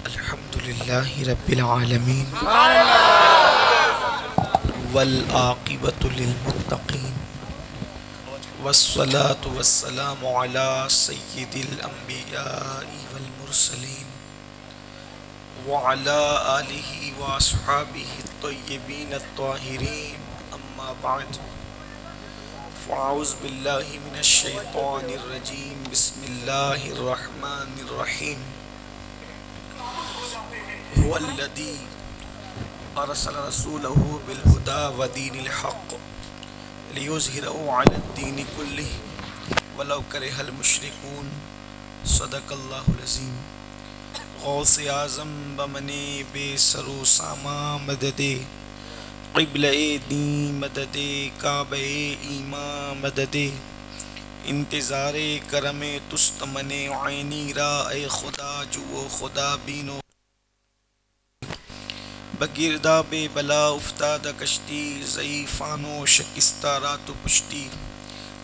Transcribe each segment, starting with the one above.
الحمد للہ رب العالمین والعاقبۃ للمتقین والصلاة والسلام علی سید الانبیاء والمرسلین وعلی آلہ واصحابہ الطیبین الطاہرین اما بعد فاعوذ باللہ من الشیطان الرجیم بسم اللہ الرحمن الرحیم هو الذی ارسل رسولہ بالہدی ودین الحق لیظہرہ علی الدین کلہ ولو کرہ المشرکون صدق اللہ العظیم غوث اعظم بمن بے سر و ساما مدد قبلہ دین مدد کعبہ ایمان مدد انتظار کرم تستمن عینی را اے خدا جو خدا بینو بگردہ بے بلا افتادہ کشتی ضعیفان و شکستہ رات و پشتی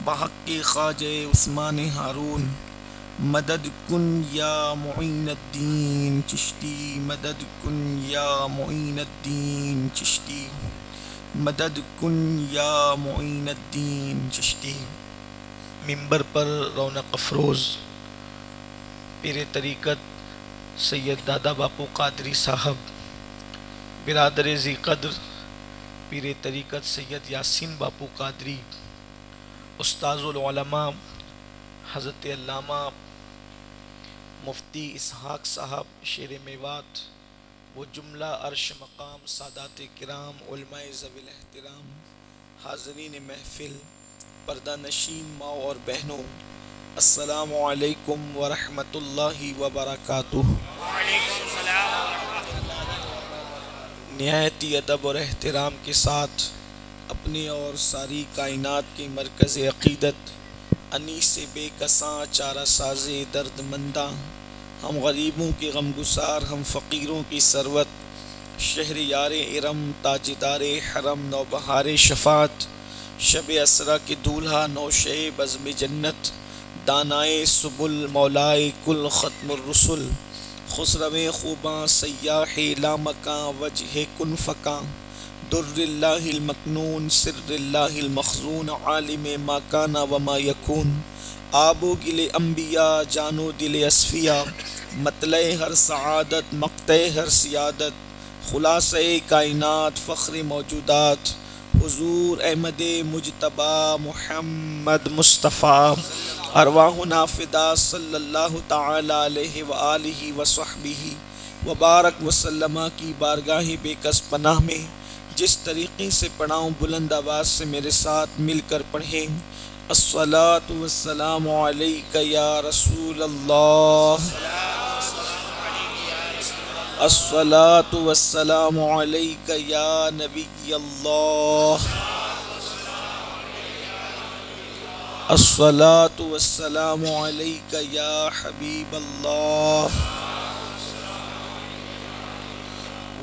بحق خواجہ عثمان ہارون مدد کن یا معین الدین چشتی مدد کن یا معین الدین چشتی مدد کن یا معین الدین چشتی۔ ممبر پر رونق افروز پیر طریقت سید دادا باپو قادری صاحب، برادر ذی قدر پیر طریقت سید یاسین باپو قادری، استاذ العلماء حضرت علامہ مفتی اسحاق صاحب شیر میوات و جملہ عرش مقام سادات کرام علماء ذوی الاحترام، حاضرین محفل، پردہ نشین ماں اور بہنوں، السلام علیکم ورحمۃ اللہ وبرکاتہ۔ نہایت ادب اور احترام کے ساتھ اپنے اور ساری کائنات کے مرکز عقیدت انیس بے کساں چارہ ساز درد منداں، ہم غریبوں کے غم گسار، ہم فقیروں کی ثروت، شہر یار ارم تاجدار حرم نوبہار شفاعت، شب اسرا کے دولہا نوشے بزم جنت، دانائے سبل مولائے کل ختم الرسل، خسرو خوباں سیاح لامکاں وجہ کن فکاں، در اللہ المکنون سر اللہ المخزون، عالم ما کان و ما یکون، آب و گل انبیاء جان و دل اصفیاء، مطلع ہر سعادت مقطع ہر سیادت، خلاصہ کائنات فخر موجودات، حضور احمد مجتبی محمد مصطفیٰ، ارواحنا فدا صلی اللہ تعالی علیہ وآلہ وصحبہ وبارک وسلم کی بارگاہ بے کس پناہ میں جس طریقے سے پڑھاؤں بلند آواز سے میرے ساتھ مل کر پڑھیں۔ الصلاۃ والسلام علیک یا رسول اللہ، الصلاۃ والسلام علیک یا نبی اللہ، الصلاۃ والسلام علیک یا حبیب اللہ،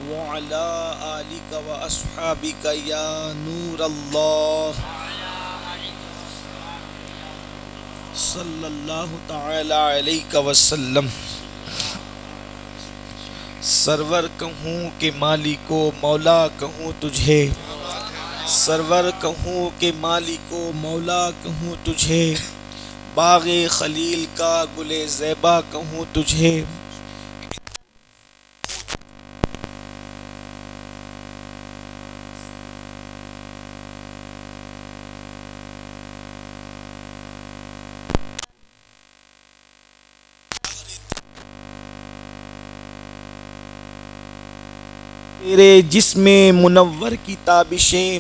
وعلی آلک و اصحابک یا نور اللہ، صلی اللہ تعالی علیہ وسلم۔ سرور کہوں کہ مالک و مولا کہوں تجھے، سرور کہوں کہ مالک و مولا کہوں تجھے، باغ خلیل کا گل زیبا کہوں تجھے، تیرے جسم منور کی تابشیں،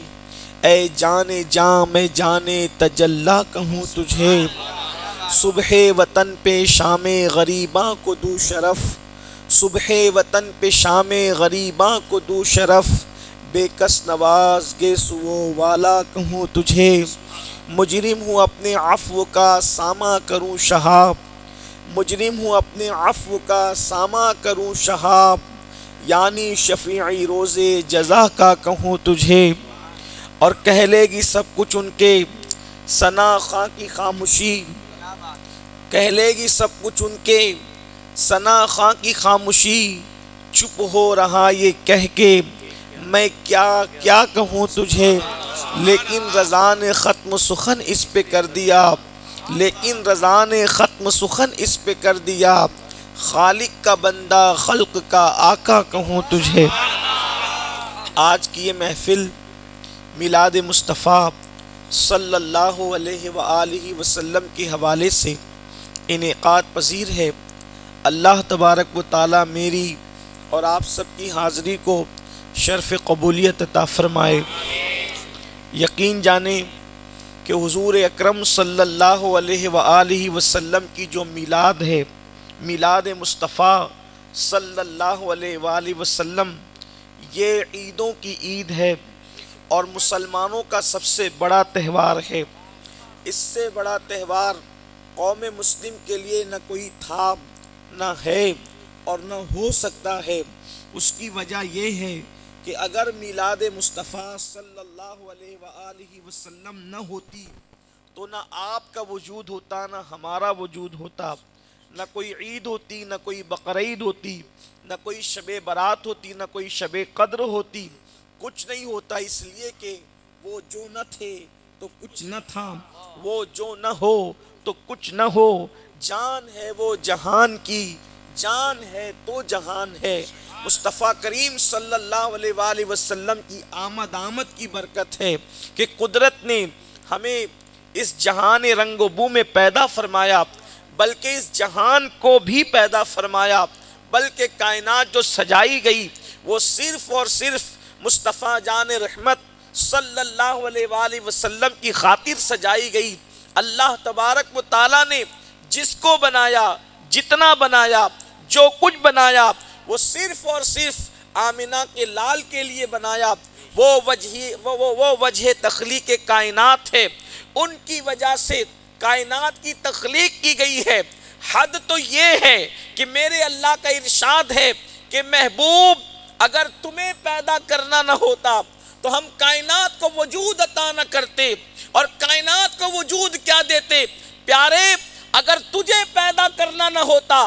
اے جان جاں میں جان تجلی کہوں تجھے، صبح وطن پہ شام غریباں کو دو شرف، صبح وطن پہ شام غریباں کو دو شرف، بے کس نواز گے سو والا کہوں تجھے، مجرم ہوں اپنے عفو کا ساماں کروں شہاب، مجرم ہوں اپنے عفو کا ساماں کروں شہاب، یعنی شفیعی روز جزا کا کہوں تجھے، اور کہہ لے گی سب کچھ ان کے ثنا خاں کی خاموشی، کہہ لے گی سب کچھ ان کے ثنا خاں کی خاموشی چپ ہو رہا یہ کہہ کے میں کیا کیا کہوں تجھے، لیکن رضا نے ختم سخن اس پہ کر دیا، لیکن رضا نے ختم سخن اس پہ کر دیا، خالق کا بندہ خلق کا آقا کہوں تجھے۔ آج کی یہ محفل میلاد مصطفیٰ صلی اللہ علیہ وآلہ وسلم کے حوالے سے انعقاد پذیر ہے۔ اللہ تبارک و تعالی میری اور آپ سب کی حاضری کو شرف قبولیت عطا فرمائے۔ یقین جانیں کہ حضور اکرم صلی اللہ علیہ وآلہ وسلم کی جو میلاد ہے، میلاد مصطفیٰ صلی اللہ علیہ وآلہ وسلم، یہ عیدوں کی عید ہے اور مسلمانوں کا سب سے بڑا تہوار ہے۔ اس سے بڑا تہوار قوم مسلم کے لیے نہ کوئی تھا، نہ ہے اور نہ ہو سکتا ہے۔ اس کی وجہ یہ ہے کہ اگر میلاد مصطفیٰ صلی اللہ علیہ وآلہ وسلم نہ ہوتی تو نہ آپ کا وجود ہوتا، نہ ہمارا وجود ہوتا، نہ کوئی عید ہوتی، نہ کوئی بقرعید ہوتی، نہ کوئی شب برات ہوتی، نہ کوئی شب قدر ہوتی، کچھ نہیں ہوتا۔ اس لیے کہ وہ جو نہ تھے تو کچھ نہ تھا، وہ جو نہ ہو تو کچھ نہ ہو، جان ہے وہ جہان کی، جان ہے تو جہان ہے۔ مصطفیٰ کریم صلی اللہ علیہ وآلہ وسلم کی آمد کی برکت ہے کہ قدرت نے ہمیں اس جہان رنگ و بو میں پیدا فرمایا، بلکہ اس جہان کو بھی پیدا فرمایا، بلکہ کائنات جو سجائی گئی وہ صرف اور صرف مصطفیٰ جان رحمت صلی اللہ علیہ وآلہ وسلم کی خاطر سجائی گئی۔ اللہ تبارک و تعالیٰ نے جس کو بنایا، جتنا بنایا، جو کچھ بنایا، وہ صرف اور صرف آمنہ کے لال کے لیے بنایا۔ وہ وجہ تخلیق کائنات ہے، ان کی وجہ سے کائنات کی تخلیق کی گئی ہے۔ حد تو یہ ہے کہ میرے اللہ کا ارشاد ہے کہ محبوب اگر تمہیں پیدا کرنا نہ ہوتا تو ہم کائنات کو وجود عطا نہ کرتے، اور کائنات کو وجود کیا دیتے؟ پیارے اگر تجھے پیدا کرنا نہ ہوتا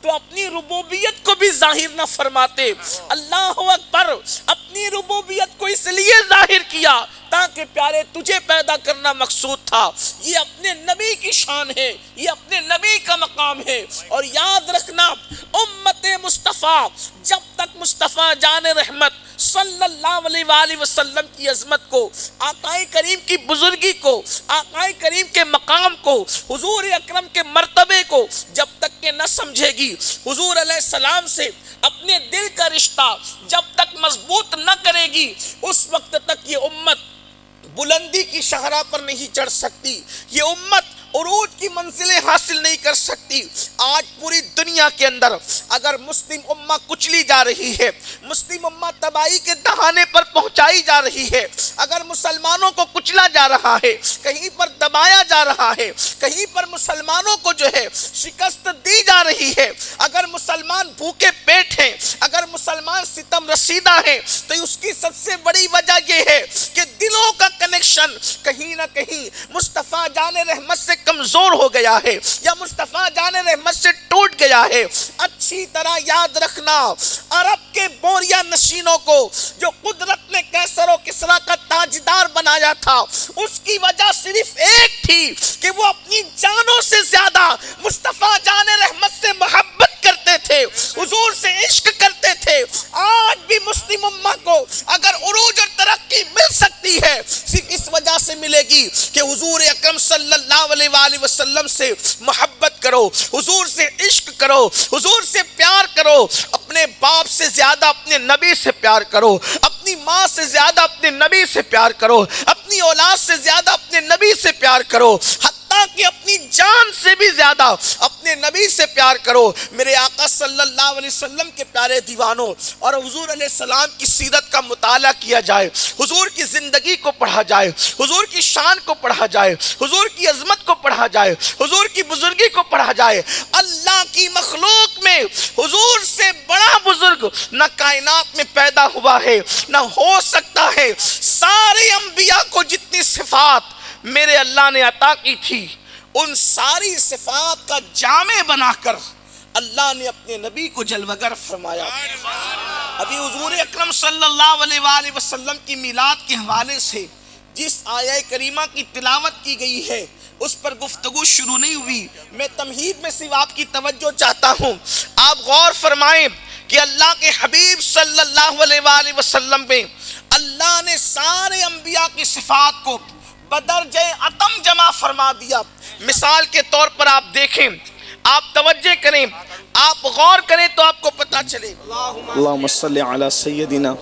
تو اپنی ربوبیت کو بھی ظاہر نہ فرماتے۔ اللہ اکبر، اپنی ربوبیت کو اس لیے ظاہر کیا تاکہ پیارے تجھے پیدا کرنا مقصود تھا۔ یہ اپنے نبی کی شان ہے، یہ اپنے نبی کا مقام ہے۔ اور یاد رکھنا امت مصطفیٰ جب تک مصطفیٰ جان رحمت صلی اللہ علیہ وآلہ وسلم کی عظمت کو، آقا کریم کی بزرگی کو، آقا کریم کے مقام کو، حضور اکرم کے مرتبے کو جب تک کہ نہ سمجھے گی، حضور علیہ السلام سے اپنے دل کا رشتہ جب تک مضبوط نہ کرے گی، اس وقت تک یہ امت بلندی کی شاہراہ پر نہیں چڑھ سکتی، یہ امت عروج کی منزلیں حاصل نہیں کر سکتی۔ آج پوری دنیا کے اندر اگر مسلم امہ کچلی جا رہی ہے، مسلم امہ تباہی کے دہانے پر پہنچائی جا رہی ہے، اگر مسلمانوں کو کچلا جا رہا ہے، کہیں پر دبایا جا رہا ہے، کہیں پر مسلمانوں کو جو ہے شکست دی جا رہی ہے، اگر مسلمان بھوکے پیٹ ہیں، اگر مسلمان ستم رسیدہ ہیں، تو اس کی سب سے بڑی وجہ یہ ہے کہ دلوں کا کنیکشن کہیں نہ کہیں مصطفیٰ جان رحمت سے کمزور ہو گیا ہے، یا مصطفیٰ جان رحمت سے ٹوٹ گیا ہے۔ اچھی طرح یاد رکھنا، عرب کے بوریا نشینوں کو جو قدرت نے کیسر و کسریٰ کا تاجدار بنایا تھا، اس کی وجہ صرف ایک تھی کہ وہ اپنی جانوں سے زیادہ مصطفیٰ جان رحمت سے محبت کرتے تھے، حضور سے عشق کرتے تھے۔ آج بھی مسلم امہ کو اگر عروج اور ترقی مل سکتی ہے، صرف اس وجہ سے ملے گی کہ حضور اکرم صلی اللہ علیہ وآلہ وسلم سے محبت کرو، حضور سے عشق کرو، حضور سے پیار کرو، اپنے باپ سے زیادہ اپنے نبی سے پیار کرو، اپنی ماں سے زیادہ اپنے نبی سے پیار کرو، اپنی اولاد سے زیادہ اپنے نبی سے پیار کرو، حتیٰ کہ اپنی جان سے بھی زیادہ اپنے نبی سے پیار کرو۔ میرے آقا صلی اللہ علیہ وسلم کے پیارے دیوانوں، اور حضور علیہ السلام کی سیرت کا مطالعہ کیا جائے، حضور کی زندگی کو پڑھا جائے، حضور کی شان کو پڑھا جائے، حضور کی عظمت کو پڑھا جائے، حضور کی بزرگی کو پڑھا جائے۔ اللہ کی مخلوق میں حضور سے بڑا بزرگ نہ کائنات میں پیدا ہوا ہے، نہ ہو سکتا ہے۔ سارے انبیاء کو جتنی صفات میرے اللہ نے عطا کی تھی، ان ساری صفات کا جامع بنا کر اللہ نے اپنے نبی کو جلوگر فرمایا۔ ابھی حضور اکرم صلی اللہ علیہ وآلہ وسلم کی میلاد کے حوالے سے جس آیہ کریمہ کی تلاوت کی گئی ہے اس پر گفتگو شروع نہیں ہوئی، میں تمہید میں صرف آپ کی توجہ چاہتا ہوں۔ آپ غور فرمائیں کہ اللہ کے حبیب صلی اللہ علیہ وآلہ وسلم میں اللہ نے سارے انبیاء کی صفات کو بدرجہ اتم جمع فرما دیا۔ مثال کے طور پر آپ دیکھیں، آپ توجہ کریں، آپ غور کریں تو آپ کو پتہ چلے۔ اللہم صلی علی سیدنا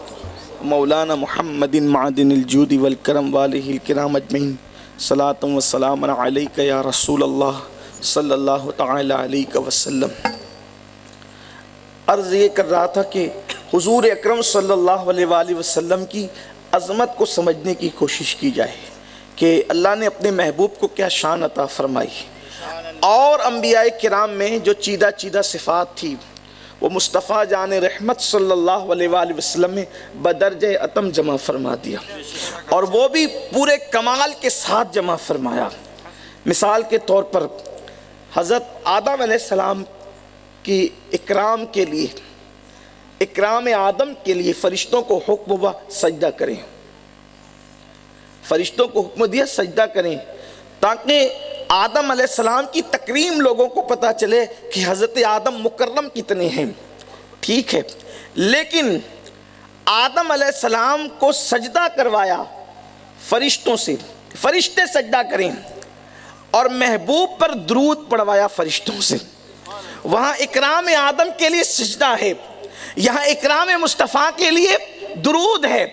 مولانا محمد معدن الجود والکرم والہ الکرام اجمعین، صلاۃ و سلام علیک یا رسول اللہ صلی اللہ تعالی علیہ وسلم۔ عرض یہ کر رہا تھا کہ حضور اکرم صلی اللہ علیہ وآلہ وسلم کی عظمت کو سمجھنے کی کوشش کی جائے کہ اللہ نے اپنے محبوب کو کیا شان عطا فرمائی، اور انبیاء کرام میں جو چیدہ چیدہ صفات تھی وہ مصطفیٰ جان رحمت صلی اللہ علیہ وآلہ وسلم میں بدرجہ اتم جمع فرما دیا، اور وہ بھی پورے کمال کے ساتھ جمع فرمایا۔ مثال کے طور پر حضرت آدم علیہ السلام کی اکرام کے لیے، اکرام آدم کے لیے فرشتوں کو حکم ہوا سجدہ کریں، فرشتوں کو حکم دیا سجدہ کریں، تاکہ آدم علیہ السلام کی تکریم لوگوں کو پتہ چلے کہ حضرت آدم مکرم کتنے ہیں۔ ٹھیک ہے، لیکن آدم علیہ السلام کو سجدہ کروایا فرشتوں سے، فرشتے سجدہ کریں، اور محبوب پر درود پڑھوایا فرشتوں سے۔ وہاں اکرام آدم کے لیے سجدہ ہے، یہاں اکرام مصطفیٰ کے لیے درود ہے،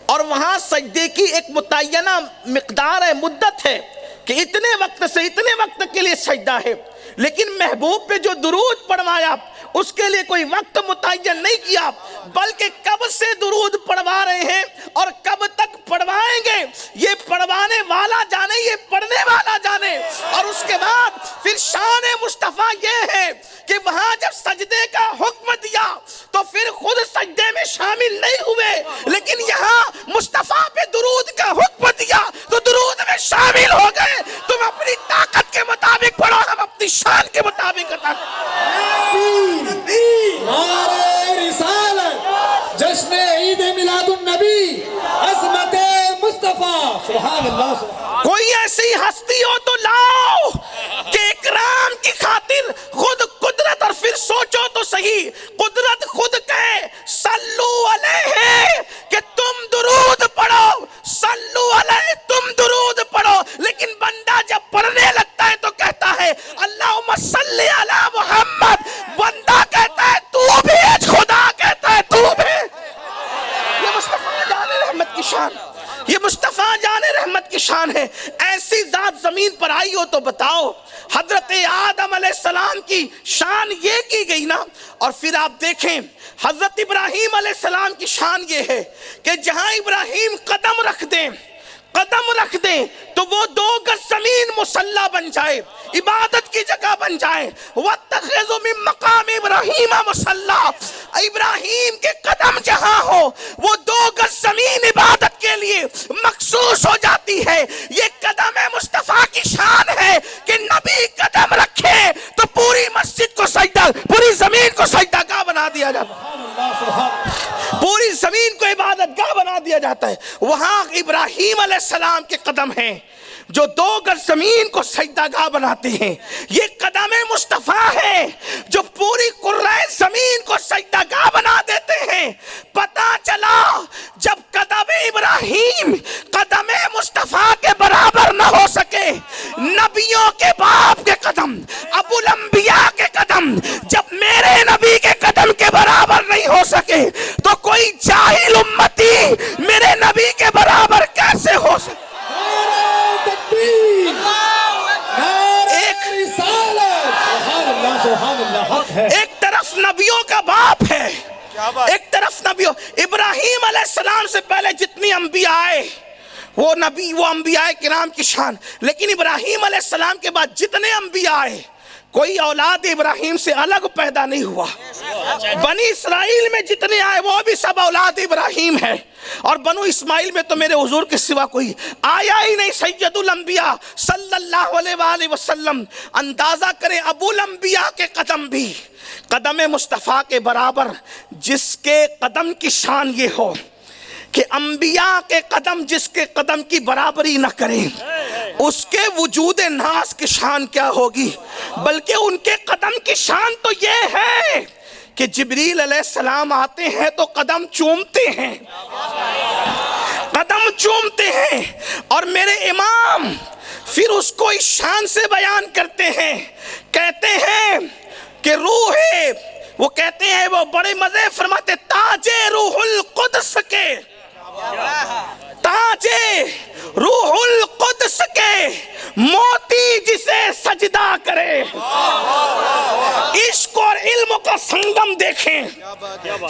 اور وہاں سجدے کی ایک متعینہ مقدار ہے، مدت ہے کہ اتنے وقت سے اتنے وقت کے لیے سجدہ ہے، لیکن محبوب پہ جو درود پڑھوایا اس کے لیے کوئی وقت متعین نہیں کیا، بلکہ کب سے درود پڑھوا رہے ہیں اور کب تک پڑھوائیں گے یہ پڑھوانے والا جانے، یہ پڑھنے والا جانے۔ اور اس کے بعد پھر شان مصطفیٰ یہ ہے کہ وہاں جب سجدے کا حکم دیا تو پھر خود سجدے میں شامل نہیں ہوئے، لیکن یہاں مصطفیٰ پہ درود کا حکم دیا تو درود میں شامل ہو گئے۔ تم اپنی طاقت کے مطابق پڑھو، ہم اپنی شان کے مطابق عطا نعرہ رسالت، جشن عید میلاد النبی، عظمت مصطفیٰ، سبحان اللہ۔ کوئی ایسی ہستی ہو تو لاؤ کہ اکرام کی خاطر خود قدرت، اور پھر سوچو تو صحیح، قدرت خود کہے صلو علیہ کہ تم درود پڑھو، صلو علیہ تم درود پڑھو، لیکن بندہ جب پڑھنے لگتا ہے تو کہتا ہے اللہم صلی علی محمد، بندہ کہتا ہے تو بھی، خدا کہتا ہے تو بھی۔ یہ مصطفیٰ جان رحمت کی شان، یہ مصطفیٰ جان رحمت کی شان ہے۔ ایسی ذات زمین پر آئی ہو تو بتاؤ۔ حضرت آدم علیہ السلام کی شان یہ کی گئی نا، اور پھر آپ دیکھیں حضرت ابراہیم علیہ السلام کی شان یہ ہے کہ جہاں ابراہیم قدم رکھ دیں تو وہ 2 گز زمین مصلی بن جائے، عبادت کی جگہ بن جائے۔ وَاتَّخِذُ مِن مَّقَامِ إِبْرَاهِيمَ مُصَلًّى، ابراہیم کے قدم جہاں ہو وہ 2 گز زمین عبادت کے لیے مخصوص ہو جاتی ہے۔ یہ قدم مصطفیٰ کی شان ہے کہ نبی قدم رکھے تو پوری مسجد کو سجدہ، پوری زمین کو سجدہ گاہ بنا دیا جاتا ہے، پوری زمین کو عبادت گاہ بنا دیا جاتا ہے۔ وہاں ابراہیم علیہ السلام کے قدم ہیں جو 2 گز زمین کو سجدہ گاہ بناتے ہیں۔ یہ قدم مصطفیٰ ہے جو پوری قرۂ زمین کو سجدہ گاہ بنا دیتے ہیں۔ پتہ چلا جب قدم ابراہیم قدم مصطفیٰ کے برابر نہ ہو سکے، نبیوں کے باپ کے قدم، ابو الانبیاء کے قدم جب میرے نبی کے قدم کے برابر نہیں ہو سکے تو کوئی جاہل امتی میرے نبی کے برابر کیسے ہو سکے؟ ایک طرف نبیوں کا باپ ہے، ایک طرف نبیوں، ابراہیم علیہ السلام سے پہلے جتنی انبیاء آئے وہ نبی، وہ انبیاء کرام کی شان، لیکن ابراہیم علیہ السلام کے بعد جتنے انبیاء آئے کوئی اولاد ابراہیم سے الگ پیدا نہیں ہوا۔ بنی اسرائیل میں جتنے آئے وہ بھی سب اولاد ابراہیم ہے، اور بنو اسماعیل میں تو میرے حضور کے سوا کوئی آیا ہی نہیں، سید الانبیاء صلی اللہ علیہ وآلہ وسلم۔ اندازہ کریں ابو الانبیاء کے قدم بھی قدم مصطفیٰ کے برابر، جس کے قدم کی شان یہ ہو کہ انبیاء کے قدم جس کے قدم کی برابری نہ کریں، اس کے وجود ناس کی شان کیا ہوگی؟ بلکہ ان کے قدم کی شان تو یہ ہے کہ جبریل علیہ السلام آتے ہیں تو قدم چومتے ہیں، قدم چومتے ہیں، اور میرے امام پھر اس کو اس شان سے بیان کرتے ہیں، کہتے ہیں کہ روح ہے، وہ کہتے ہیں، وہ بڑے مزے فرماتے، تاج روح القدس کے، تاج روح القدس کے موتی جسے سجدہ کرے۔ عشق اور علم کا سنگم دیکھیں،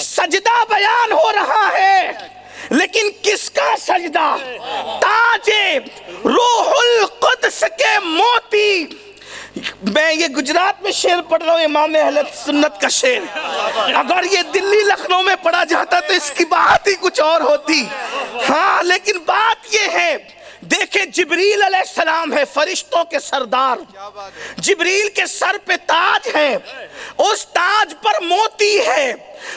سجدہ بیان ہو رہا ہے، لیکن کس کا سجدہ؟ تاج روح القدس کے موتی۔ میں یہ گجرات میں شعر پڑھ رہا ہوں، امام اہل سنت کا شعر، اگر یہ دلی لکھنؤ میں پڑھا جاتا تو اس کی بات ہی کچھ اور ہوتی۔ ہاں لیکن بات یہ ہے، دیکھیں جبریل علیہ السلام ہے، فرشتوں کے سردار، جبریل کے سر پہ تاج ہے، اس تاج پر موتی ہے،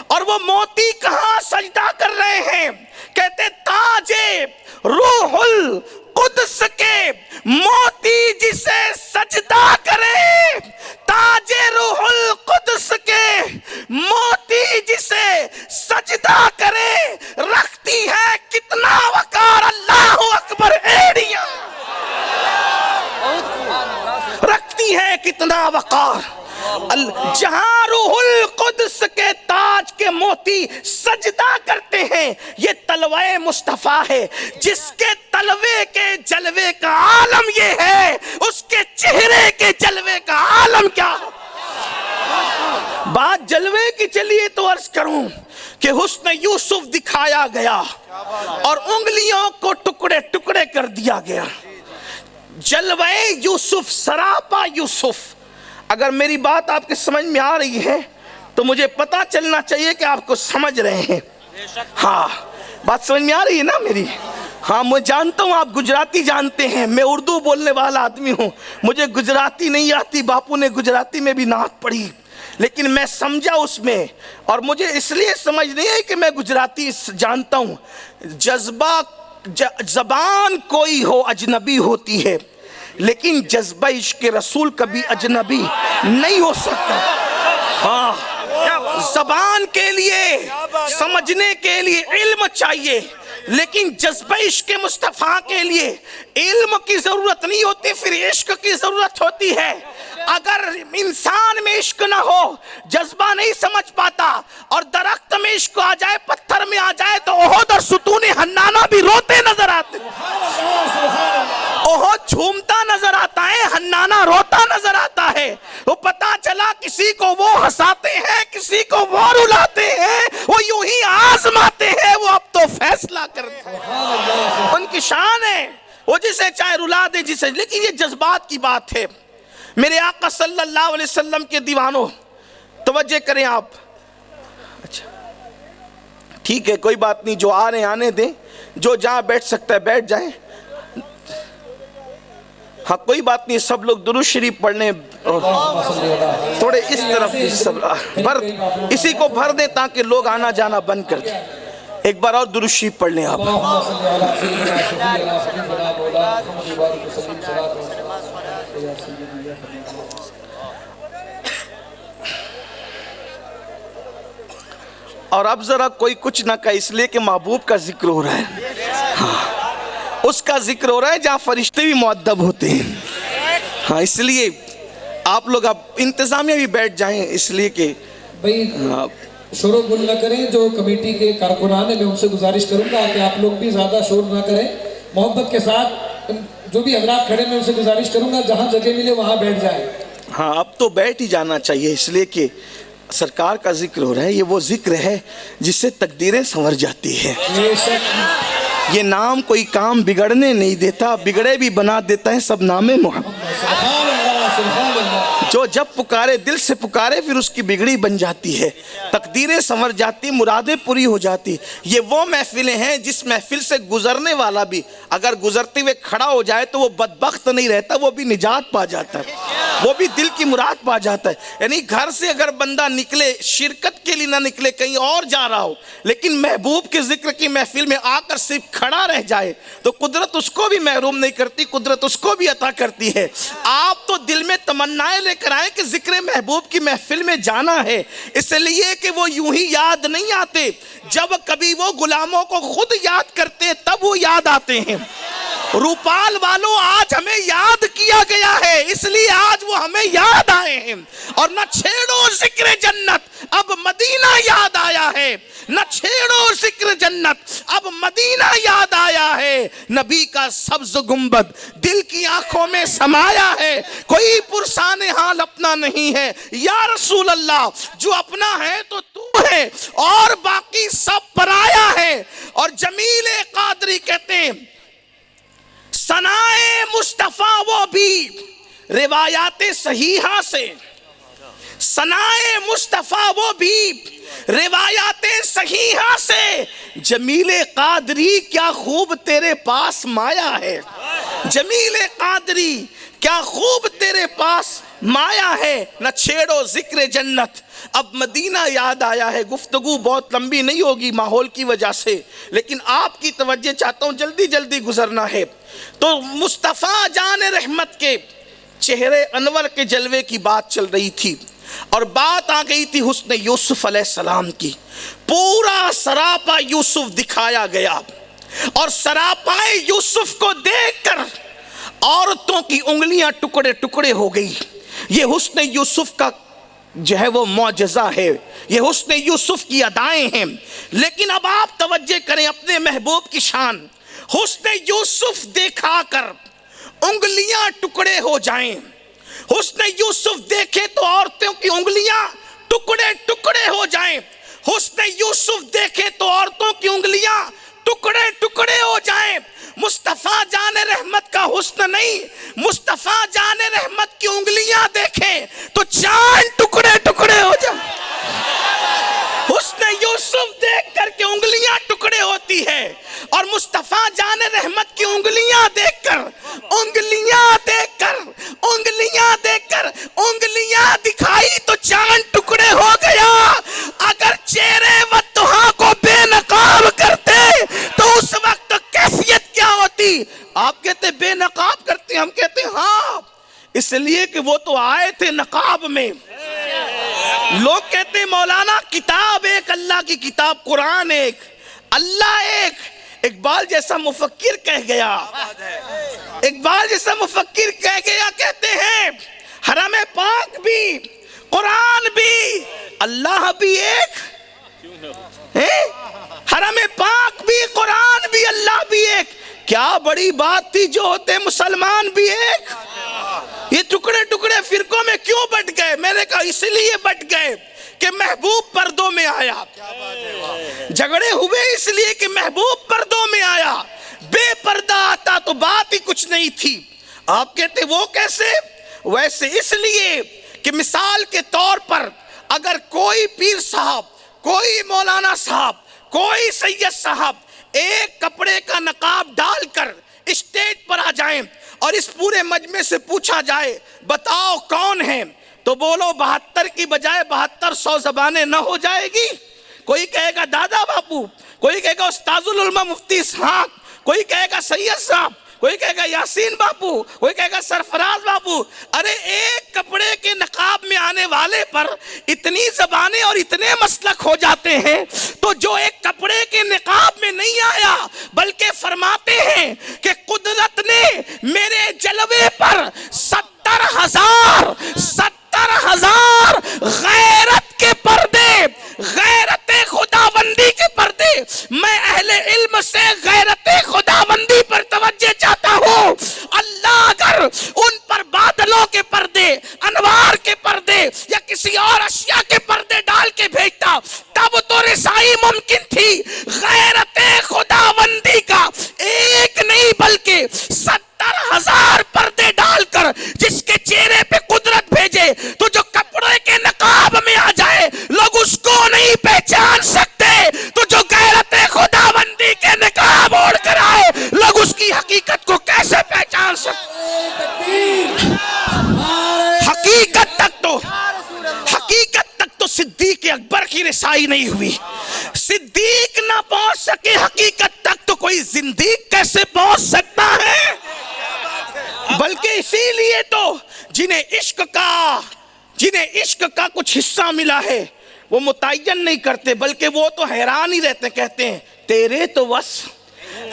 اور وہ موتی کہاں سجدہ کر رہے ہیں؟ کہتے تاج روح القدس کے موتی جسے سجدہ کرے، تاج روح القدس کے موتی جسے سجدہ کرے، رکھتی ہے کتنا وقار، اللہ اکبر ایڑیاں رکھتی ہے کتنا وقار۔ جہاں روح القدس کے تاج کے موتی سجدہ کرتے ہیں، یہ تلوے مصطفیٰ ہے، جس کے تلوے کے جلوے کا عالم یہ ہے، اس کے چہرے کے جلوے کا عالم کیا؟ بات جلوے کی چلیے تو عرض کروں کہ حسن یوسف دکھایا گیا اور انگلیوں کو ٹکڑے ٹکڑے کر دیا گیا۔ جلوے یوسف، سراپا یوسف۔ اگر میری بات آپ کے سمجھ میں آ رہی ہے تو مجھے پتا چلنا چاہیے کہ آپ کو سمجھ رہے ہیں۔ ہاں بات سمجھ میں آ رہی ہے نا میری؟ ہاں میں جانتا ہوں آپ گجراتی جانتے ہیں، میں اردو بولنے والا آدمی ہوں، مجھے گجراتی نہیں آتی، باپو نے گجراتی میں بھی نعت پڑھی، لیکن میں سمجھا اس میں، اور مجھے اس لیے سمجھ نہیں ہے کہ میں گجراتی جانتا ہوں۔ جذبہ زبان کوئی ہو اجنبی ہوتی ہے، لیکن جذبہ عشق رسول کبھی اجنبی نہیں ہو سکتا۔ ہاں زبان کے لیے سمجھنے کے لیے علم چاہیے، لیکن جذبہ عشق مصطفیٰ کے لیے علم کی ضرورت نہیں ہوتی، پھر عشق کی ضرورت ہوتی ہے۔ اگر انسان میں عشق نہ ہو، جذبہ نہیں سمجھ پاتا، اور درخت میں عشق آ جائے، پتھر میں آ جائے، تو احد اور ستون حنانہ بھی روتے نظر آتے، احد جھومتا نظر آتا ہے، حنانہ روتا نظر آتا ہے۔ وہ پتا چلا کسی کو وہ ہنساتے ہیں، کسی کو وہ رلاتے ہیں، وہ یوں ہی آزماتے ہیں، وہ اب تو فیصلہ کرتے ہیں۔ ان کی شان ہے، وہ جسے چاہے رلا دے، جسے، لیکن یہ جذبات کی بات ہے۔ میرے آقا صلی اللہ علیہ وسلم کے دیوانوں، توجہ کریں آپ۔ اچھا ٹھیک ہے، کوئی بات نہیں، جو آ رہے ہیں آنے دیں، جو جہاں بیٹھ سکتا ہے بیٹھ جائیں۔ ہاں کوئی بات نہیں، سب لوگ درود شریف پڑھ لیں، تھوڑے اس طرف بھر، اسی کو بھر دیں تاکہ لوگ آنا جانا بند کر دیں۔ ایک بار اور درود شریف پڑھ لیں آپ۔ اور اب ذرا کوئی کچھ نہ کہے، اس لیے کہ محبوب کا ذکر ہو رہا ہے، ہاں اس کا ذکر ہو رہا ہے جہاں فرشتے بھی مؤدب ہوتے ہیں۔ ہاں اس لیے آپ لوگ اب انتظامیہ بھی بیٹھ جائیں، اس لیے کہ بھائی شور و گل نہ کریں۔ جو کمیٹی کے کارکنان ہیں میں ان سے گزارش کروں گا کہ آپ لوگ بھی زیادہ شور نہ کریں، محبت کے ساتھ جو بھی حضرات کھڑے میں ان سے گزارش کروں گا جہاں جگہ ملے وہاں بیٹھ جائیں۔ ہاں اب تو بیٹھ ہی جانا چاہیے، اس لیے کہ سرکار کا ذکر ہو رہا ہے۔ یہ وہ ذکر ہے جس سے تقدیریں سنور جاتی ہے۔ یہ نام کوئی کام بگڑنے نہیں دیتا، بگڑے بھی بنا دیتا ہے، سب نام محمد۔ جو جب پکارے دل سے پکارے پھر اس کی بگڑی بن جاتی ہے, تقدیریں سنور جاتی, مرادیں پوری ہو جاتی. یہ وہ محفلیں ہیں جس محفل سے گزرنے والا بھی اگر گزرتے ہوئے کھڑا ہو جائے تو وہ بدبخت نہیں رہتا, وہ بھی نجات پا جاتا ہے, وہ بھی دل کی مراد پا جاتا ہے. یعنی گھر سے اگر بندہ نکلے شرکت کے لیے نہ نکلے, کہیں اور جا رہا ہو, لیکن محبوب کے ذکر کی محفل میں آ کر صرف کھڑا رہ جائے تو قدرت اس کو بھی محروم نہیں کرتی, قدرت اس کو بھی عطا کرتی ہے. آپ تو دل میں تمنائیں لے کر آئے کہ ذکر محبوب کی محفل میں جانا ہے, اس لیے کہ وہ یوں ہی یاد نہیں آتے, جب کبھی وہ غلاموں کو خود یاد کرتے ہیں تب وہ یاد آتے ہیں. روپال والوں آج ہمیں یاد کیا گیا ہے, اس لیے آج وہ ہمیں یاد آئے ہیں. اور نہ چھیڑو ذکر جنت, اب مدینہ یاد آیا ہے. نہ چھیڑو ذکر جنت, اب مدینہ یاد آیا ہے. نبی کا سبز گنبد دل کی آنکھوں میں سمایا ہے, کوئی پرسان حال اپنا نہیں ہے. یا رسول اللہ, جو اپنا ہے تو تو ہے اور باقی سب پرایا ہے. اور جمیل قادری کہتے ہیں ثنائے مصطفیٰ وہ بھی روایات صحیحہ سے, ثنائے مصطفیٰ وہ بھی روایات صحیحہ سے. جمیل قادری کیا خوب تیرے پاس مایا ہے, جمیل قادری کیا خوب تیرے پاس مایا ہے. نہ چھیڑو ذکر جنت, اب مدینہ یاد آیا ہے. گفتگو بہت لمبی نہیں ہوگی ماحول کی وجہ سے, لیکن آپ کی توجہ چاہتا ہوں, جلدی جلدی گزرنا ہے. تو مصطفیٰ جان رحمت کے چہرے انور کے جلوے کی بات چل رہی تھی, اور بات آ گئی تھی حسن یوسف علیہ السلام کی. پورا سراپا یوسف دکھایا گیا, اور سراپائے یوسف کو دیکھ کر عورتوں کی انگلیاں ٹکڑے ٹکڑے ہو گئی. یہ حسن یوسف کا جو ہے وہ معجزہ ہے, یہ حسن یوسف کی ادائیں ہیں. لیکن اب آپ توجہ کریں اپنے محبوب کی شان. حسن یوسف دیکھا کر انگلیاں ٹکڑے ہو جائیں, حسن یوسف دیکھے تو عورتوں کی انگلیاں ٹکڑے ٹکڑے ہو جائیں, حسن یوسف دیکھے تو عورتوں کی انگلیاں ٹکڑے ٹکڑے ہو جائیں. مصطفیٰ جان رحمت کا حسن نہیں, مصطفیٰ جان رحمت کی انگلیاں دیکھیں تو چاند ٹکڑے ٹکڑے ہو جائیں. حسن یوسف دیکھ کر کے انگلیاں ٹکڑے ہوتی ہے, اور مصطفیٰ جان رحمت کی انگلیاں دیکھ کر انگلیاں دکھائی تو چاند ٹکڑے ہو گیا. اگر چہرے و دہاں کو بے نقاب کرتے تو اس وقت کیفیت کیا ہوتی؟ آپ کہتے بے نقاب کرتے, ہم کہتے ہاں, اس لیے کہ وہ تو آئے تھے نقاب میں. لوگ کہتے مولانا کتاب ایک, اللہ کی کتاب قرآن ایک, اللہ ایک. اقبال جیسا مفکر کہہ گیا, اقبال جیسا مفکر کہہ گیا, کہتے ہیں حرم پاک بھی قرآن بھی اللہ بھی ایک, حرم پاک بھی قرآن بھی اللہ بھی ایک. کیا بڑی بات تھی جو ہوتے مسلمان بھی ایک. یہ ٹکڑے ٹکڑے فرقوں میں کیوں بٹ گئے؟ میں نے کہا اس لیے بٹ گئے کہ محبوب پردوں میں آیا. جھگڑے ہوئے اس لیے کہ محبوب پردوں میں آیا. بے پردہ آتا تو بات ہی کچھ نہیں تھی. آپ کہتے وہ کیسے؟ ویسے اس لیے کہ مثال کے طور پر اگر کوئی پیر صاحب, کوئی مولانا صاحب, کوئی سید صاحب ایک کپڑے کا نقاب ڈال کر اسٹیج پر آ جائیں اور اس پورے مجمع سے پوچھا جائے بتاؤ کون ہیں, تو بولو 72 کی بجائے 7200 زبانیں نہ ہو جائے گی. کوئی کہے گا دادا باپو, کوئی کہے گا استاذ العلماء مفتی اسحاق, کوئی کہے گا سید صاحب, کوئی کہے گا یاسین باپو, کوئی کہے گا سرفراز باپو. ارے ایک کپڑے کے نقاب میں آنے والے پر اتنی زبانیں اور اتنے مسلک ہو جاتے ہیں, تو جو ایک کپڑے کے نقاب میں نہیں آیا بلکہ فرماتے ہیں کہ قدرت نے میرے جلوے پر 70,000 غیرت کے پردے, غیرت خداوندی کے پردے. میں اہل علم سے غیرت خداوندی پر توجہ چاہتا ہوں. اللہ اگر ان پر بادلوں کے پردے, انوار کے پردے یا کسی اور اشیاء کے پردے ڈال کے بھیجتا تب تو رسائی ممکن تھی. غیرت خداوندی کا ایک نہیں بلکہ 70,000 پردے ڈال کر جس کے چہرے پہ قدرت بھیجے حصہ ملا ہے وہ متعین نہیں کرتے بلکہ وہ تو حیران ہی رہتے، کہتے ہیں تیرے تو وصف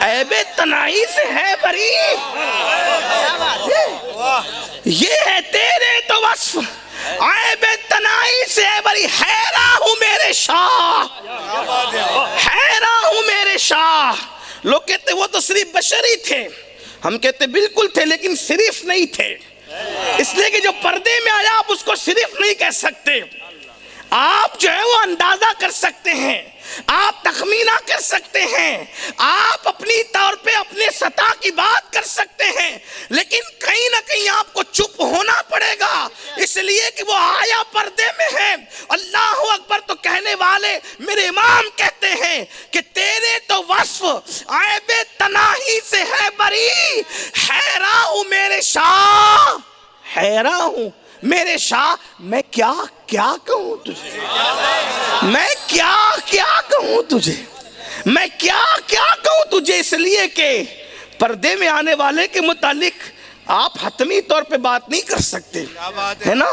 عیب تنائی سے ہے بری، یہ ہے تیرے تو وصف عیب تنائی سے ہے بری، حیران ہوں میرے شاہ، حیران ہوں میرے شاہ۔ لوگ کہتے وہ تو صرف بشری تھے، ہم کہتے بالکل تھے لیکن صرف نہیں تھے، اس لیے کہ جو پردے میں آیا آپ اس کو صرف نہیں کہہ سکتے، آپ جو ہے وہ اندازہ کر سکتے ہیں، آپ تخمینہ کر سکتے ہیں، آپ اپنی طور پہ اپنے سطح کی بات کر سکتے ہیں، لیکن کہیں نہ کہیں آپ کو چپ ہونا پڑے گا، اس لیے کہ وہ آیا پردے میں ہے۔ اللہ اکبر تو کہنے والے میرے امام کہتے ہیں کہ تیرے تو وصف عیب تناہی سے ہے بری، حیران ہوں میرے شاہ، حیران ہوں میرے شاہ، میں کیا کہوں تجھے، میں کیا کہوں تجھے، میں کیا کہوں تجھے، اس لیے کہ پردے میں آنے والے کے متعلق آپ حتمی طور پہ بات نہیں کر سکتے، ہے نا؟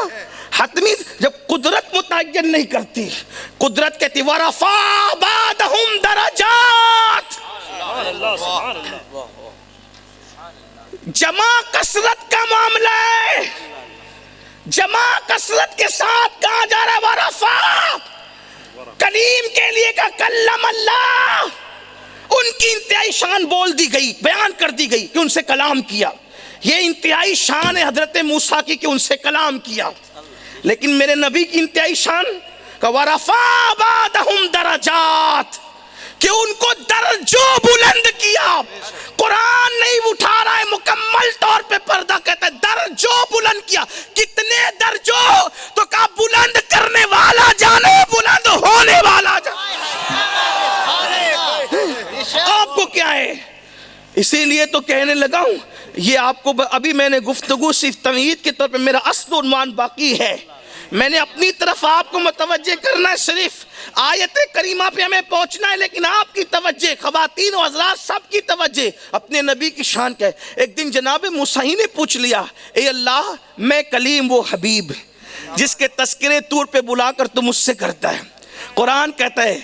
حتمی جب قدرت متعین نہیں کرتی، قدرت کہتی وَرَفَعَ بَعْضَهُمْ دَرَجَاتٍ، جمع کثرت کا معاملہ ہے، جمع کثرت کے ساتھ کہا جا رہا ہے وَرَفَعَ، کلیم کے لیے کا کلم اللہ، ان کی انتہائی شان بول دی گئی، بیان کر دی گئی کہ ان سے کلام کیا، یہ انتہائی شان ہے حضرت موسیٰ کی کہ ان سے کلام کیا، لیکن میرے نبی کی انتہائی شان کہ وَرَفَعَ بَعْضَهُمْ دَرَجَاتٍ، کہ ان کو درجوں بلند کیا۔ قرآن نہیں اٹھا رہا ہے، مکمل طور پہ پردہ کہتا ہے درجوں بلند کیا، کتنے درجوں؟ تو کہا بلند کرنے والا جانے، بلند ہونے والا جانے، آپ کو کیا ہے؟ اسی لیے تو کہنے لگا ہوں، یہ آپ کو ابھی میں نے گفتگو صرف تمہید کے طور پہ، میرا اصل عنوان باقی ہے، میں نے اپنی طرف آپ کو متوجہ کرنا ہے، صرف آیت کریمہ پہ ہمیں پہنچنا ہے، لیکن آپ کی توجہ، خواتین و حضرات سب کی توجہ اپنے نبی کی شان کا ہے۔ ایک دن جناب موسیٰ ہی نے پوچھ لیا، اے اللہ میں کلیم وہ حبیب جس کے تذکرے طور پہ بلا کر تو مجھ سے کرتا ہے، قرآن کہتا ہے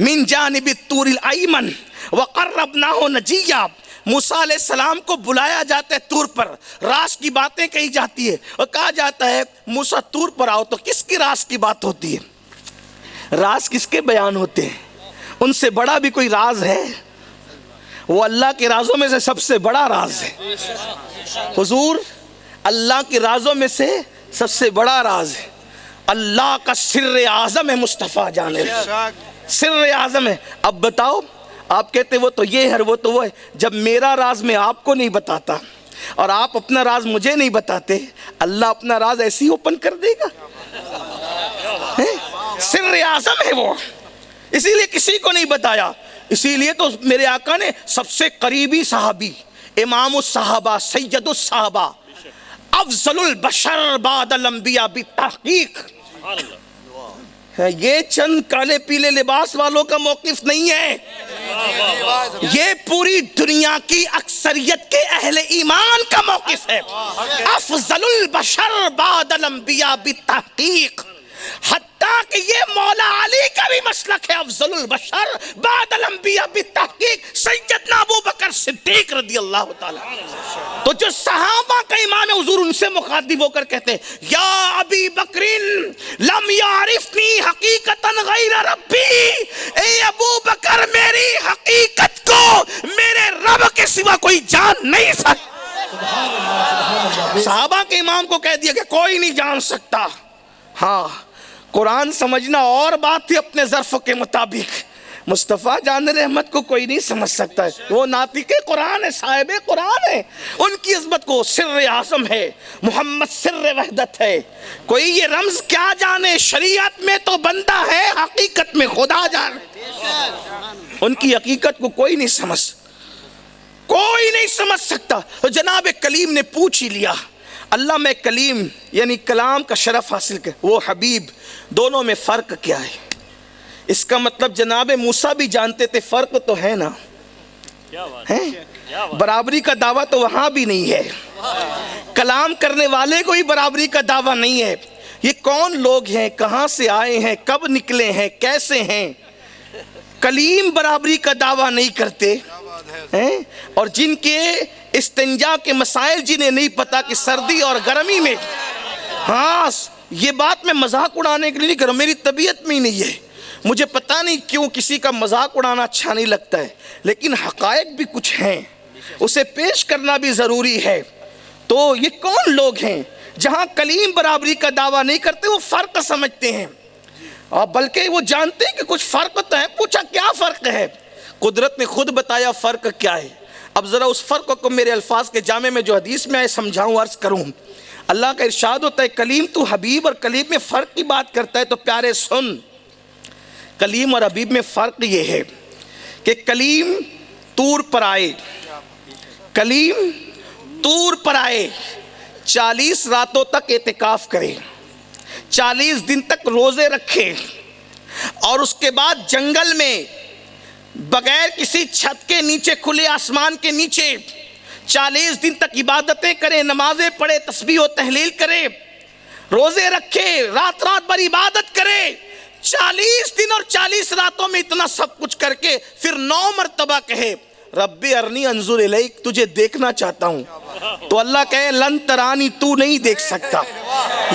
من جانب الطور الایمن وقربناہ نجیہ، موسیٰ علیہ السلام کو بلایا جاتا ہے طور پر، راز کی باتیں کہی جاتی ہے، اور کہا جاتا ہے موسیٰ طور پر آؤ، تو کس کی راز کی بات ہوتی ہے؟ راز کس کے بیان ہوتے ہیں؟ ان سے بڑا بھی کوئی راز ہے؟ وہ اللہ کے رازوں میں سے سب سے بڑا راز ہے، حضور اللہ کے رازوں میں سے سب سے بڑا راز ہے، اللہ کا سر اعظم ہے، مصطفیٰ جانے سر اعظم ہے۔ اب بتاؤ، آپ کہتے وہ تو یہ ہے وہ تو وہ ہے، جب میرا راز میں آپ کو نہیں بتاتا اور آپ اپنا راز مجھے نہیں بتاتے، اللہ اپنا راز ایسے ہی اوپن کر دے گا؟ سر اعظم ہے وہ، اسی لیے کسی کو نہیں بتایا، اسی لیے تو میرے آقا نے سب سے قریبی صحابی، امام الصحابہ، سید الصحابہ، افضل البشر بعد الانبیاء بالتحقیق، یہ چند کالے پیلے لباس والوں کا موقف نہیں ہے، یہ پوری دنیا کی اکثریت کے اہل ایمان کا موقف ہے، افضل البشر بعد الانبیاء بالتحقیق، حتیٰ کہ یہ مولا علی کا بھی مسلک ہے، افضل البشر بعد الانبیاء بالتحقیق سیدنا ابو بکر صدیق رضی اللہ تعالیٰ۔ تو جو صحابہ کا امام ہے، حضور ان سے مخاطب ہو کر کہتے ہیں یا ابی بکرین لم یعرفنی حقیقتا غیر ربی، اے ابو بکر میری حقیقت کو میرے رب کے سوا کوئی جان نہیں سکتا۔ صحابہ کے امام کو کہہ دیا کہ کوئی نہیں جان سکتا۔ ہاں قرآن سمجھنا اور بات تھی اپنے ظرف کے مطابق، مصطفیٰ جان رحمت کو کوئی نہیں سمجھ سکتا ہے، وہ ناطق قرآن ہے، صاحب قرآن ہے، ان کی عظمت کو سر اعظم ہے، محمد سر وحدت ہے، کوئی یہ رمز کیا جانے، شریعت میں تو بندہ ہے، حقیقت میں خدا جانے، ان کی حقیقت کو کوئی نہیں سمجھ سکتا۔ تو جناب کلیم نے پوچھ ہی لیا، اللہ میں کلیم یعنی کلام کا شرف حاصل کر، وہ حبیب، دونوں میں فرق کیا ہے؟ اس کا مطلب جناب موسیٰ بھی جانتے تھے فرق تو ہے نا، برابری کا دعویٰ تو وہاں بھی نہیں ہے، کلام کرنے والے کو ہی برابری کا دعویٰ نہیں ہے، یہ کون لوگ ہیں, کہاں سے آئے ہیں, کب نکلے ہیں, کیسے ہیں, کلیم برابری کا دعویٰ نہیں کرتے ہیں, اور جن کے استنجا کے مسائل جنہیں نہیں پتا کہ سردی اور گرمی میں, ہاں یہ بات میں مذاق اڑانے کے لیے نہیں کر رہا ہوں, میری طبیعت میں ہی نہیں ہے, مجھے پتہ نہیں کیوں کسی کا مذاق اڑانا اچھا نہیں لگتا ہے, لیکن حقائق بھی کچھ ہیں, اسے پیش کرنا بھی ضروری ہے. تو یہ کون لوگ ہیں جہاں کلیم برابری کا دعویٰ نہیں کرتے, وہ فرق سمجھتے ہیں, اور بلکہ وہ جانتے ہیں کہ کچھ فرق تو ہے. پوچھا کیا فرق ہے, قدرت نے خود بتایا فرق کیا ہے. اب ذرا اس فرق کو میرے الفاظ کے جامع میں جو حدیث میں آئے سمجھاؤں, عرض کروں. اللہ کا ارشاد ہوتا ہے کلیم تو حبیب, اور کلیم میں فرق کی بات کرتا ہے. تو پیارے سن, کلیم اور حبیب میں فرق یہ ہے کہ کلیم طور پر آئے, کلیم طور پر آئے, 40 راتوں تک اعتکاف کرے, 40 دن تک روزے رکھے, اور اس کے بعد جنگل میں بغیر کسی چھت کے نیچے, کھلے آسمان کے نیچے 40 دن تک عبادتیں کرے, نمازیں پڑھے, تسبیح و تحلیل کرے, روزے رکھے, رات رات بھر عبادت کرے. 40 دن اور 40 راتوں میں اتنا سب کچھ کر کے پھر 9 مرتبہ کہے رب ارنی انظر الیک, تجھے دیکھنا چاہتا ہوں. تو اللہ کہے لن ترانی, تو نہیں دیکھ سکتا.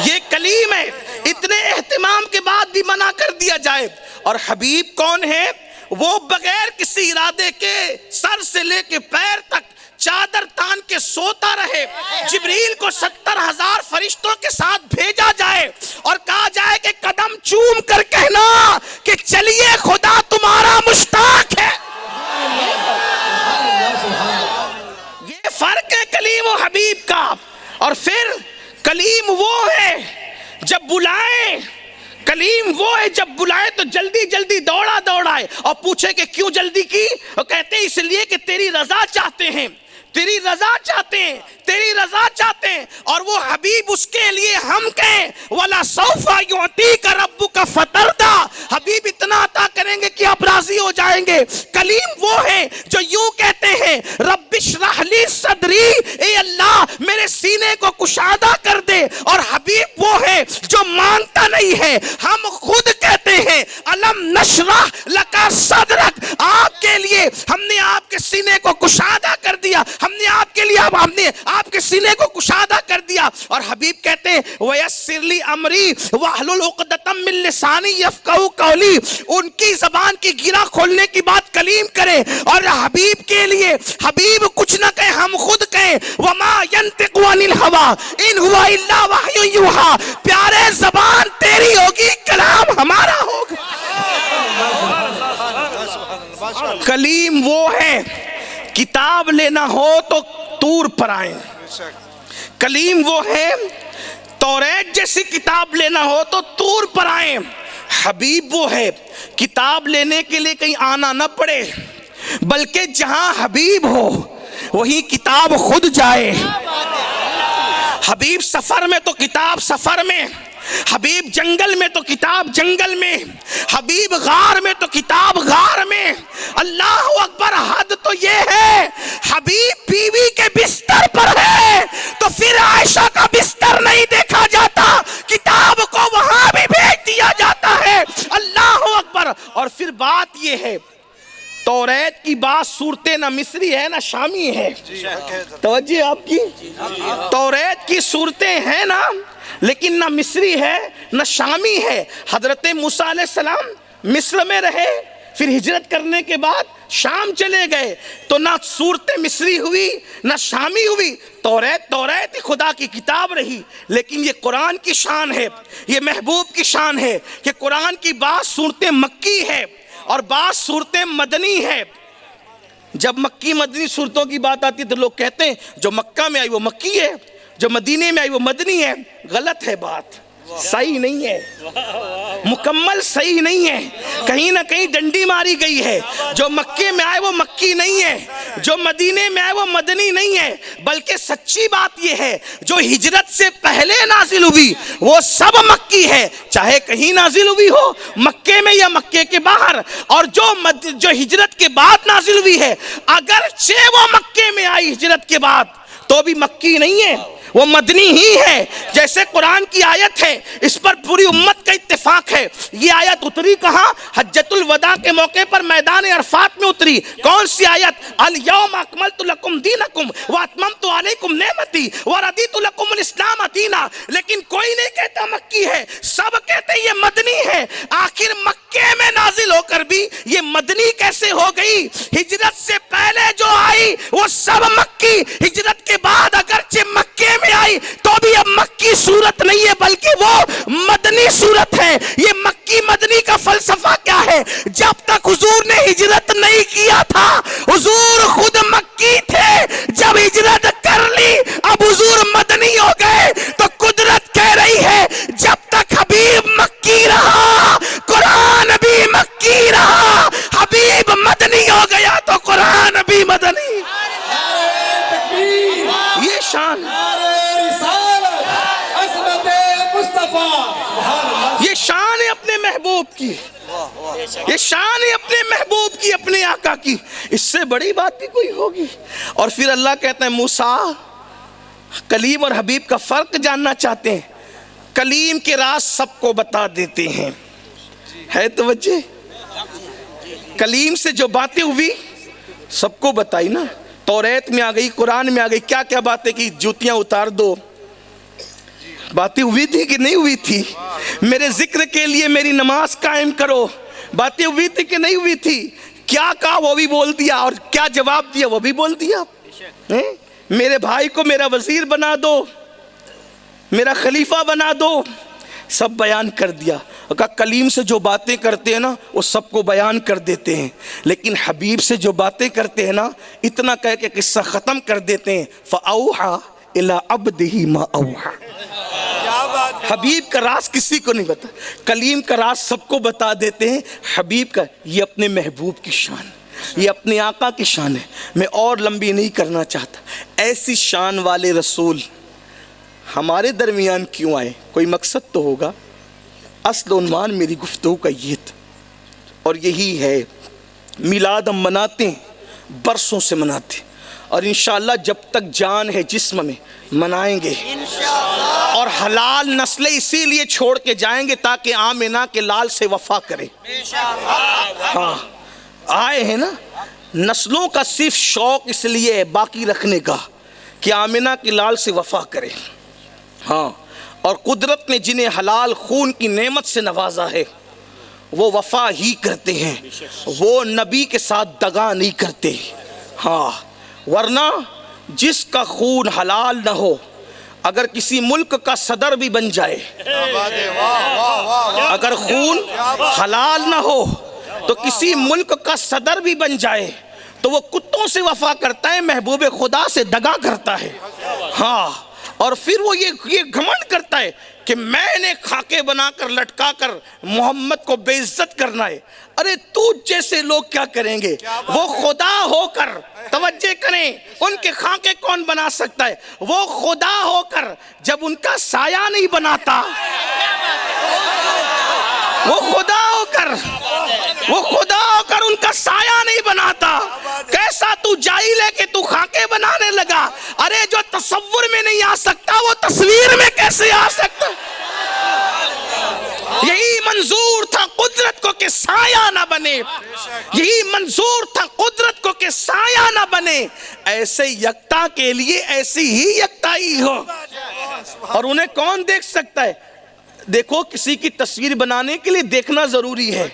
یہ کلیم ہے. اتنے اہتمام کے بعد بھی منع کر دیا جائے. اور حبیب کون ہے؟ وہ بغیر کسی ارادے کے سر سے لے کے پیر تک چادر تان کے سوتا رہے, جبریل کو 70,000 فرشتوں کے ساتھ بھیجا جائے اور کہا جائے کہ قدم چوم کر کہنا کہ چلیے خدا تمہارا مشتاق ہے. یہ فرق ہے کلیم و حبیب کا. اور پھر کلیم وہ ہے جب بلائیں, کلیم وہ ہے جب بلائے تو جلدی جلدی دوڑا دوڑائے, اور پوچھے کہ کیوں جلدی کی, وہ کہتے ہیں اس لیے کہ تیری رضا چاہتے ہیں, تیری رضا چاہتے ہیں, تیری رضا چاہتے ہیں. اور وہ حبیب اس کے لیے ہم کہیں وَلَا سَوْفَ يُعْطِيكَ رَبُّكَ فَتَرْضَىٰ, حبیب اتنا عطا کریں گے کہ آپ راضی ہو جائیں گے. کلیم وہ ہے جو یوں کہتے ہیں رب اشرح لی صدری, اے اللہ میرے سینے کو کشادہ کر دے. اور حبیب وہ ہے جو مانگتا نہیں ہے, ہم خود کہتے ہیں الم نشرح لک صدرک, آپ کے لیے ہم نے آپ کے سینے کو کشادہ کر دیا, ہم نے آپ کے لیے ہم نے آپ کے سینے کو کشادہ کر دیا. اور حبیب کہتے ہیں وَيَسِّرْ لِي أَمْرِي وَاحْلُلْ عُقْدَةً مِّن لِّسَانِي يَفْقَهُوا قَوْلِي, ان کی زبان کی گرہ کھولنے کی بات کلیم کرے. اور حبیب کے لیے حبیب کچھ نہ کہے, ہم خود کہیں وَمَا يَنْطِقُ عَنِ الْهَوَىٰ إِنْ هُوَ إِلَّا وَحْيٌ يُوحَىٰ, پیارے زبان تیری ہوگی, کلام ہمارا ہوگا. کلیم وہ ہے کتاب لینا ہو تو طور پر آئیں, کلیم وہ ہے توریت جیسی کتاب لینا ہو تو طور پر آئیں. حبیب وہ ہے کتاب لینے کے لیے کہیں آنا نہ پڑے, بلکہ جہاں حبیب ہو وہیں کتاب خود جائے. حبیب سفر میں تو کتاب سفر میں, حبیب جنگل میں تو کتاب جنگل میں, حبیب غار میں تو کتاب غار میں. اللہ اکبر, حد تو یہ ہے حبیب بیوی کے بستر پر ہے تو پھر عائشہ کا بستر نہیں دیکھا جاتا, کتاب کو وہاں بھی بھیج دیا جاتا ہے. اللہ اکبر. اور پھر بات یہ ہے توریت کی بات صورتیں نہ مصری ہے نہ شامی ہے, توجہ آپ کی, توریت کی صورتیں ہیں نا لیکن نہ مصری ہے نہ شامی ہے. حضرت موسیٰ علیہ السلام مصر میں رہے, پھر ہجرت کرنے کے بعد شام چلے گئے, تو نہ صورت مصری ہوئی نہ شامی ہوئی. توریت خدا کی کتاب رہی. لیکن یہ قرآن کی شان ہے, یہ محبوب کی شان ہے کہ قرآن کی بعض صورتیں مکی ہے اور بعض صورتیں مدنی ہے. جب مکی مدنی صورتوں کی بات آتی ہے تو لوگ کہتے ہیں جو مکہ میں آئی وہ مکی ہے, جو مدینے میں آئی وہ مدنی ہے. غلط ہے بات, صحیح نہیں ہے, مکمل صحیح نہیں ہے. کہیں نہ کہیں ڈنڈی ماری گئی ہے. جو مکے میں آئے وہ مکی نہیں ہے, جو مدینے میں آئے وہ مدنی نہیں ہے. بلکہ سچی بات یہ ہے جو ہجرت سے پہلے نازل ہوئی وہ سب مکی ہے, چاہے کہیں نازل ہوئی ہو مکے میں یا مکے کے باہر. اور جو ہجرت کے بعد نازل ہوئی ہے اگرچہ وہ مکے میں آئی ہجرت کے بعد تو بھی مکی نہیں ہے, وہ مدنی ہی ہے. جیسے قرآن کی آیت ہے اس پر پوری امت کا اتفاق ہے. یہ آیت اتری کہاں؟ حجۃ الوداع کے موقع پر میدان عرفات میں اتری. کون سی آیت؟ الیوم اکملت لکم دینکم واتممت علیکم نعمتی ورضیت لکم الاسلام دینا. لیکن کوئی نہیں کہتا مکی ہے، سب کہتے یہ مدنی ہے. آخر مکے میں نازل ہو کر بھی یہ مدنی کیسے ہو گئی؟ ہجرت سے پہلے جو آئی وہ سب مکی، ہجرت کے بعد اگرچہ مکے میں آئی تو بھی اب مکی صورت نہیں ہے بلکہ وہ مدنی صورت ہے. یہ مکی مدنی کا فلسفہ کیا ہے؟ جب تک حضور نے ہجرت نہیں کیا تھا حضور خود مکی تھے. جب ہجرت کر لی اب حضور مدنی ہو گئے تو قدرت کہہ رہی ہے جب تک حبیب مکی رہا قرآن بھی مکی رہا. حبیب مدنی ہو گیا تو قرآن بھی مدنی. یہ شان، یہ شان ہے اپنے محبوب کی، یہ شان ہے اپنے محبوب کی، اپنے آقا کی. اس سے بڑی بات بھی کوئی ہوگی؟ اور پھر اللہ کہتا ہے موسیٰ کلیم اور حبیب کا فرق جاننا چاہتے ہیں؟ کلیم کے راز سب کو بتا دیتے ہیں. ہے توجہ؟ کلیم سے جو باتیں ہوئی سب کو بتائی نا. توریت میں آ گئی، قرآن میں آ گئی. کیا کیا باتیں کی؟ جوتیاں اتار دو. باتیں ہوئی تھی کہ نہیں ہوئی تھی؟ میرے ذکر کے لیے میری نماز قائم کرو. باتیں ہوئی تھی کہ نہیں ہوئی تھی؟ کیا کہا وہ بھی بول دیا، اور کیا جواب دیا وہ بھی بول دیا. میرے بھائی کو میرا وزیر بنا دو، میرا خلیفہ بنا دو، سب بیان کر دیا. کہا کلیم سے جو باتیں کرتے ہیں نا وہ سب کو بیان کر دیتے ہیں، لیکن حبیب سے جو باتیں کرتے ہیں نا اتنا کہہ کے قصہ ختم کر دیتے ہیں. فَأَوْحَا إِلَىٰ عَبْدِهِ مَا أَوْحَا. حبیب کا راز کسی کو نہیں بتا، کلیم کا راز سب کو بتا دیتے ہیں. حبیب کا یہ اپنے محبوب کی شان، یہ اپنے آقا کی شان ہے. میں اور لمبی نہیں کرنا چاہتا. ایسی شان والے رسول ہمارے درمیان کیوں آئے؟ کوئی مقصد تو ہوگا. اصل عنوان میری گفتگو کا یہ تھا اور یہی ہے. میلاد ہم مناتے ہیں، برسوں سے مناتے ہیں، اور انشاءاللہ جب تک جان ہے جسم میں منائیں گے. اور حلال نسلیں اسی لیے چھوڑ کے جائیں گے تاکہ آمنہ کے لال سے وفا کرے. ہاں آئے ہیں نا، نسلوں کا صرف شوق اس لیے ہے باقی رکھنے کا کہ آمنہ کے لال سے وفا کرے. ہاں، اور قدرت نے جنہیں حلال خون کی نعمت سے نوازا ہے وہ وفا ہی کرتے ہیں، وہ نبی کے ساتھ دغا نہیں کرتے. ہاں، ورنہ جس کا خون حلال نہ ہو اگر کسی ملک کا صدر بھی بن جائے، اگر خون حلال نہ ہو تو کسی ملک کا صدر بھی بن جائے تو وہ کتوں سے وفا کرتا ہے، محبوب خدا سے دغا کرتا ہے. ہاں، اور پھر وہ یہ گھمنڈ کرتا ہے کہ میں نے خاکے بنا کر لٹکا کر محمد کو بے عزت کرنا ہے. ارے تو جیسے لوگ کیا کریں گے؟ وہ خدا ہو کر، توجہ کریں، ان کے خاکے کون بنا سکتا ہے؟ وہ خدا ہو کر جب ان کا سایہ نہیں بناتا، وہ خدا ہو کر ان کا سایہ نہیں بناتا، کیسا تو جاہل ہے کہ تو خاکے بنانے لگا؟ ارے جو تصور میں نہیں آ سکتا وہ تصویر میں کیسے آ سکتا؟ یہی منظور تھا قدرت کو کہ سایہ نہ بنے، یہی منظور تھا قدرت کو کہ سایہ نہ بنے. ایسے یکتا کے لیے ایسی ہی یکتائی ہو. اور انہیں کون دیکھ سکتا ہے؟ دیکھو، کسی کی تصویر بنانے کے لیے دیکھنا ضروری ہے.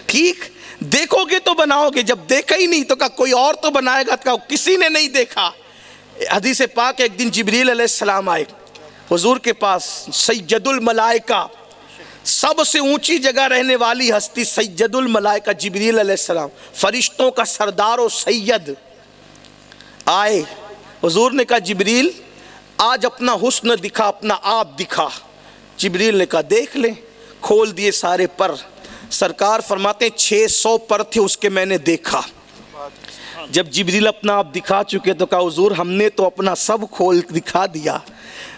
ٹھیک، دیکھو گے تو بناؤ گے. جب دیکھا ہی نہیں تو کہا کوئی اور تو بنائے گا، تو کہا کسی نے نہیں دیکھا. حدیث پاک ایک دن جبریل علیہ السلام آئے حضور کے پاس. سید الملائکہ، سب سے اونچی جگہ رہنے والی ہستی سید الملائکہ جبریل علیہ السلام، فرشتوں کا سردار و سید آئے. حضور نے کہا جبریل آج اپنا حسن دکھا، اپنا آپ دکھا. جبریل نے کہا دیکھ لیں. کھول دیے سارے پر. سرکار فرماتے ہیں 600 پر تھے اس کے میں نے دیکھا. جب جبریل اپنا آپ دکھا چکے تو کہا حضور ہم نے تو اپنا سب کھول دکھا دیا،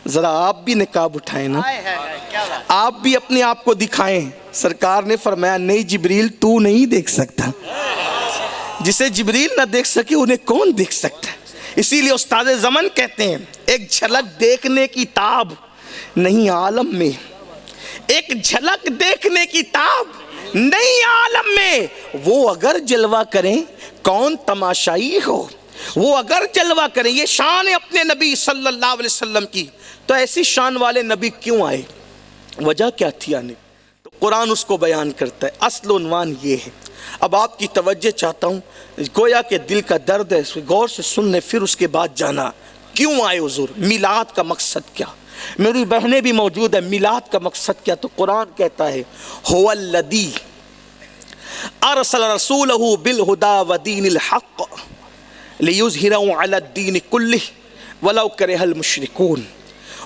ذرا آپ بھی نقاب اٹھائیں نا، آپ بھی اپنے آپ کو دکھائیں. سرکار نے فرمایا نہیں جبریل تو نہیں دیکھ سکتا. جسے جبریل نہ دیکھ سکے انہیں کون دیکھ سکتا ہے؟ اسی لیے استاد زمن کہتے ہیں ایک جھلک دیکھنے کی تاب نہیں عالم میں، ایک جھلک دیکھنے کی تاب نہیں عالم میں، وہ اگر جلوہ کریں کون تماشائی ہو، وہ اگر جلوہ کریں۔ یہ شان ہے اپنے نبی صلی اللہ علیہ وسلم کی، تو ایسی شان والے نبی کیوں آئے، وجہ کیا تھی آنے؟ تو قرآن اس کو بیان کرتا ہے۔ اصل عنوان یہ ہے۔ اب آپ کی توجہ چاہتا ہوں، گویا کہ دل کا درد ہے، غور سے سننے پھر اس کے بعد جانا کیوں آئے حضور، میلاد کا مقصد کیا؟ میری بہنیں بھی موجود ہیں، میلاد کا مقصد کیا؟ تو قرآن کہتا ہے هو الذی ارسل رسولہ بالہدی ودین الحق لیظہرہ علی الدین کلہ ولو کرہ المشرکون۔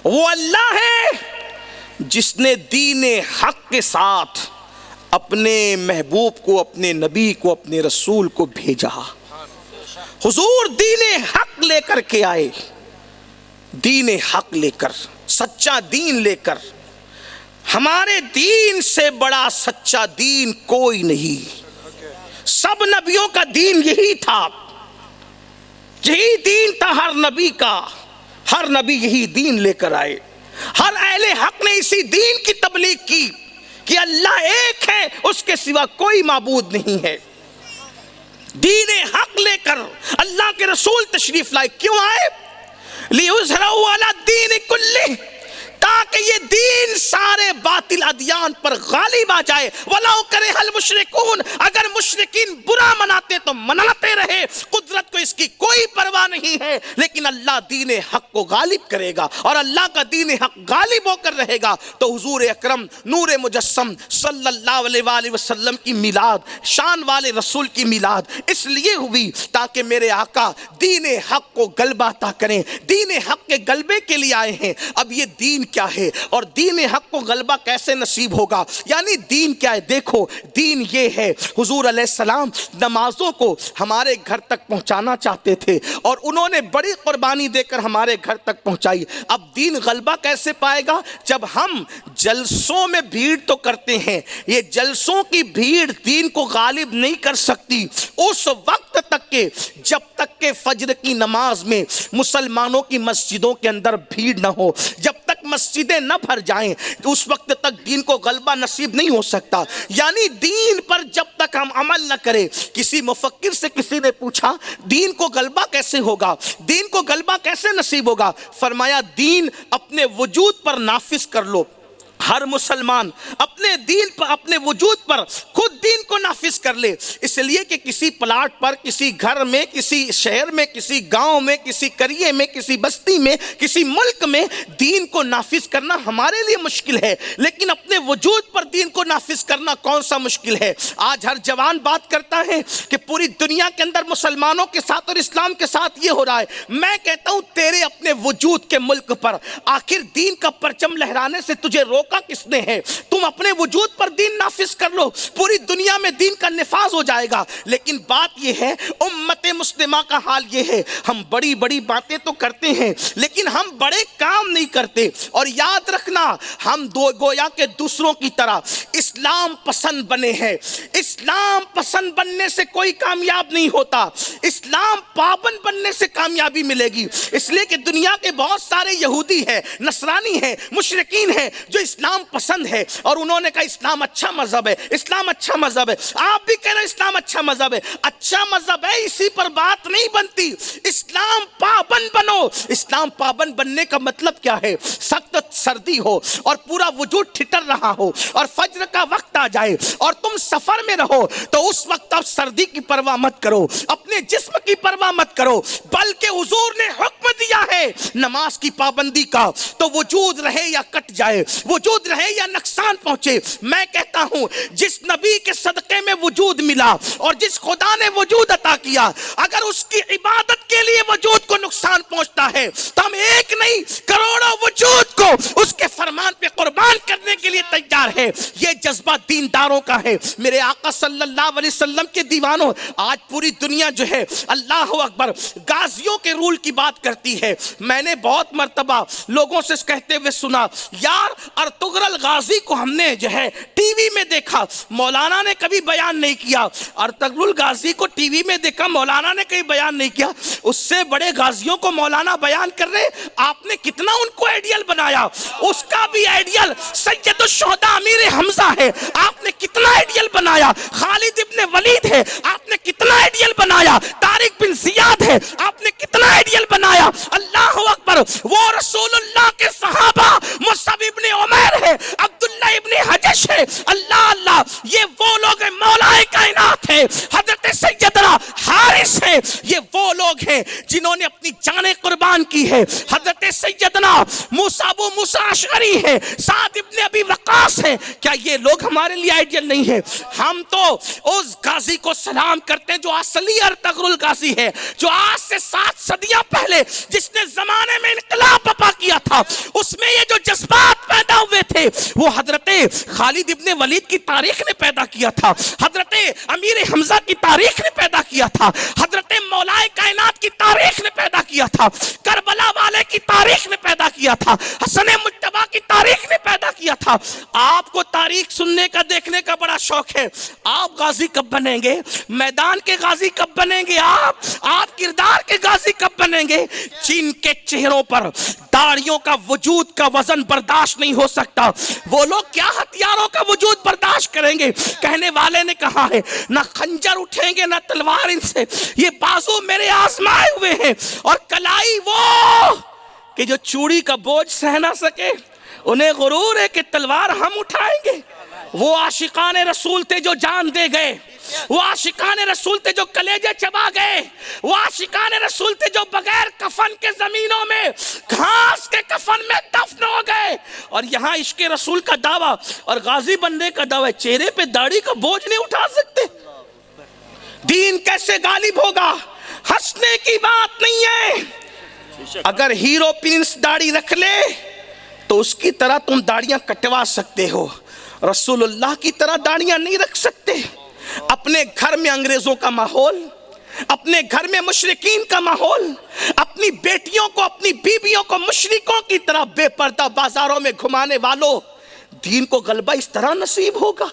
وہ اللہ ہے جس نے دین حق کے ساتھ اپنے محبوب کو، اپنے نبی کو، اپنے رسول کو بھیجا۔ حضور دین حق لے کر کے آئے، دین حق لے کر، سچا دین لے کر۔ ہمارے دین سے بڑا سچا دین کوئی نہیں، سب نبیوں کا دین یہی تھا، یہی دین تھا ہر نبی کا، ہر نبی یہی دین لے کر آئے، ہر اہل حق نے اسی دین کی تبلیغ کی کہ اللہ ایک ہے، اس کے سوا کوئی معبود نہیں ہے۔ دین حق لے کر اللہ کے رسول تشریف لائے، کیوں آئے؟ لِيُظْهِرَهُ عَلَى الدِّينِ كُلِّهِ، تاکہ یہ دین سارے باطل ادیان پر غالب آ جائے۔ وَلَوْ كَرِهَ الْمُشْرِكُونَ، اگر مشرکین برا مناتے تو مناتے رہے، قدرت کو اس کی کوئی پرواہ نہیں ہے، لیکن اللہ دین حق کو غالب کرے گا، اور اللہ کا دین حق غالب ہو کر رہے گا۔ تو حضور اکرم نور مجسم صلی اللہ علیہ وآلہ وسلم کی میلاد، شان والے رسول کی میلاد اس لیے ہوئی تاکہ میرے آقا دین حق کو غلبہ عطا کریں، دین حق کے غلبے کے لیے آئے ہیں۔ اب یہ دین کیا ہے اور دین حق کو غلبہ کیسے نصیب ہوگا؟ یعنی دین کیا ہے؟ دیکھو دین یہ ہے، حضور علیہ السلام نمازوں کو ہمارے گھر تک پہنچانا چاہتے تھے، اور انہوں نے بڑی قربانی دے کر ہمارے گھر تک پہنچائی۔ اب دین غلبہ کیسے پائے گا؟ جب ہم جلسوں میں بھیڑ تو کرتے ہیں، یہ جلسوں کی بھیڑ دین کو غالب نہیں کر سکتی اس وقت تک کہ جب تک کہ فجر کی نماز میں مسلمانوں کی مسجدوں کے اندر بھیڑ نہ ہو، جب تک مسجدیں نہ بھر جائیں، اس وقت تک دین کو غلبہ نصیب نہیں ہو سکتا۔ یعنی دین پر جب تک ہم عمل نہ کریں، کسی مفکر سے کسی نے پوچھا دین کو غلبہ کیسے ہوگا، دین کو غلبہ کیسے نصیب ہوگا؟ فرمایا دین اپنے وجود پر نافذ کر لو۔ ہر مسلمان اپنے دین پر، اپنے وجود پر خود دین کو نافذ کر لے، اس لیے کہ کسی پلاٹ پر، کسی گھر میں، کسی شہر میں، کسی گاؤں میں، کسی قریے میں، کسی بستی میں، کسی ملک میں دین کو نافذ کرنا ہمارے لیے مشکل ہے، لیکن اپنے وجود پر دین کو نافذ کرنا کون سا مشکل ہے؟ آج ہر جوان بات کرتا ہے کہ پوری دنیا کے اندر مسلمانوں کے ساتھ اور اسلام کے ساتھ یہ ہو رہا ہے۔ میں کہتا ہوں تیرے اپنے وجود کے ملک پر آخر دین کا پرچم لہرانے سے تجھے روک کس نے ہے؟ تم اپنے وجود پر دین نافذ کر لو، پوری دنیا میں دین کا نفاذ ہو جائے گا۔ لیکن بات یہ ہے، امت مسلمہ کا حال یہ ہے، ہم بڑی بڑی باتیں تو کرتے ہیں لیکن ہم بڑے کام نہیں کرتے۔ اور یاد رکھنا، ہم گویا کے دوسروں کی طرح اسلام پسند بنے ہیں۔ اسلام پسند بننے سے کوئی کامیاب نہیں ہوتا، اسلام پابند بننے سے کامیابی ملے گی۔ اس لیے کہ دنیا کے بہت سارے یہودی ہیں، نصرانی ہیں، مشرکین ہیں جو اسلام پسند ہے، اور انہوں نے کہا اسلام اچھا مذہب ہے، اسلام اچھا مذہب ہے۔ آپ بھی کہہ رہے ہیں اسلام اچھا مذہب ہے، اچھا مذہب ہے، اسی پر بات نہیں بنتی۔ اسلام پابند بنو۔ اسلام پابند بننے کا مطلب کیا ہے؟ سخت سردی ہو اور پورا وجود ٹھٹر رہا ہو اور فجر کا وقت آ جائے اور تم سفر میں رہو، تو اس وقت اب سردی کی پرواہ مت کرو، اپنے جسم کی پرواہ مت کرو، بلکہ حضور نے حکم دیا ہے نماز کی پابندی کا، تو وجود رہے یا کٹ جائے، وجود رہے یا نقصان پہنچے۔ میں کہتا ہوں جس نبی کے صدقے میں وجود ملا اور جس خدا نے وجود عطا کیا، اگر اس کی عبادت کے لیے وجود کو نقصان پہنچتا ہے تو ہم ایک نہیں کروڑوں وجود کو اس کے فرمان پہ قربان کرنے کے لیے تیار ہے۔ یہ جذبہ دینداروں کا ہے۔ میرے آقا صلی اللہ علیہ وسلم کے دیوانوں، آج پوری دنیا جو ہے اللہ اکبر غازیوں کے رول کی بات کرتی ہے۔ میں نے بہت مرتبہ لوگوں سے کہتے ہوئے سنا، یار ارطغرل غازی کو ہم نے جو ہے ٹی وی میں دیکھا، مولانا نے کبھی بیان نہیں کیا۔ ارطغرل غازی کو ٹی وی میں دیکھا، مولانا مولانا نے کہیں بیان نہیں کیا. اس سے بڑے غازیوں کو مولانا بیان کر رہے, آپ نے کتنا ان کو آئیڈیل بنایا. اس کا بھی آئیڈیل سید الشہداء امیر حمزہ ہے, آپ نے کتنا آئیڈیل بنایا. خالد ابن ولید ہے, آپ نے کتنا آئیڈیل بنایا. طارق بن زیاد ہے, آپ نے کتنا آئیڈیل بنایا. اللہ اکبر. وہ رسول اللہ کے صحابہ مصعب ابن عمیر ہے, عبداللہ ابن حجش ہے. اللہ اللہ, یہ وہ لوگ ہیں. مولا کائنات ہے حضرت سیدنا حارث ہے, یہ وہ لوگ ہیں جنہوں نے اپنی جانیں قربان کی ہے. حضرت سیدنا موسیٰ ابو موسیٰ اشعری ہے, سعد ابن ابی وقاص ہے. کیا یہ لوگ ہمارے لیے آئیڈیل نہیں ہے؟ ہم تو اس غازی کو سلام کرتے ہیں جو اصلی ارطغرل الغازی ہے, جو آج سے 7 صدیاں پہلے جس نے زمانے میں انقلاب برپا کیا تھا, اس میں یہ جو جذبات پیدا ہوئے تھے وہ حضرت خالد ابن ولید کی تاریخ نے پیدا کیا تھا, حضرت امیر حمزہ کی تاریخ نے پیدا کیا تھا, حضرت مولا کائنات کی تاریخ نے پیدا کیا تھا, کربلا والے کی تاریخ نے پیدا کیا تھا, حسن مجتبی کی تاریخ نے پیدا کیا تھا. آپ کو تاریخ سننے کا دیکھنے کا بڑا شوق ہے. آپ غازی کب بنیں گے؟ میدان کے غازی کب بنیں گے؟ آپ کردار کے غازی کب بنیں گے؟ جن کے چہروں پر داڑھیوں کا وجود کا وزن برداشت نہیں ہو سکتا, وہ لوگ کیا ہتھیاروں کا وجود برداشت کریں گے؟ کہنے والے نے کہا ہے نہ خنجر اٹھیں گے نہ تلوار ان سے, یہ بازو میرے آزمائے ہوئے ہیں. اور کلائی وہ کہ جو چوڑی کا بوجھ سہ نہ سکے, انہیں غرور ہے کہ تلوار ہم اٹھائیں گے. وہ عاشقان رسول تھے جو جان دے گئے, وہ عاشقان رسول تھے جو کلیجے چبا گئے, وہ عاشقان رسول تھے جو بغیر کفن کے زمینوں میں گھاس کے کفن میں دفن ہو گئے. اور یہاں عشق رسول کا دعویٰ اور غازی بننے کا دعویٰ, چہرے پہ داڑھی کا بوجھ نہیں اٹھا سکتے. دین کیسے غالب ہوگا؟ ہنسنے کی بات نہیں ہے. اگر ہیرو پرنس داڑھی رکھ لے تو اس کی طرح تم داڑیاں کٹوا سکتے ہو, رسول اللہ کی طرح داڑیاں نہیں رکھ سکتے. اپنے گھر میں انگریزوں کا ماحول, اپنے گھر میں مشرکین کا ماحول, اپنی بیٹیوں کو اپنی بیویوں کو مشرکوں کی طرح بے پردہ بازاروں میں گھمانے والوں, دین کو غلبہ اس طرح نصیب ہوگا.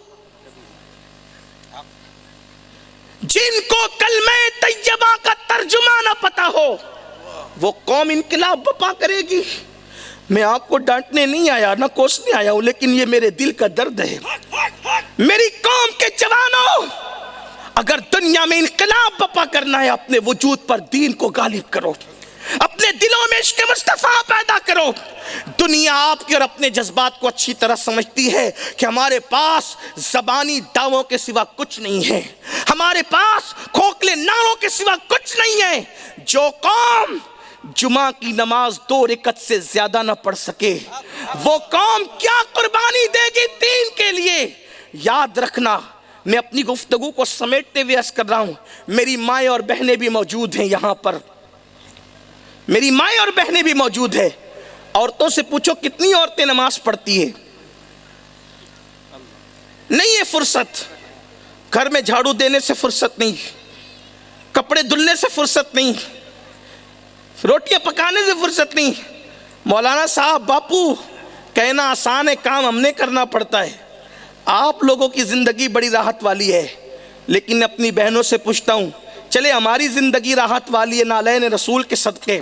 جن کو کلمہ طیبہ کا ترجمہ نہ پتا ہو وہ قوم انقلاب برپا کرے گی. میں آپ کو ڈانٹنے نہیں آیا نہ کوسنے آیا ہوں, لیکن یہ میرے دل کا درد ہے. میری قوم کے جوانوں, اگر دنیا میں انقلاب برپا کرنا ہے اپنے وجود پر دین کو غالب کرو, اپنے دلوں میں عشق مصطفیٰ پیدا کرو. دنیا آپ کے اور اپنے جذبات کو اچھی طرح سمجھتی ہے کہ ہمارے پاس زبانی دعووں کے سوا کچھ نہیں ہے, ہمارے پاس کھوکھلے نعروں کے سوا کچھ نہیں ہے. جو قوم جمعہ کی نماز 2 رکعت سے زیادہ نہ پڑھ سکے, وہ قوم کیا قربانی دے گی دین کے لیے؟ یاد رکھنا, میں اپنی گفتگو کو سمیٹتے ہوئے عرض کر رہا ہوں, میری مائیں اور بہنیں بھی موجود ہیں یہاں پر, میری مائیں اور بہنیں بھی موجود ہیں. عورتوں سے پوچھو کتنی عورتیں نماز پڑھتی ہے؟ نہیں ہے فرصت, گھر میں جھاڑو دینے سے فرصت نہیں, کپڑے دھلنے سے فرصت نہیں, روٹیاں پکانے سے فرصت نہیں. مولانا صاحب باپو کہنا آسان ہے, کام ہم نے کرنا پڑتا ہے. آپ لوگوں کی زندگی بڑی راحت والی ہے, لیکن اپنی بہنوں سے پوچھتا ہوں, چلے ہماری زندگی راحت والی ہے نالین رسول کے صدقے,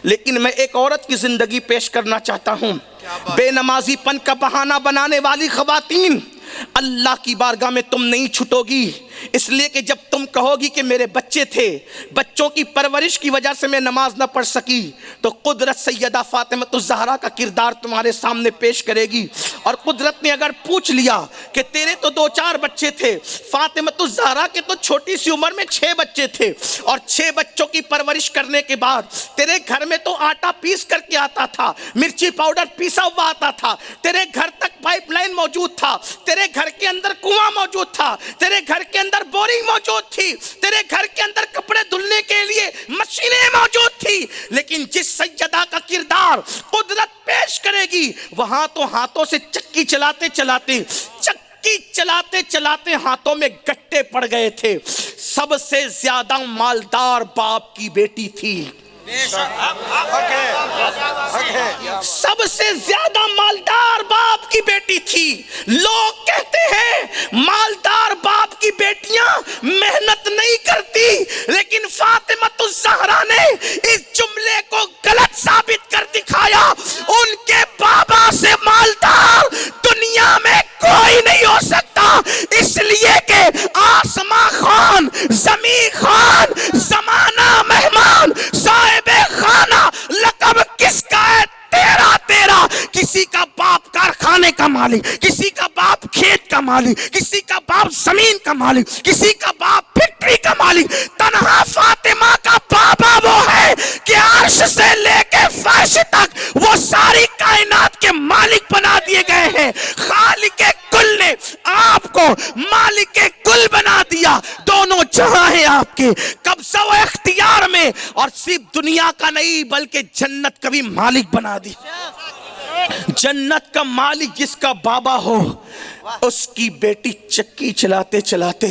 لیکن میں ایک عورت کی زندگی پیش کرنا چاہتا ہوں. بے نمازی پن کا بہانہ بنانے والی خواتین, اللہ کی بارگاہ میں تم نہیں چھٹو گی, اس لیے کہ جب تم کہو گی کہ میرے بچے تھے, بچوں کی پرورش کی وجہ سے میں نماز نہ پڑھ سکی, تو قدرت سیدہ فاطمہ الزہرا کا کردار تمہارے سامنے پیش کرے گی. اور قدرت نے اگر پوچھ لیا کہ تیرے تو 2-4 بچے تھے, فاطمہ الزہرا کے تو چھوٹی سی عمر میں 6 بچے تھے, اور 6 بچوں کی پرورش کرنے کے بعد تیرے گھر میں تو آٹا پیس کر کے آتا تھا, مرچی پاؤڈر پیسا ہوا آتا تھا, تیرے گھر تک پائپ لائن موجود تھا, تیرے گھر کے اندر کنواں موجود تھا, تیرے گھر کے اندر بورنگ موجود تھی, تیرے گھر کے اندر کپڑے دھلنے کے لیے مشینیں موجود تھی. لیکن جس سیدہ کا کردار قدرت پیش کرے گی, وہاں تو ہاتھوں سے چکی چلاتے چلاتے ہاتھوں میں گٹے پڑ گئے تھے. سب سے زیادہ مالدار باپ کی بیٹی تھی, سب سے زیادہ مالدار باپ کی بیٹی تھی. لوگ کہتے ہیں مالدار باپ کی بیٹیاں محنت نہیں کرتی, لیکن زمین خان زمانہ مہمان صاحب خانہ لقب کس کا ہے تیرا تیرا. کسی کا باپ کارخانے کا مالک, کسی کا باپ کھیت کا مالک, کسی کا باپ زمین کا مالک, کسی کا باپ فیکٹری کا مالک. تنہا فاطمہ کا بابا وہ ہے کہ عرش سے لے کے فرش تک وہ ساری کائنات کے مالک بنا دیے گئے ہیں. خالق کل نے آپ کو مالک کل بنا دیا. دونوں جہاں ہیں آپ کے قبضہ و اختیار میں, اور صرف دنیا کا نہیں بلکہ جنت کا بھی مالک بنا دی. جنت کا مالک جس کا بابا ہو, اس کی بیٹی چکی چلاتے چلاتے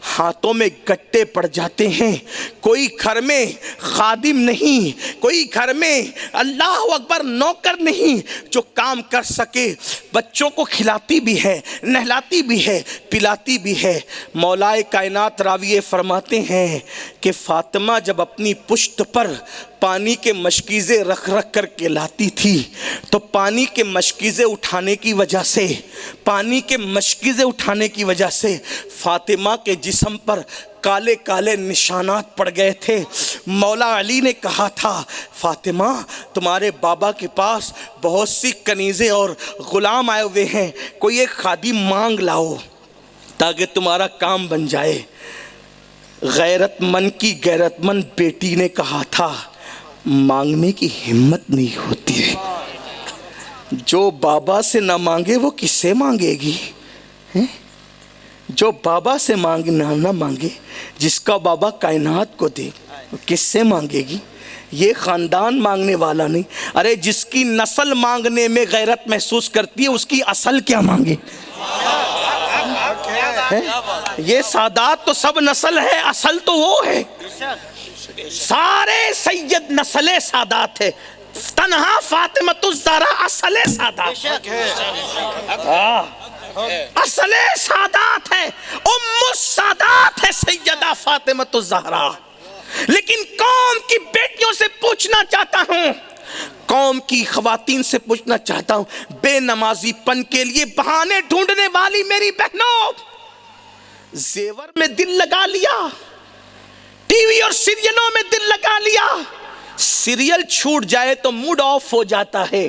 ہاتھوں میں گٹے پڑ جاتے ہیں. کوئی گھر میں خادم نہیں, کوئی گھر میں اللہ اکبر نوکر نہیں جو کام کر سکے. بچوں کو کھلاتی بھی ہے, نہلاتی بھی ہے, پلاتی بھی ہے. مولائے کائنات راویے فرماتے ہیں کہ فاطمہ جب اپنی پشت پر پانی کے مشکیزیں رکھ رکھ کر کے لاتی تھی تو پانی کے مشکیزیں اٹھانے کی وجہ سے, پانی کے مشکیزیں اٹھانے کی وجہ سے فاطمہ کے جسم پر کالے کالے نشانات پڑ گئے تھے. مولا علی نے کہا تھا فاطمہ تمہارے بابا کے پاس بہت سی کنیزیں اور غلام آئے ہوئے ہیں, کوئی ایک خادم مانگ لاؤ تاکہ تمہارا کام بن جائے. غیرت مند کی غیرت مند بیٹی نے کہا تھا مانگنے کی ہمت نہیں ہوتی ہے. جو بابا سے نہ مانگے وہ کس سے مانگے گی؟ جو بابا سے نہ مانگے, جس کا بابا کائنات کو دے, کس سے مانگے گی؟ یہ خاندان مانگنے والا نہیں. ارے جس کی نسل مانگنے میں غیرت محسوس کرتی ہے اس کی اصل کیا مانگے؟ یہ سادات تو سب نسل ہے, اصل تو وہ ہے. سارے سید نسل سادات ہے, تنہا فاطمۃ الزہرا اصل سادات, اصل سادات ہے, ام السادات ہے سیدہ فاطمۃ الزہرا. لیکن قوم کی بیٹیوں سے پوچھنا چاہتا ہوں, قوم کی خواتین سے پوچھنا چاہتا ہوں, بے نمازی پن کے لیے بہانے ڈھونڈنے والی میری بہنوں, زیور میں دل لگا لیا, ٹی وی اور سیریلوں میں دل لگا لیا, سیریل چھوٹ جائے تو موڈ آف ہو جاتا ہے.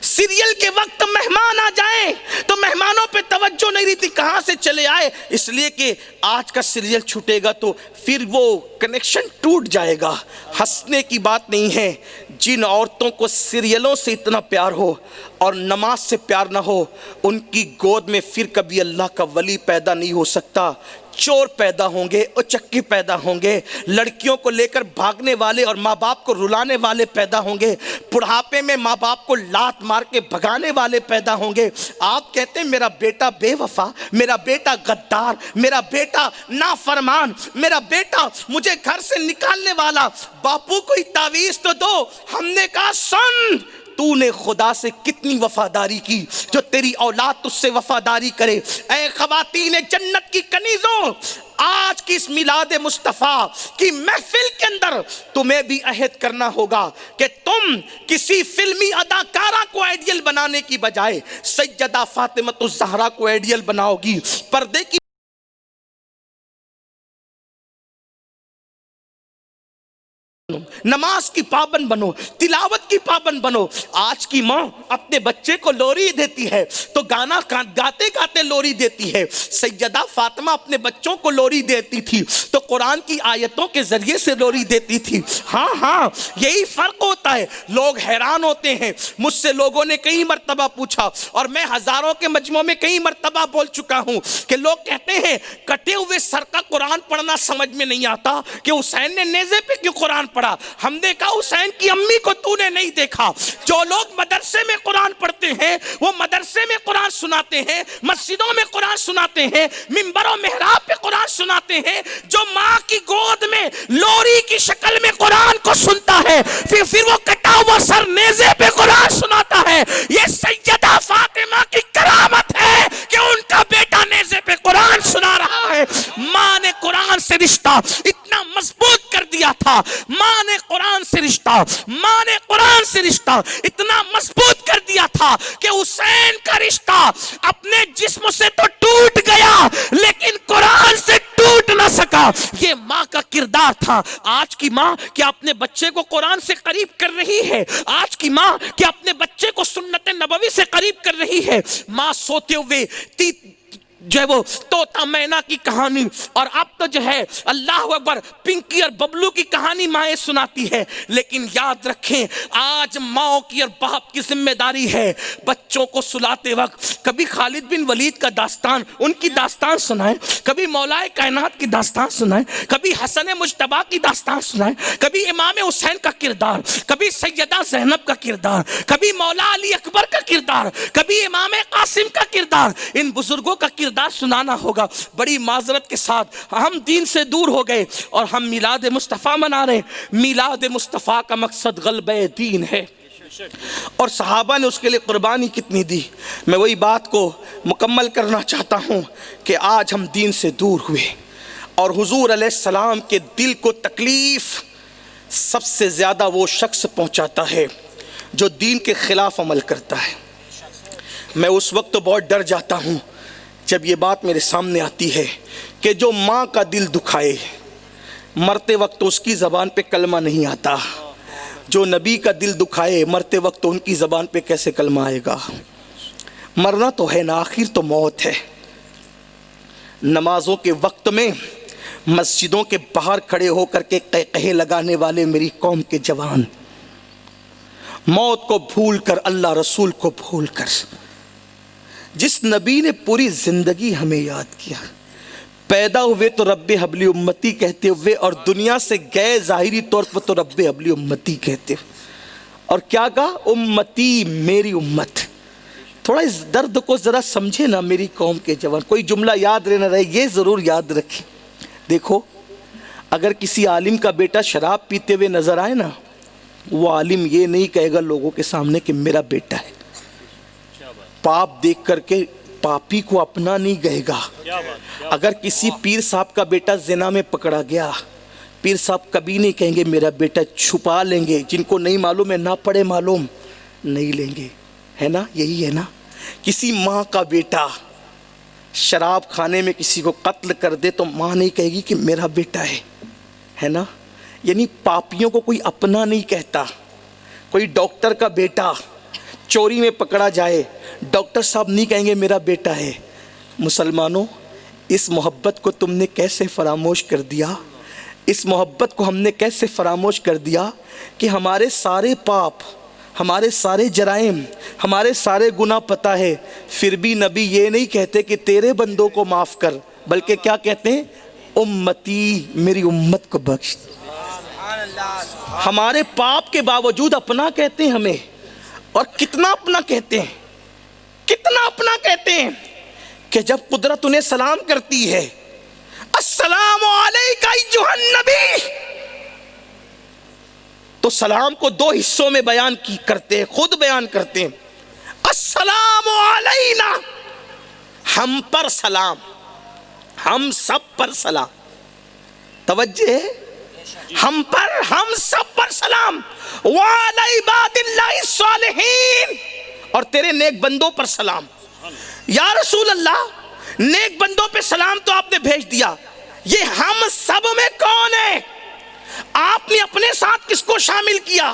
سیریل کے وقت مہمان آ جائیں تو مہمانوں پہ توجہ نہیں رہتی, کہاں سے چلے آئے, اس لیے کہ آج کا سیریل چھوٹے گا تو پھر وہ کنیکشن ٹوٹ جائے گا. ہنسنے کی بات نہیں ہے. جن عورتوں کو سیریلوں سے اتنا پیار ہو اور نماز سے پیار نہ ہو, ان کی گود میں پھر کبھی اللہ کا ولی پیدا نہیں ہو سکتا. چور پیدا ہوں گے, اچکی پیدا ہوں گے, لڑکیوں کو لے کر بھاگنے والے اور ماں باپ کو رلانے والے پیدا ہوں گے, بڑھاپے میں ماں باپ کو لات مار کے بھگانے والے پیدا ہوں گے. آپ کہتے ہیں میرا بیٹا بے وفا, میرا بیٹا غدار, میرا بیٹا نافرمان, میرا بیٹا مجھے گھر سے نکالنے والا. باپو کوئی تعویذ تو دو. ہم نے کہا سن, تو نے خدا سے کتنی وفاداری کی جو تیری اولاد تجھ سے وفاداری کرے. اے خواتین جنت کی کنیزوں, آج کی اس میلاد مصطفیٰ کی محفل کے اندر تمہیں بھی عہد کرنا ہوگا کہ تم کسی فلمی اداکارہ کو آئیڈیل بنانے کی بجائے سیدہ فاطمۃ الزہرا کو آئیڈیل بناؤ گی. پردے کی نماز کی پابند بنو, تلاوت کی پابند بنو. آج کی ماں اپنے بچے کو لوری دیتی ہے تو گانا گاتے گاتے لوری دیتی ہے. سیدہ فاطمہ اپنے بچوں کو لوری دیتی تھی تو قرآن کی آیتوں کے ذریعے سے لوری دیتی تھی. ہاں یہی فرق ہوتا ہے. لوگ حیران ہوتے ہیں. مجھ سے لوگوں نے کئی مرتبہ پوچھا اور میں ہزاروں کے مجموعوں میں کئی مرتبہ بول چکا ہوں کہ لوگ کہتے ہیں کٹے ہوئے سر کا قرآن پڑھنا سمجھ میں نہیں آتا کہ حسین نے نیزے پہ کیوں قرآن پڑھا. ہم نے کہا حسین کی امی کو تو نے نہیں دیکھا. جو لوگ مدرسے میں قرآن پڑھتے ہیں وہ مدرسے میں قرآن سناتے ہیں, مسجدوں میں قرآن سناتے ہیں, منبر و محراب پہ قرآن سناتے ہیں. جو ماں کی گود میں لوری کی شکل میں قرآن کو سنتا ہے پھر وہ کٹا ہوا سر نیزے پہ قرآن سناتا ہے. یہ سیدہ فاطمہ کی کرامت ہے کہ ان کا بیٹا نیزے پہ قرآن سنا رہا ہے. ماں نے قرآن سے رشتہ اتنا مضبوط کر دیا تھا, ماں نے قرآن سے رشتہ اتنا مضبوط کر دیا تھا کہ حسین کا رشتہ اپنے جسم سے تو ٹوٹ گیا لیکن قرآن سے ٹوٹ مٹ نہ سکا. یہ ماں کا کردار تھا. آج کی ماں کیا اپنے بچے کو قرآن سے قریب کر رہی ہے؟ آج کی ماں کیا اپنے بچے کو سنت نبوی سے قریب کر رہی ہے؟ ماں سوتے ہوئے جو ہے وہ طوطا مینا کی کہانی، اور اب تو جو ہے اللہ اکبر پنکی اور ببلو کی کہانی مائیں سناتی ہے. لیکن یاد رکھیں آج ماں کی اور باپ کی ذمہ داری ہے بچوں کو سلاتے وقت کبھی خالد بن ولید کا داستان، ان کی داستان سنائیں، کبھی مولائے کائنات کی داستان سنائیں، کبھی حسن مجتبیٰ کی داستان سنائیں، کبھی امام حسین کا کردار، کبھی سیدہ زینب کا کردار، کبھی مولا علی اکبر کا کردار، کبھی امام قاسم کا کردار. ان بزرگوں کا کردار سنانا ہوگا. بڑی معذرت کے ساتھ ہم دین سے دور ہو گئے اور ہم میلاد مصطفیٰ منا رہے ہیں. میلاد مصطفیٰ کا مقصد غلبہ دین ہے، اور صحابہ نے اس کے لیے قربانی کتنی دی. میں وہی بات کو مکمل کرنا چاہتا ہوں کہ آج ہم دین سے دور ہوئے، اور حضور علیہ السلام کے دل کو تکلیف سب سے زیادہ وہ شخص پہنچاتا ہے جو دین کے خلاف عمل کرتا ہے. میں اس وقت تو بہت ڈر جاتا ہوں جب یہ بات میرے سامنے آتی ہے کہ جو ماں کا دل دکھائے مرتے وقت اس کی زبان پہ کلمہ نہیں آتا، جو نبی کا دل دکھائے مرتے وقت ان کی زبان پہ کیسے کلمہ آئے گا؟ مرنا تو ہے نا، آخر تو موت ہے. نمازوں کے وقت میں مسجدوں کے باہر کھڑے ہو کر کے قہقہے لگانے والے میری قوم کے جوان، موت کو بھول کر، اللہ رسول کو بھول کر، جس نبی نے پوری زندگی ہمیں یاد کیا، پیدا ہوئے تو رب حبلی امتی کہتے ہوئے اور دنیا سے گئے ظاہری طور پر تو رب حبلی امتی کہتے ہوئے، اور کیا کہا؟ امتی، میری امت. تھوڑا اس درد کو ذرا سمجھے نا میری قوم کے جوان. کوئی جملہ یاد رہنا رہے، یہ ضرور یاد رکھیں. دیکھو اگر کسی عالم کا بیٹا شراب پیتے ہوئے نظر آئے نا، وہ عالم یہ نہیں کہے گا لوگوں کے سامنے کہ میرا بیٹا ہے. پاپ دیکھ کر کے پاپی کو اپنا نہیں کہے گا. اگر کسی پیر صاحب کا بیٹا زنا میں پکڑا گیا، پیر صاحب کبھی نہیں کہیں گے میرا بیٹا، چھپا لیں گے. جن کو نہیں معلوم ہے نہ پڑھے معلوم نہیں لیں گے، ہے نا؟ یہی ہے نا. کسی ماں کا بیٹا شراب کھانے میں کسی کو قتل کر دے تو ماں نہیں کہے گی کہ میرا بیٹا ہے نا. یعنی پاپیوں کو کوئی اپنا نہیں کہتا. کوئی ڈاکٹر کا بیٹا چوری میں پکڑا جائے، ڈاکٹر صاحب نہیں کہیں گے میرا بیٹا ہے. مسلمانوں، اس محبت کو تم نے کیسے فراموش کر دیا؟ اس محبت کو ہم نے کیسے فراموش کر دیا کہ ہمارے سارے پاپ، ہمارے سارے جرائم، ہمارے سارے گناہ پتہ ہے، پھر بھی نبی یہ نہیں کہتے کہ تیرے بندوں کو معاف کر، بلکہ کیا کہتے ہیں؟ امتی، میری امت کو بخش. ہمارے پاپ کے باوجود اپنا کہتے ہیں ہمیں، اور کتنا اپنا کہتے ہیں، کتنا اپنا کہتے ہیں کہ جب قدرت انہیں سلام کرتی ہے، السلام علیکہ ایھا النبی، تو سلام کو دو حصوں میں بیان کرتے ہیں، خود بیان کرتے ہیں. السلام علینا، ہم پر سلام، ہم سب پر سلام. توجہ ہے، ہم پر، ہم سب پر سلام. وعلی عباد اللہ الصالحین، اور تیرے نیک بندوں پر سلام. یا رسول اللہ، نیک بندوں پہ سلام تو آپ نے بھیج دیا، یہ ہم سب میں کون ہے؟ آپ نے اپنے ساتھ کس کو شامل کیا؟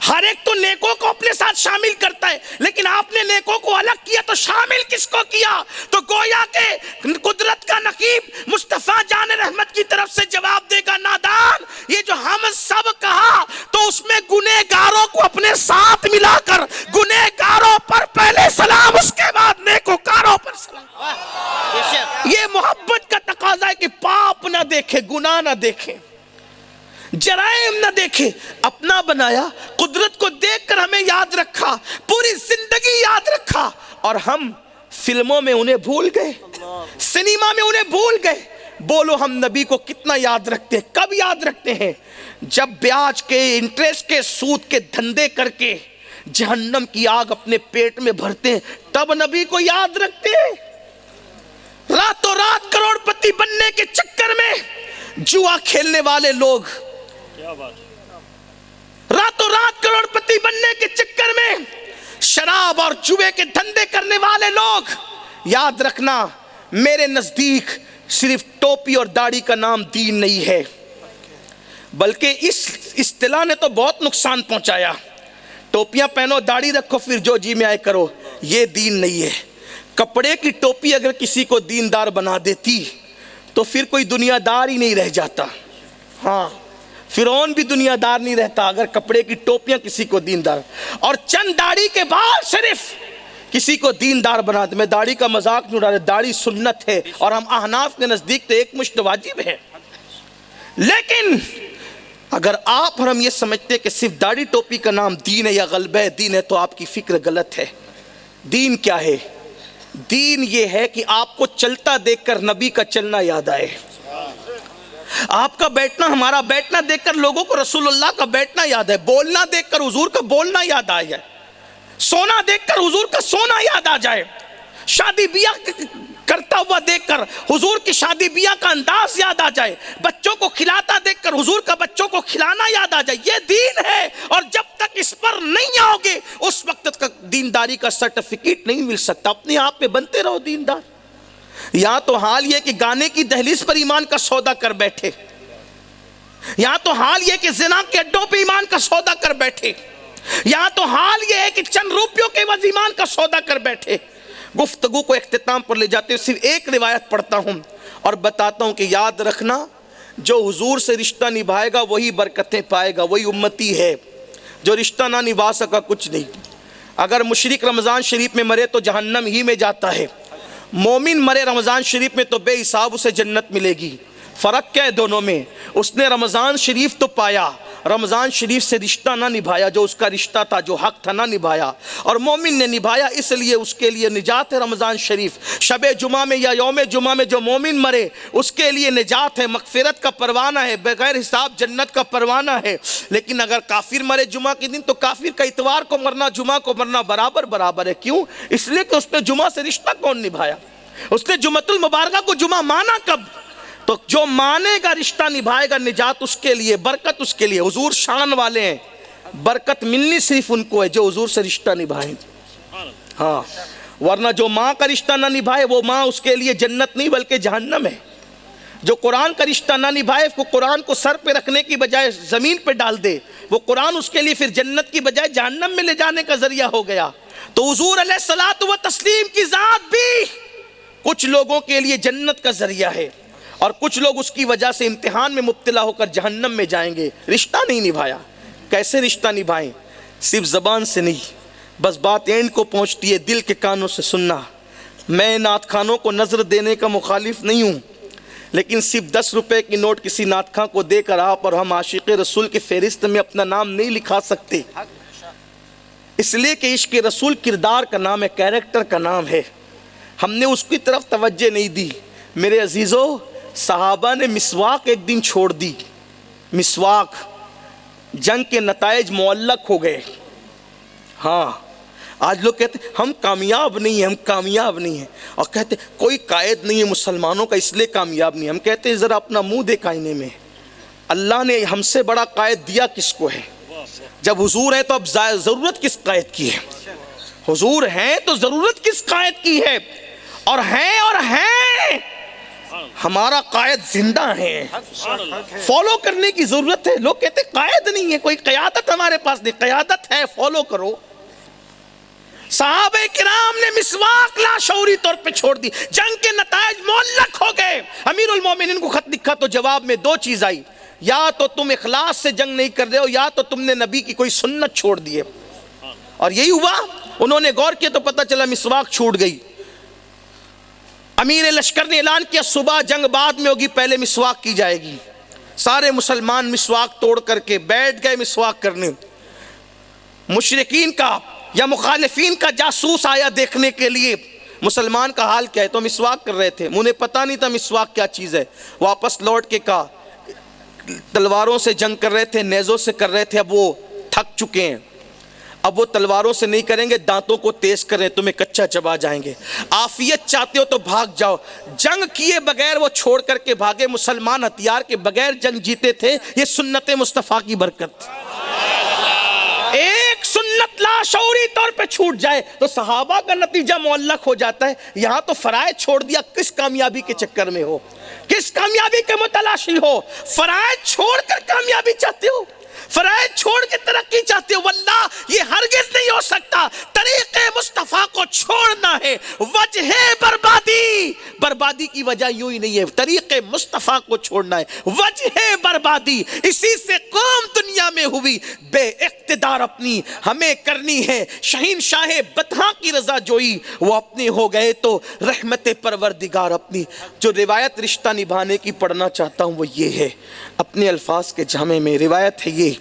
ہر ایک تو نیکوں کو اپنے ساتھ شامل کرتا ہے، لیکن آپ نے نیکوں کو الگ کیا تو شامل کس کو کیا؟ تو گویا کہ قدرت کا نقیب مصطفیٰ جان رحمت کی طرف سے جواب دے گا، نادان، یہ جو ہم سب کہا تو اس میں گنہگاروں کو اپنے ساتھ ملا کر گنہگاروں پر پہلے سلام، اس کے بعد نیکوکاروں پر سلام. یہ محبت کا تقاضا ہے کہ پاپ نہ دیکھے، گناہ نہ دیکھے، جرائم نہ دیکھے. اپنا بنایا، قدرت کو دیکھ کر ہمیں یاد رکھا، پوری زندگی یاد رکھا، اور ہم فلموں میں انہیں بھول گئے، سنیما میں انہیں بھول گئے. بولو ہم نبی کو کتنا یاد رکھتے ہیں؟ کب یاد رکھتے ہیں؟ جب بیاج کے، انٹریسٹ کے، سود کے دھندے کر کے جہنم کی آگ اپنے پیٹ میں بھرتے ہیں، تب نبی کو یاد رکھتے ہیں. راتوں رات کروڑ پتی بننے کے چکر میں جوا کھیلنے والے لوگ، راتوں رات کروڑ پتی بننے کے چکر میں شراب اور جوے کے دھندے کرنے والے لوگ، یاد رکھنا میرے نزدیک صرف ٹوپی اور داڑھی کا نام دین نہیں ہے، بلکہ اس اصطلاح نے تو بہت نقصان پہنچایا۔ ٹوپیاں پہنو، داڑھی رکھو، پھر جو جی میں آئے کرو، یہ دین نہیں ہے۔ کپڑے کی ٹوپی اگر کسی کو دیندار بنا دیتی تو پھر کوئی دنیا دار ہی نہیں رہ جاتا۔ ہاں، فرعون بھی دنیا دار نہیں رہتا اگر کپڑے کی ٹوپیاں کسی کو دیندار، اور چند داڑھی کے بعد صرف کسی کو دیندار بنا دے۔ میں داڑھی کا مذاق نہیں اڑا رہا، داڑھی سنت ہے، اور ہم احناف کے نزدیک تو ایک مشت واجب ہے۔ لیکن اگر آپ اور ہم یہ سمجھتے کہ صرف داڑھی ٹوپی کا نام دین ہے یا غلبہ دین ہے تو آپ کی فکر غلط ہے۔ دین کیا ہے؟ دین یہ ہے کہ آپ کو چلتا دیکھ کر نبی کا چلنا یاد آئے، آپ کا بیٹھنا، ہمارا بیٹھنا دیکھ کر لوگوں کو رسول اللہ کا بیٹھنا یاد ہے، بولنا دیکھ کر حضور کا بولنا یاد آ جائے، سونا دیکھ کر حضور کا سونا یاد آ جائے، شادی بیاہ کرتا ہوا دیکھ کر حضور کی شادی بیاہ کا انداز یاد آ جائے، بچوں کو کھلاتا دیکھ کر حضور کا بچوں کو کھلانا یاد آ جائے۔ یہ دین ہے، اور جب تک اس پر نہیں آؤ گے اس وقت تک دینداری کا سرٹیفکیٹ نہیں مل سکتا۔ اپنے آپ میں بنتے رہو دیندار۔ یا تو حال یہ کہ گانے کی دہلیز پر ایمان کا سودا کر بیٹھے، یا تو حال یہ کہ زنا کے اڈوں پہ ایمان کا سودا کر بیٹھے، یا تو حال یہ ہے کہ چند روپیوں کے عوض ایمان کا سودا کر بیٹھے۔ گفتگو کو اختتام پر لے جاتے ہوئے صرف ایک روایت پڑھتا ہوں اور بتاتا ہوں کہ یاد رکھنا، جو حضور سے رشتہ نبھائے گا وہی برکتیں پائے گا، وہی امتی ہے۔ جو رشتہ نہ نبھا سکا کچھ نہیں۔ اگر مشرک رمضان شریف میں مرے تو جہنم ہی میں جاتا ہے، مومن مرے رمضان شریف میں تو بے حساب اسے جنت ملے گی۔ فرق کیا ہے دونوں میں؟ اس نے رمضان شریف تو پایا، رمضان شریف سے رشتہ نہ نبھایا، جو اس کا رشتہ تھا، جو حق تھا، نہ نبھایا، اور مومن نے نبھایا، اس لیے اس کے لیے نجات ہے رمضان شریف۔ شب جمعہ میں یا یوم جمعہ میں جو مومن مرے اس کے لیے نجات ہے، مغفرت کا پروانہ ہے، بغیر حساب جنت کا پروانہ ہے۔ لیکن اگر کافر مرے جمعہ کے دن تو کافر کا اتوار کو مرنا جمعہ کو مرنا برابر ہے۔ کیوں؟ اس لیے کہ اس نے جمعہ سے رشتہ کون نبھایا؟ اس نے جمعۃ المبارکہ کو جمعہ مانا کب؟ تو جو مانے گا رشتہ نبھائے گا، نجات اس کے لیے، برکت اس کے لیے۔ حضور شان والے ہیں، برکت ملنی صرف ان کو ہے جو حضور سے رشتہ نبھائیں۔ ہاں، ورنہ جو ماں کا رشتہ نہ نبھائے وہ ماں اس کے لیے جنت نہیں بلکہ جہنم ہے۔ جو قرآن کا رشتہ نہ نبھائے، وہ قرآن کو سر پہ رکھنے کی بجائے زمین پہ ڈال دے، وہ قرآن اس کے لیے پھر جنت کی بجائے جہنم میں لے جانے کا ذریعہ ہو گیا۔ تو حضور علیہ الصلوۃ والتسلیم کی ذات بھی کچھ لوگوں کے لیے جنت کا ذریعہ ہے، اور کچھ لوگ اس کی وجہ سے امتحان میں مبتلا ہو کر جہنم میں جائیں گے۔ رشتہ نہیں نبھایا۔ کیسے رشتہ نبھائیں؟ صرف زبان سے نہیں، بس بات اینڈ کو پہنچتی ہے دل کے کانوں سے سننا۔ میں نعت خانوں کو نظر دینے کا مخالف نہیں ہوں، لیکن صرف 10 روپے کی نوٹ کسی نعت خاں کو دے کر آپ اور ہم عاشق رسول کی فہرست میں اپنا نام نہیں لکھا سکتے، اس لیے کہ عشق رسول کردار کا نام ہے، کیریکٹر کا نام ہے۔ ہم نے اس کی طرف توجہ نہیں دی۔ میرے عزیزو، صحابہ نے مسواک ایک دن چھوڑ دی۔ مسواک، جنگ کے نتائج معلق ہو گئے۔ ہاں، آج لوگ کہتے ہیں ہم کامیاب نہیں ہیں، ہم کامیاب نہیں ہیں، اور کہتے ہیں کوئی قائد نہیں ہے مسلمانوں کا اس لیے کامیاب نہیں۔ ہم کہتے ہیں ذرا اپنا منہ دیکھ آئینے میں، اللہ نے ہم سے بڑا قائد دیا کس کو ہے؟ جب حضور ہے تو اب ضرورت کس قائد کی ہے؟ حضور ہیں تو ضرورت کس قائد کی ہے؟ اور ہیں ہمارا قائد زندہ ہے، فالو کرنے کی ضرورت ہے۔ لوگ کہتے قائد نہیں ہے، کوئی قیادت ہمارے پاس نہیں، قیادت ہے، فالو کرو۔ صحابہ کرام نے مسواک لاشعوری طور پہ چھوڑ دی، جنگ کے نتائج معلق ہو گئے۔ امیر المومنین کو خط لکھا تو جواب میں 2 چیز آئی، یا تو تم اخلاص سے جنگ نہیں کر رہے ہو، یا تو تم نے نبی کی کوئی سنت چھوڑ دی ہے۔ اور یہی ہوا، انہوں نے غور کیا تو پتہ چلا مسواک چھوٹ گئی۔ امیر لشکر نے اعلان کیا صبح جنگ بعد میں ہوگی، پہلے مسواک کی جائے گی۔ سارے مسلمان مسواک توڑ کر کے بیٹھ گئے مسواک کرنے۔ مشرکین کا یا مخالفین کا جاسوس آیا دیکھنے کے لیے مسلمان کا حال کیا ہے، تو مسواک کر رہے تھے، انہیں پتہ نہیں تھا مسواک کیا چیز ہے۔ واپس لوٹ کے کہا تلواروں سے جنگ کر رہے تھے، نیزوں سے کر رہے تھے، اب وہ تھک چکے ہیں، اب وہ تلواروں سے نہیں کریں گے، دانتوں کو تیز کریں، تمہیں کچا چبا جائیں گے۔ عافیت چاہتے ہو تو بھاگ جاؤ۔ جنگ کیے بغیر وہ چھوڑ کر کے بھاگے۔ مسلمان ہتھیار کے بغیر جنگ جیتے تھے، یہ سنت مصطفیٰ کی برکت۔ ایک سنت لا لاشعوری طور پہ چھوٹ جائے تو صحابہ کا نتیجہ معلق ہو جاتا ہے. یہاں تو فرائض چھوڑ دیا, کس کامیابی کے چکر میں ہو, کس کامیابی کے متلاشی ہو؟ فرائض چھوڑ کر کامیابی چاہتے ہو, فرائض چھوڑ کے ترقی چاہتے ہو. واللہ یہ ہرگز نہیں ہو سکتا. طریق مصطفیٰ کو چھوڑنا ہے وجہ بربادی. بربادی کی وجہ یوں ہی نہیں ہے, طریق مصطفیٰ کو چھوڑنا ہے وجہ بربادی. اسی سے قوم دنیا میں ہوئی بے اقتدار. اپنی ہمیں کرنی ہے شہنشاہ بطحاں کی رضا جوئی, وہ اپنے ہو گئے تو رحمت پروردگار اپنی. جو روایت رشتہ نبھانے کی پڑھنا چاہتا ہوں وہ یہ ہے, اپنے الفاظ کے جامع میں روایت ہے یہ,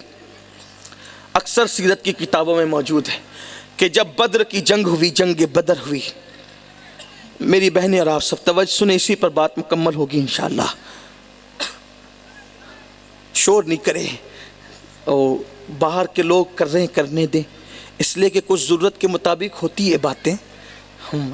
اکثر سیرت کی کتابوں میں موجود ہے کہ جب بدر کی جنگ ہوئی, جنگ بدر ہوئی, میری بہنیں اور آپ سب توجہ سنیں, اسی پر بات مکمل ہوگی انشاءاللہ. شور نہیں کریں, اور باہر کے لوگ کر رہے ہیں کرنے دیں, اس لیے کہ کچھ ضرورت کے مطابق ہوتی ہے باتیں,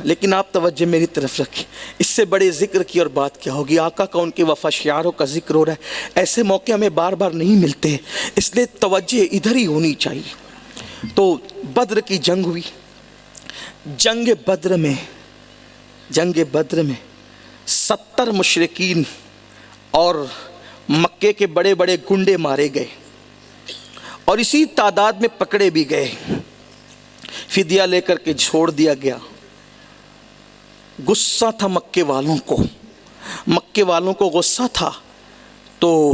لیکن آپ توجہ میری طرف رکھیں. اس سے بڑے ذکر کی اور بات کیا ہوگی. آقا کا, ان کے وفا شعاروں کا ذکر ہو رہا ہے. ایسے موقع ہمیں بار بار نہیں ملتے, اس لیے توجہ ادھر ہی ہونی چاہیے. تو بدر کی جنگ ہوئی. جنگ بدر میں 70 مشرکین اور مکے کے بڑے بڑے گنڈے مارے گئے, اور اسی تعداد میں پکڑے بھی گئے, فدیہ لے کر کے چھوڑ دیا گیا. غصہ تھا مکے والوں کو غصہ تھا, تو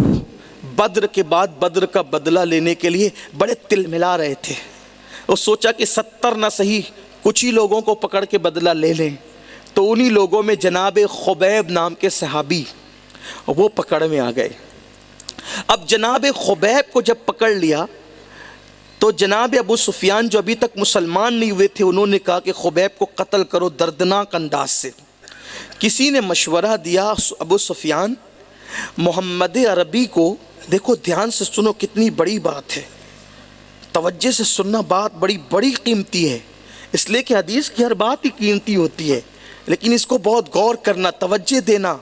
بدر کے بعد بدر کا بدلہ لینے کے لیے بڑے تل ملا رہے تھے. وہ سوچا کہ 70 نہ صحیح کچھ ہی لوگوں کو پکڑ کے بدلہ لے لیں. تو انہی لوگوں میں جناب خبیب نام کے صحابی وہ پکڑ میں آ گئے. اب جناب خبیب کو جب پکڑ لیا تو جناب ابو سفیان جو ابھی تک مسلمان نہیں ہوئے تھے, انہوں نے کہا کہ خبیب کو قتل کرو دردناک انداز سے. کسی نے مشورہ دیا, ابو سفیان محمد عربی کو, دیکھو دھیان سے سنو کتنی بڑی بات ہے, توجہ سے سننا, بات بڑی بڑی قیمتی ہے, اس لیے کہ حدیث کی ہر بات ہی قیمتی ہوتی ہے, لیکن اس کو بہت غور کرنا, توجہ دینا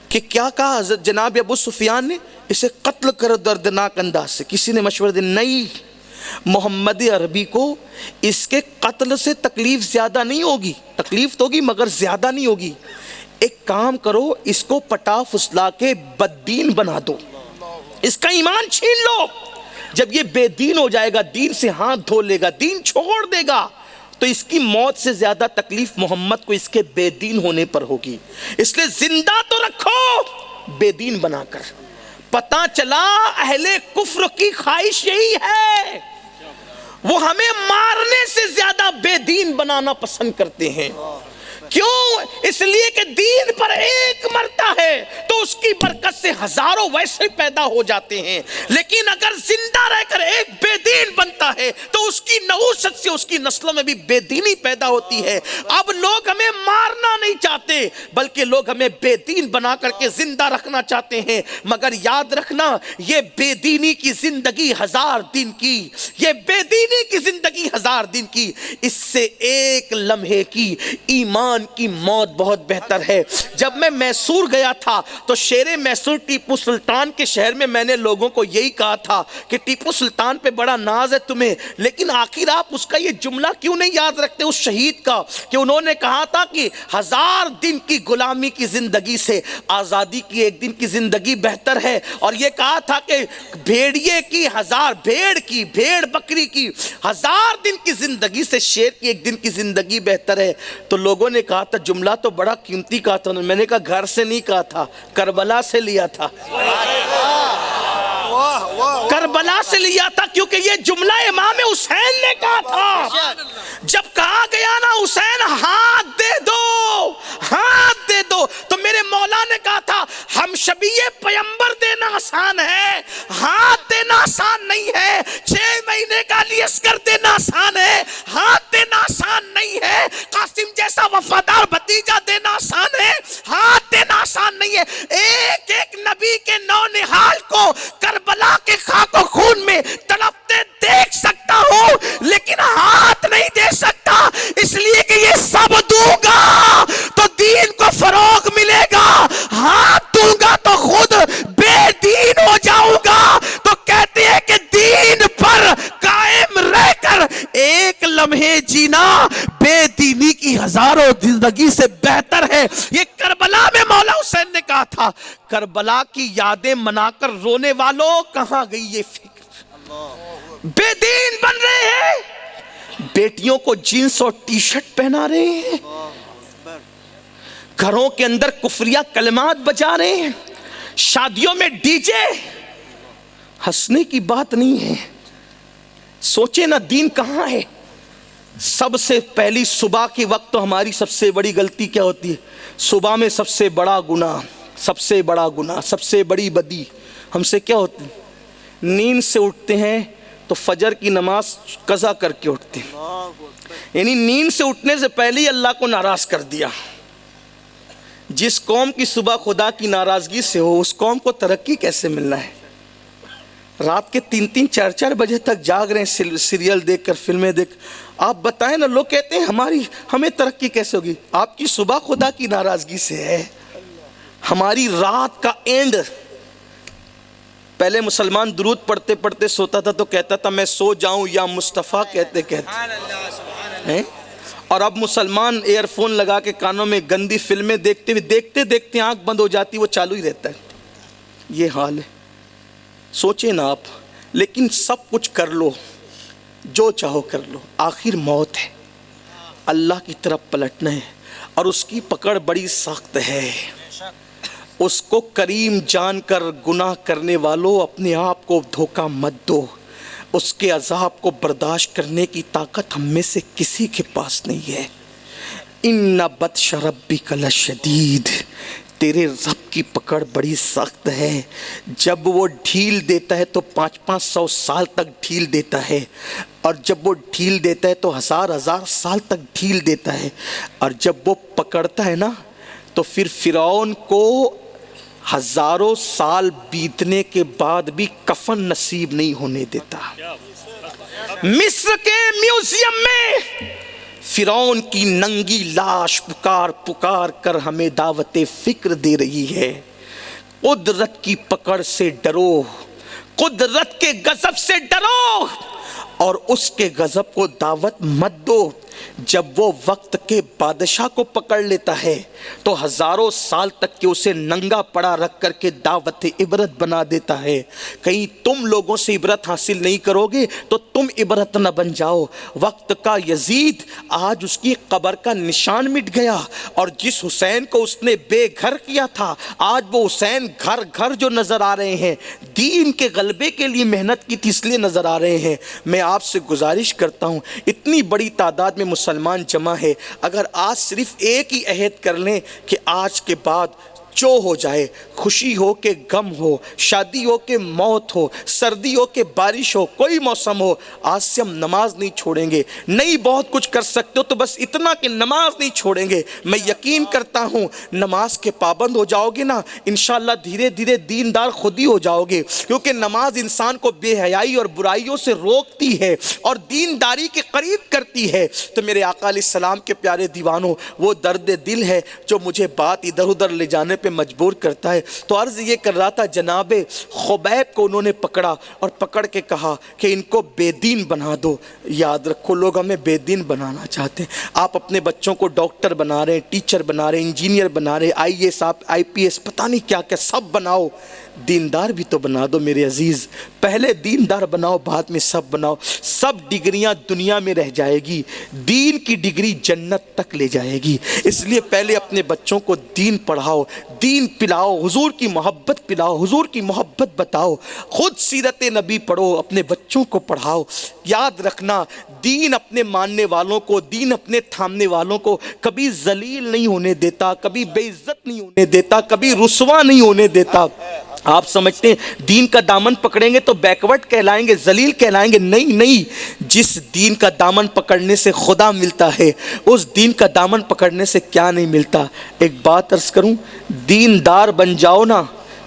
کہ کیا کہا حضرت جناب ابو سفیان نے, اسے قتل کرو دردناک انداز سے. کسی نے مشورہ دیا, نہیں, محمد عربی کو اس کے قتل سے تکلیف زیادہ نہیں ہوگی, تکلیف تو ہوگی مگر زیادہ نہیں ہوگی. ایک کام کرو, اس کو پٹا پھسلا کے بددین بنا دو, اس کا ایمان چھین لو. جب یہ بے دین ہو جائے گا, دین سے ہاتھ دھو لے گا, دین چھوڑ دے گا, تو اس کی موت سے زیادہ تکلیف محمد کو اس کے بے دین ہونے پر ہوگی. اس لیے زندہ تو رکھو بے دین بنا کر. پتہ چلا اہل کفر کی خواہش یہی ہے, وہ ہمیں مارنے سے زیادہ بے دین بنانا پسند کرتے ہیں. کیوں؟ اس لیے کہ دین پر ایک مرتا ہے تو اس کی برکت سے ہزاروں ویسے پیدا ہو جاتے ہیں, لیکن اگر زندہ رہ کر ایک بے دین بنتا ہے تو اس کی نحوست سے اس کی نسلوں میں بھی بے دینی پیدا ہوتی ہے. اب لوگ ہمیں مارنا نہیں چاہتے, بلکہ لوگ ہمیں بے دین بنا کر کے زندہ رکھنا چاہتے ہیں. مگر یاد رکھنا, یہ بے دینی کی زندگی 1000 دن کی, یہ بے دینی کی زندگی 1000 دن کی, اس سے ایک لمحے کی ایمان کی موت بہت بہتر ہے. جب میں میسور گیا تھا تو شیر میسور ٹیپو سلطان کے شہر میں میں نے لوگوں کو یہی کہا تھا کہ ٹیپو سلطان پہ بڑا ناز ہے تمہیں, لیکن آخر آپ اس کا یہ جملہ کیوں نہیں یاد رکھتے اس شہید کا, کہ انہوں نے کہا تھا کہ 1000 دن کی غلامی کی زندگی سے آزادی کی ایک دن کی زندگی بہتر ہے. اور یہ کہا تھا کہ بھیڑیے کی 1000 بھیڑ بکری کی 1000 دن کی زندگی سے شیر کی ایک دن کی زندگی بہتر ہے. تو لوگوں نے کہا تھا جملہ تو بڑا قیمتی کہا تھا, میں نے کہا گھر سے نہیں کہا تھا, کربلا سے لیا تھا, کربلا سے لیا تھا, کیونکہ یہ جملہ امام حسین نے کہا تھا. جب کہا گیا نا حسین ہاتھ دے دو, تو میرے مولا نے کہا تھا ہم شبیہ پیمبر دینا آسان ہے, ہاتھ دینا آسان نہیں ہے. 6 مہینے کا علی اصغر دینا آسان ہے, ہاتھ دینا آسان نہیں ہے. قاسم جیسا وفادار بھتیجا دینا آسان ہے, ہاتھ دینا آسان نہیں ہے. ایک ایک نبی کے نونہال کو کربلا کے خاک و خون میں تڑپتے دیکھ سکتا ہوں, لیکن ہاتھ نہیں دے سکتا, اس لیے کہ یہ سب دوں گا تو دین کو فروغ ملے گا, ہاتھ دوں گا تو خود بے دین ہو جاؤں گا. تو کہتے ہیں کہ دین پر قائم رہ کر ایک زندگی سے بہتر ہے. یہ کربلا میں مولا حسین نے کہا تھا, کربلا کی یادیں منا کر رونے والوں کہاں گئی یہ فکر. بے دین بن رہے ہیں, بیٹیوں کو جینس اور ٹی شرٹ پہنا رہے ہیں, گھروں کے اندر کفریہ کلمات بجا رہے ہیں, شادیوں میں ڈی جے. ہنسنے کی بات نہیں ہے, سوچے نا دین کہاں ہے. سب سے پہلی صبح کے وقت تو ہماری سب سے بڑی غلطی کیا ہوتی ہے, صبح میں سب سے بڑا گناہ, سب سے بڑا گناہ, سب سے بڑی بدی ہم سے کیا ہوتی ہے, نیند سے اٹھتے ہیں تو فجر کی نماز قضا کر کے اٹھتے ہیں. یعنی نیند سے اٹھنے سے پہلے ہی اللہ کو ناراض کر دیا. جس قوم کی صبح خدا کی ناراضگی سے ہو, اس قوم کو ترقی کیسے ملنا ہے. رات کے 3-3, 4-4 بجے تک جاگ رہے ہیں سیریل دیکھ کر, فلمیں دیکھ. آپ بتائیں نا, لوگ کہتے ہیں ہمیں ترقی کیسے ہوگی. آپ کی صبح خدا کی ناراضگی سے ہے. ہماری رات کا اینڈ, پہلے مسلمان درود پڑھتے پڑھتے سوتا تھا تو کہتا تھا میں سو جاؤں یا مصطفیٰ کہتے ہیں, اور اب مسلمان ایئر فون لگا کے کانوں میں گندی فلمیں دیکھتے ہوئے دیکھتے دیکھتے آنکھ بند ہو جاتی, وہ چالو ہی رہتا ہے. یہ حال ہے. سوچیں نا آپ, لیکن سب کچھ کر لو, جو چاہو کر لو, آخر موت ہے, اللہ کی طرف پلٹنا ہے, اور اس کی پکڑ بڑی سخت ہے. اس کو کریم جان کر گناہ کرنے والوں اپنے آپ کو دھوکہ مت دو. اس کے عذاب کو برداشت کرنے کی طاقت ہم میں سے کسی کے پاس نہیں ہے. ان بطش ربک لشدید, تیرے رب کی پکڑ بڑی سخت ہے. جب وہ ڈھیل دیتا ہے تو 500 سال تک ڈھیل دیتا ہے, اور جب وہ ڈھیل دیتا ہے تو 1000 سال تک ڈھیل دیتا ہے, اور جب وہ پکڑتا ہے نا تو پھر فرعون کو 1000 سال بیتنے کے بعد بھی کفن نصیب نہیں ہونے دیتا. مصر کے میوزیم میں فرعون کی ننگی لاش پکار پکار کر ہمیں دعوت فکر دے رہی ہے. قدرت کی پکڑ سے ڈرو, قدرت کے غضب سے ڈرو, اور اس کے غضب کو دعوت مت دو. جب وہ وقت کے بادشاہ کو پکڑ لیتا ہے تو 1000 سال تک کے اسے ننگا پڑا رکھ کر کے دعوت عبرت بنا دیتا ہے. کہیں تم لوگوں سے عبرت حاصل نہیں کرو گے تو تم عبرت نہ بن جاؤ. وقت کا یزید آج اس کی قبر کا نشان مٹ گیا, اور جس حسین کو اس نے بے گھر کیا تھا آج وہ حسین گھر گھر جو نظر آ رہے ہیں, دین کے غلبے کے لیے محنت کی تھی اس لیے نظر آ رہے ہیں. میں آپ سے گزارش کرتا ہوں, اتنی بڑی تعداد میں مسلمان جمع ہے, اگر آج صرف ایک ہی عہد کر لیں کہ آج کے بعد جو ہو جائے, خوشی ہو کہ غم ہو, شادی ہو کہ موت ہو, سردی ہو کہ بارش ہو, کوئی موسم ہو, آج سے ہم نماز نہیں چھوڑیں گے. نہیں بہت کچھ کر سکتے ہو تو بس اتنا کہ نماز نہیں چھوڑیں گے. میں یقین کرتا ہوں نماز کے پابند ہو جاؤ گے نا, انشاءاللہ دھیرے دھیرے دیندار خود ہی ہو جاؤ گے, کیونکہ نماز انسان کو بے حیائی اور برائیوں سے روکتی ہے اور دینداری کے قریب کرتی ہے. تو میرے آقا علیہ السلام کے پیارے دیوانوں, وہ درد دل ہے جو مجھے بات ادھر ادھر لے جانے پہ مجبور کرتا ہے. تو عرض یہ کر رہا تھا, جناب خبیب کو انہوں نے پکڑا اور پکڑ کے کہا کہ ان کو بے دین بنا دو. یاد رکھو لوگ ہمیں بے دین بنانا چاہتے ہیں. آپ اپنے بچوں کو ڈاکٹر بنا رہے ہیں, ٹیچر بنا رہے ہیں, انجینئر بنا رہے ہیں, IAS, IPS, پتہ نہیں کیا کیا سب بناؤ, دیندار بھی تو بنا دو میرے عزیز. پہلے دیندار بناؤ, بعد میں سب بناؤ. سب ڈگریاں دنیا میں رہ جائے گی, دین کی ڈگری جنت تک لے جائے گی. اس لیے پہلے اپنے بچوں کو دین پڑھاؤ, دین پلاؤ, حضور کی محبت پلاؤ, حضور کی محبت بتاؤ. خود سیرت نبی پڑھو, اپنے بچوں کو پڑھاؤ. یاد رکھنا, دین اپنے ماننے والوں کو, دین اپنے تھامنے والوں کو کبھی ذلیل نہیں ہونے دیتا, کبھی بے عزت نہیں ہونے دیتا, کبھی رسوا نہیں ہونے دیتا. آپ سمجھتے ہیں دین کا دامن پکڑیں گے تو بیکورڈ کہلائیں گے, ذلیل کہلائیں گے. نہیں نہیں, جس دین کا دامن پکڑنے سے خدا ملتا ہے اس دین کا دامن پکڑنے سے کیا نہیں ملتا. ایک بات عرض کروں, دیندار بن جاؤ نا,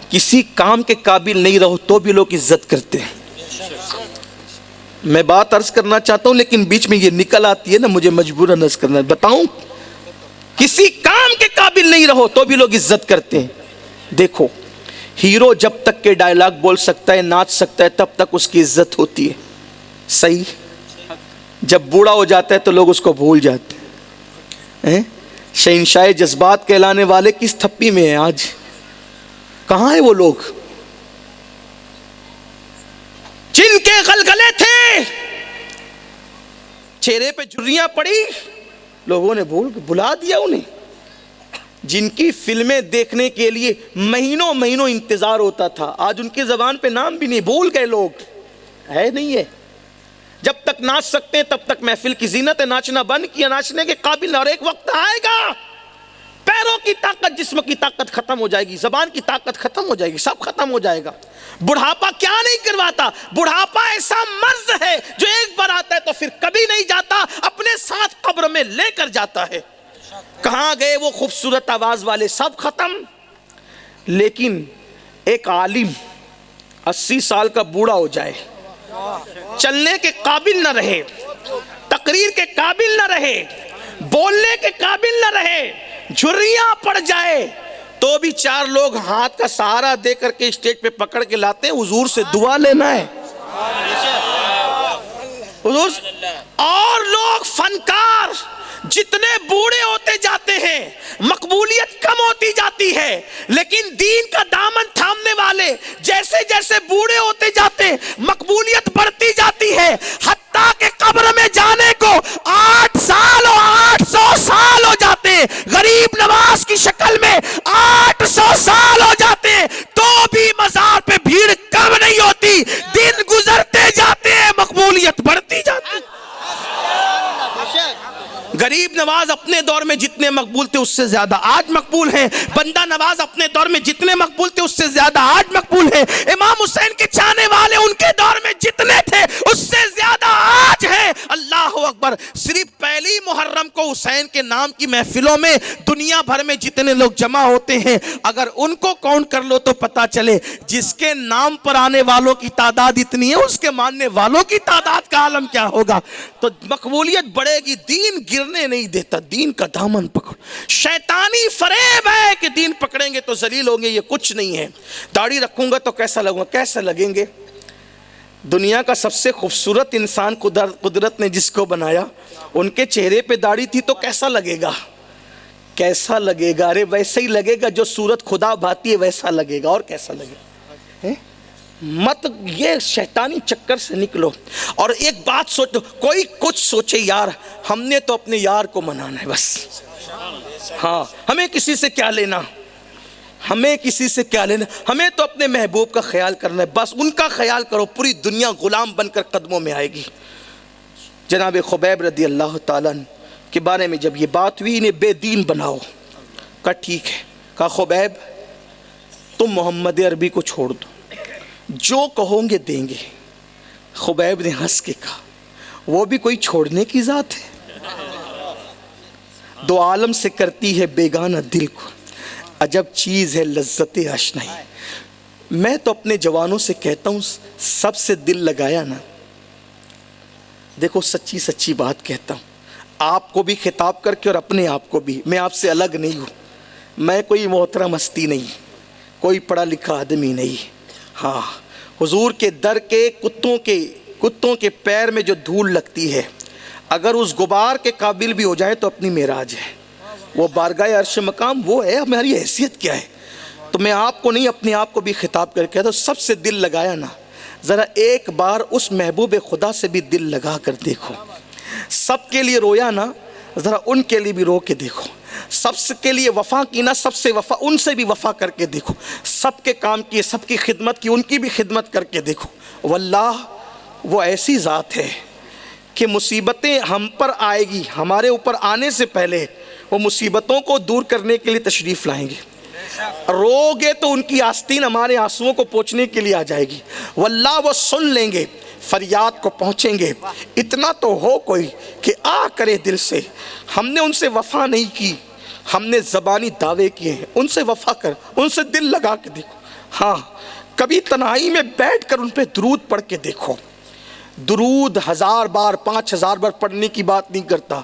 کسی کام کے قابل نہیں رہو تو بھی لوگ عزت کرتے ہیں. میں بات عرض کرنا چاہتا ہوں لیکن بیچ میں یہ نکل آتی ہے نا, مجھے مجبوراً عرض کرنا ہے. بتاؤں, کسی کام کے قابل نہیں رہو تو بھی لوگ عزت کرتے ہیں. دیکھو, ہیرو جب تک کے ڈائلاگ بول سکتا ہے, ناچ سکتا ہے, تب تک اس کی عزت ہوتی ہے. صحیح, جب بوڑھا ہو جاتا ہے تو لوگ اس کو بھول جاتے ہیں. شہنشاہ جذبات کہلانے والے کس تھپی میں ہیں آج؟ کہاں ہیں وہ لوگ جن کے غلغلے تھے، چہرے پہ جھریاں پڑی، لوگوں نے بلا دیا انہیں، جن کی فلمیں دیکھنے کے لیے مہینوں مہینوں انتظار ہوتا تھا، آج ان کی زبان پہ نام بھی نہیں، بھول گئے لوگ، ہے نہیں ہے۔ جب تک ناچ سکتے تب تک محفل کی زینت ہے، ناچنا بند کیا، ناچنے کے قابل، اور ایک وقت آئے گا پیروں کی طاقت، جسم کی طاقت ختم ہو جائے گی، زبان کی طاقت ختم ہو جائے گی، سب ختم ہو جائے گا۔ بڑھاپا کیا نہیں کرواتا، بڑھاپا ایسا مرض ہے جو ایک بار آتا ہے تو پھر کبھی نہیں جاتا، اپنے ساتھ قبر میں لے کر جاتا ہے۔ کہاں گئے وہ خوبصورت آواز والے؟ سب ختم۔ لیکن ایک عالم 80 سال کا بوڑھا ہو جائے، چلنے کے قابل نہ رہے، تقریر کے قابل نہ رہے، بولنے کے قابل نہ رہے، جھریاں پڑ جائے، تو بھی 4 لوگ ہاتھ کا سہارا دے کر کے اسٹیج پہ پکڑ کے لاتے ہیں، حضور سے دعا لینا ہے، حضور۔ اور لوگ فنکار جتنے بوڑھے ہوتے جاتے ہیں مقبولیت کم ہوتی جاتی ہے، لیکن دین کا دامن تھامنے والے جیسے جیسے بوڑھے ہوتے جاتے مقبولیت بڑھتی جاتی ہے، حتیٰ کہ قبر میں جانے کو 8 سال اور 800 سال ہو جاتے، غریب نواز کی شکل میں 800 سال ہو جاتے، تو بھی مزار پہ بھیڑ کم نہیں ہوتی، دن گزرتے جاتے ہیں مقبولیت بڑھتی جاتی۔ غریب نواز اپنے دور میں جتنے مقبول تھے اس سے زیادہ آج مقبول ہیں، بندہ نواز اپنے دور میں جتنے مقبول تھے اس سے زیادہ آج مقبول ہیں، امام حسین کے چاہنے والے ان کے دور میں جتنے تھے اس سے زیادہ آج ہیں۔ اللہ اکبر۔ صرف پہلی محرم کو حسین کے نام کی محفلوں میں دنیا بھر میں جتنے لوگ جمع ہوتے ہیں، اگر ان کو کاؤنٹ کر لو تو پتا چلے جس کے نام پر آنے والوں کی تعداد اتنی ہے، اس کے ماننے والوں کی تعداد کا عالم کیا ہوگا۔ تو مقبولیت بڑھے گی، دین گرنے نہیں دیتا، دین کا دامن پکڑ۔ شیطانی فریب ہے کہ دین پکڑیں گے تو ذلیل ہوں گے، یہ کچھ نہیں ہے۔ داڑھی رکھوں گا تو کیسا لگوں گا؟ کیسا لگیں گے؟ دنیا کا سب سے خوبصورت انسان قدرت نے جس کو بنایا، ان کے چہرے پہ داڑھی تھی تو کیسا لگے گا؟ کیسا لگے گا؟ ارے ویسے ہی لگے گا جو صورت خدا بھاتی ہے ویسا لگے گا، اور کیسا لگے گا؟ مت یہ شیطانی چکر سے نکلو۔ اور ایک بات سوچو، کوئی کچھ سوچے یار، ہم نے تو اپنے یار کو منانا ہے بس، ہاں ہمیں کسی سے کیا لینا، ہمیں کسی سے کیا لینا، ہمیں تو اپنے محبوب کا خیال کرنا ہے بس، ان کا خیال کرو، پوری دنیا غلام بن کر قدموں میں آئے گی۔ جناب خبیب رضی اللہ تعالیٰ کے بارے میں جب یہ بات ہوئی، انہیں بے دین بناؤ، کہا ٹھیک ہے، کہا خبیب تم محمد عربی کو چھوڑ دو، جو کہوں گے دیں گے۔ خبیب نے ہنس کے کہا وہ بھی کوئی چھوڑنے کی ذات ہے؟ دو عالم سے کرتی ہے بیگانہ دل کو، عجب چیز ہے لذت آشنائی۔ میں تو اپنے جوانوں سے کہتا ہوں سب سے دل لگایا نا، دیکھو سچی سچی بات کہتا ہوں، آپ کو بھی خطاب کر کے اور اپنے آپ کو بھی، میں آپ سے الگ نہیں ہوں، میں کوئی محترم ہستی نہیں، کوئی پڑھا لکھا آدمی نہیں، ہاں حضور کے در کے کتوں کے پیر میں جو دھول لگتی ہے، اگر اس غبار کے قابل بھی ہو جائے تو اپنی معراج ہے، وہ بارگاہ عرش مقام وہ ہے، ہماری حیثیت کیا ہے۔ تو میں آپ کو نہیں اپنے آپ کو بھی خطاب کر کے تو سب سے دل لگایا نا، ذرا ایک بار اس محبوب خدا سے بھی دل لگا کر دیکھو، سب کے لیے رویا نا، ذرا ان کے لیے بھی رو کے دیکھو، سب کے لیے وفا کی نا، سب سے وفا، ان سے بھی وفا کر کے دیکھو، سب کے کام کیے، سب کی خدمت کی، ان کی بھی خدمت کر کے دیکھو۔ واللہ وہ ایسی ذات ہے کہ مصیبتیں ہم پر آئے گی، ہمارے اوپر آنے سے پہلے وہ مصیبتوں کو دور کرنے کے لیے تشریف لائیں گے، رو گے تو ان کی آستین ہمارے آنسوؤں کو پوچھنے کے لیے آ جائے گی، واللہ وہ سن لیں گے، فریاد کو پہنچیں گے۔ اتنا تو ہو کوئی کہ آ کرے دل سے، ہم نے ان سے وفا نہیں کی، ہم نے زبانی دعوے کیے ہیں، ان سے وفا کر، ان سے دل لگا کے دیکھو، ہاں کبھی تنہائی میں بیٹھ کر ان پہ درود پڑھ کے دیکھو۔ درود 1000 بار 5000 بار پڑھنے کی بات نہیں کرتا،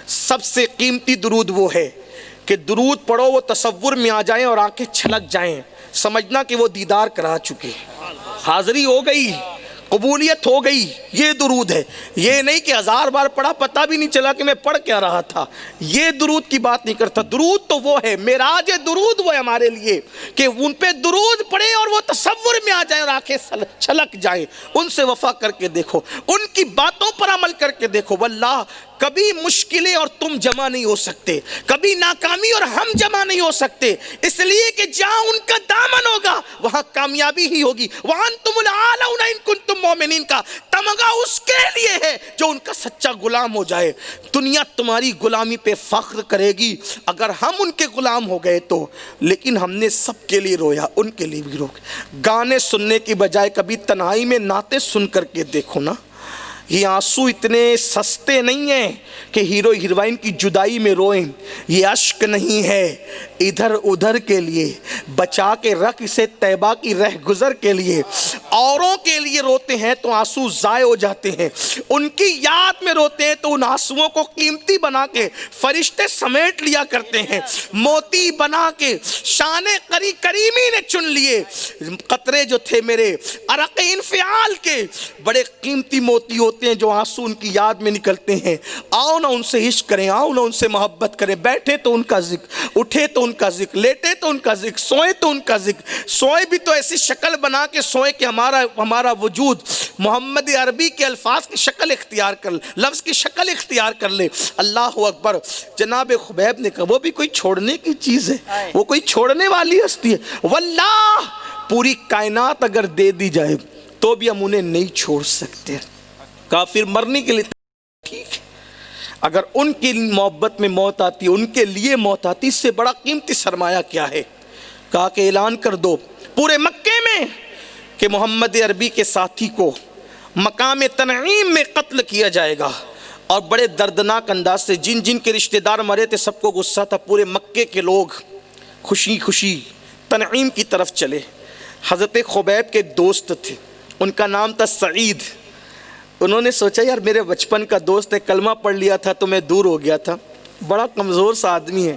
سب سے قیمتی درود وہ ہے کہ درود پڑھو وہ تصور میں آ جائیں اور آنکھیں چھلک جائیں، سمجھنا کہ وہ دیدار کرا چکے، حاضری ہو گئی، قبولیت ہو گئی، یہ درود ہے۔ یہ نہیں کہ 1000 بار پڑھا پتہ بھی نہیں چلا کہ میں پڑھ کیا رہا تھا، یہ درود کی بات نہیں کرتا۔ درود تو وہ ہے، معراج درود وہ ہے ہمارے لیے کہ ان پہ درود پڑھے اور وہ تصور میں آ جائیں اور آنکھیں چھلک جائیں۔ ان سے وفا کر کے دیکھو، ان کی باتوں پر عمل کر کے دیکھو، واللہ کبھی مشکلیں اور تم جمع نہیں ہو سکتے، کبھی ناکامی اور ہم جمع نہیں ہو سکتے، اس لیے کہ جہاں ان کا دامن ہوگا وہاں کامیابی ہی ہوگی۔ وَأَنْتُمُ الْأَعْلَوْنَ إِن كُنتُم مُؤْمِنِينَ کا تمغہ اس کے لیے ہے جو ان کا سچا غلام ہو جائے۔ دنیا تمہاری غلامی پہ فخر کرے گی اگر ہم ان کے غلام ہو گئے تو، لیکن ہم نے سب کے لیے رویا، ان کے لیے بھی رو۔ گانے سننے کی بجائے کبھی تنہائی میں نعتیں سن کر کے دیکھو نا۔ یہ آنسو اتنے سستے نہیں ہیں کہ ہیرو ہیروئن کی جدائی میں روئیں، یہ اشک نہیں ہے ادھر ادھر کے لیے، بچا کے رکھ اسے طیبہ کی رہ گزر کے لیے۔ اوروں کے لیے روتے ہیں تو آنسو ضائع ہو جاتے ہیں، ان کی یاد میں روتے ہیں تو ان آنسوؤں کو قیمتی بنا کے فرشتے سمیٹ لیا کرتے ہیں، موتی بنا کے شان کریمی نے چن لیے۔ قطرے جو تھے میرے عرق انفعال کے بڑے قیمتی موتی ہوتے ہیں جو آنسو ان کی یاد میں نکلتے ہیں۔ آؤ نہ ان سے عشق کریں، آؤ نہ ان سے محبت کریں، بیٹھے تو ان کا ذکر، اٹھے تو ان کا ذکر، لیٹے تو ان کا ذکر، سوئے تو ان کا ذکر۔ سوئے بھی تو ایسی شکل بنا کے سوئے کہ ہمارا وجود محمد عربی کے الفاظ کی شکل اختیار کر لے، لفظ کی شکل اختیار کر لے۔ اللہ اکبر۔ جناب خبیب نے کہا وہ بھی کوئی چھوڑنے کی چیز ہے، وہ کوئی چھوڑنے والی ہستی ہے۔ واللہ پوری کائنات اگر دے دی جائے تو بھی ہم انہیں نہیں چھوڑ سکتے۔ کافر مرنے کے لیے ٹھیک ہے، اگر ان کی محبت میں موت آتی، ان کے لیے موت آتی، اس سے بڑا قیمتی سرمایہ کیا ہے؟ کہا کہ اعلان کر دو پورے مکے میں کہ محمد عربی کے ساتھی کو مقام تنعیم میں قتل کیا جائے گا۔ اور بڑے دردناک انداز سے جن جن کے رشتہ دار مرے تھے سب کو غصہ تھا، پورے مکے کے لوگ خوشی خوشی تنعیم کی طرف چلے۔ حضرت خبیب کے ایک دوست تھے، ان کا نام تھا سعید۔ انہوں نے سوچا یار میرے بچپن کا دوست ہے، کلمہ پڑھ لیا تھا تو میں دور ہو گیا تھا، بڑا کمزور سا آدمی ہے،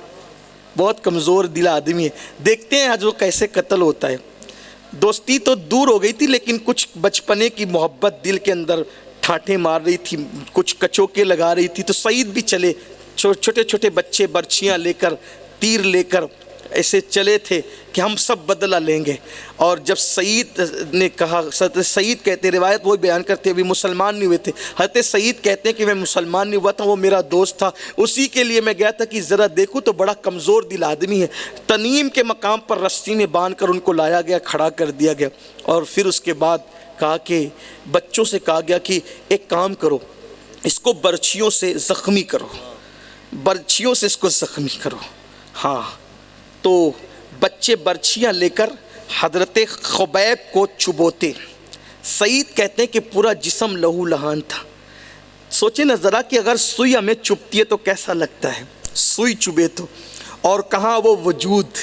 بہت کمزور دل آدمی ہے، دیکھتے ہیں آج وہ کیسے قتل ہوتا ہے۔ دوستی تو دور ہو گئی تھی لیکن کچھ بچپنے کی محبت دل کے اندر ٹھاٹھیں مار رہی تھی، کچھ کچوکے لگا رہی تھی۔ تو سعید بھی چلے، چھوٹے چھوٹے بچے برچیاں لے کر، تیر لے کر ایسے چلے تھے کہ ہم سب بدلہ لیں گے۔ اور جب سعید نے کہا، سعید کہتے، روایت وہ بیان کرتے ابھی مسلمان نہیں ہوئے تھے، حضرت سعید کہتے ہیں کہ میں مسلمان نہیں ہوا تھا، وہ میرا دوست تھا، اسی کے لیے میں گیا تھا کہ ذرا دیکھوں تو بڑا کمزور دل آدمی ہے۔ تنیم کے مقام پر رسی میں باندھ کر ان کو لایا گیا، کھڑا کر دیا گیا، اور پھر اس کے بعد کہا کہ بچوں سے کہا گیا کہ ایک کام کرو، اس کو برچھیوں سے زخمی کرو، برچھیوں سے اس کو زخمی کرو۔ ہاں، تو بچے برچیاں لے کر حضرت خبیب کو چبوتے۔ سعید کہتے ہیں کہ پورا جسم لہو لہان تھا۔ سوچیں نا ذرا کہ اگر سوئی ہمیں چبھتی ہے تو کیسا لگتا ہے، سوئی چبھے تو، اور کہاں وہ وجود،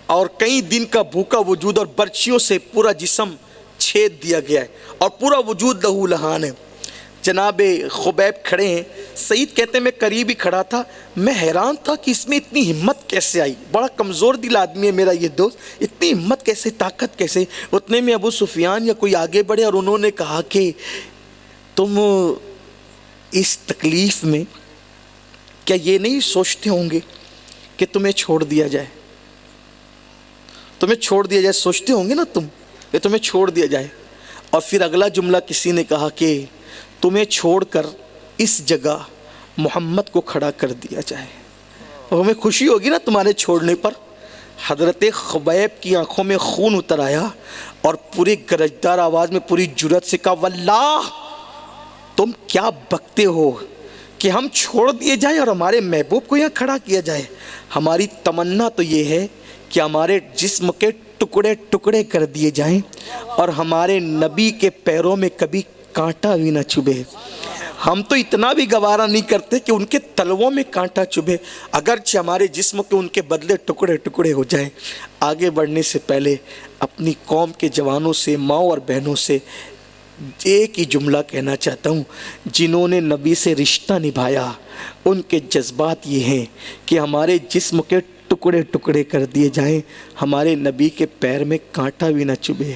اور کئی دن کا بھوکا وجود، اور برچیوں سے پورا جسم چھید دیا گیا ہے اور پورا وجود لہو لہان ہے۔ جناب خبیب کھڑے ہیں، سعید کہتے ہیں میں قریب ہی کھڑا تھا، میں حیران تھا کہ اس میں اتنی ہمت کیسے آئی، بڑا کمزور دل آدمی ہے میرا یہ دوست، اتنی ہمت کیسے، طاقت کیسے۔ اتنے میں ابو سفیان یا کوئی آگے بڑھے اور انہوں نے کہا کہ تم اس تکلیف میں کیا یہ نہیں سوچتے ہوں گے کہ تمہیں چھوڑ دیا جائے، تمہیں چھوڑ دیا جائے، سوچتے ہوں گے نا تم کہ تمہیں چھوڑ دیا جائے۔ اور پھر اگلا جملہ کسی نے کہا کہ تمہیں چھوڑ کر اس جگہ محمد کو کھڑا کر دیا جائے، اور ہمیں خوشی ہوگی نا تمہارے چھوڑنے پر۔ حضرت خبیب کی آنکھوں میں خون اتر آیا اور پوری گرجدار آواز میں پوری جرأت سے کہا واللہ تم کیا بکتے ہو کہ ہم چھوڑ دیے جائیں اور ہمارے محبوب کو یہاں کھڑا کیا جائے۔ ہماری تمنا تو یہ ہے کہ ہمارے جسم کے ٹکڑے ٹکڑے کر دیے جائیں اور ہمارے نبی کے پیروں میں کبھی کانٹا بھی نہ چبھے۔ ہم تو اتنا بھی گوارا نہیں کرتے کہ ان کے تلووں میں کانٹا چبھے، اگرچہ ہمارے جسم کے ان کے بدلے ٹکڑے ٹکڑے ہو جائیں۔ آگے بڑھنے سے پہلے اپنی قوم کے جوانوں سے، ماؤں اور بہنوں سے ایک ہی جملہ کہنا چاہتا ہوں، جنہوں نے نبی سے رشتہ نبھایا ان کے جذبات یہ ہیں کہ ہمارے جسم کے ٹکڑے ٹکڑے کر دیے جائیں، ہمارے نبی کے پیر میں کانٹا بھی نہ چبھے۔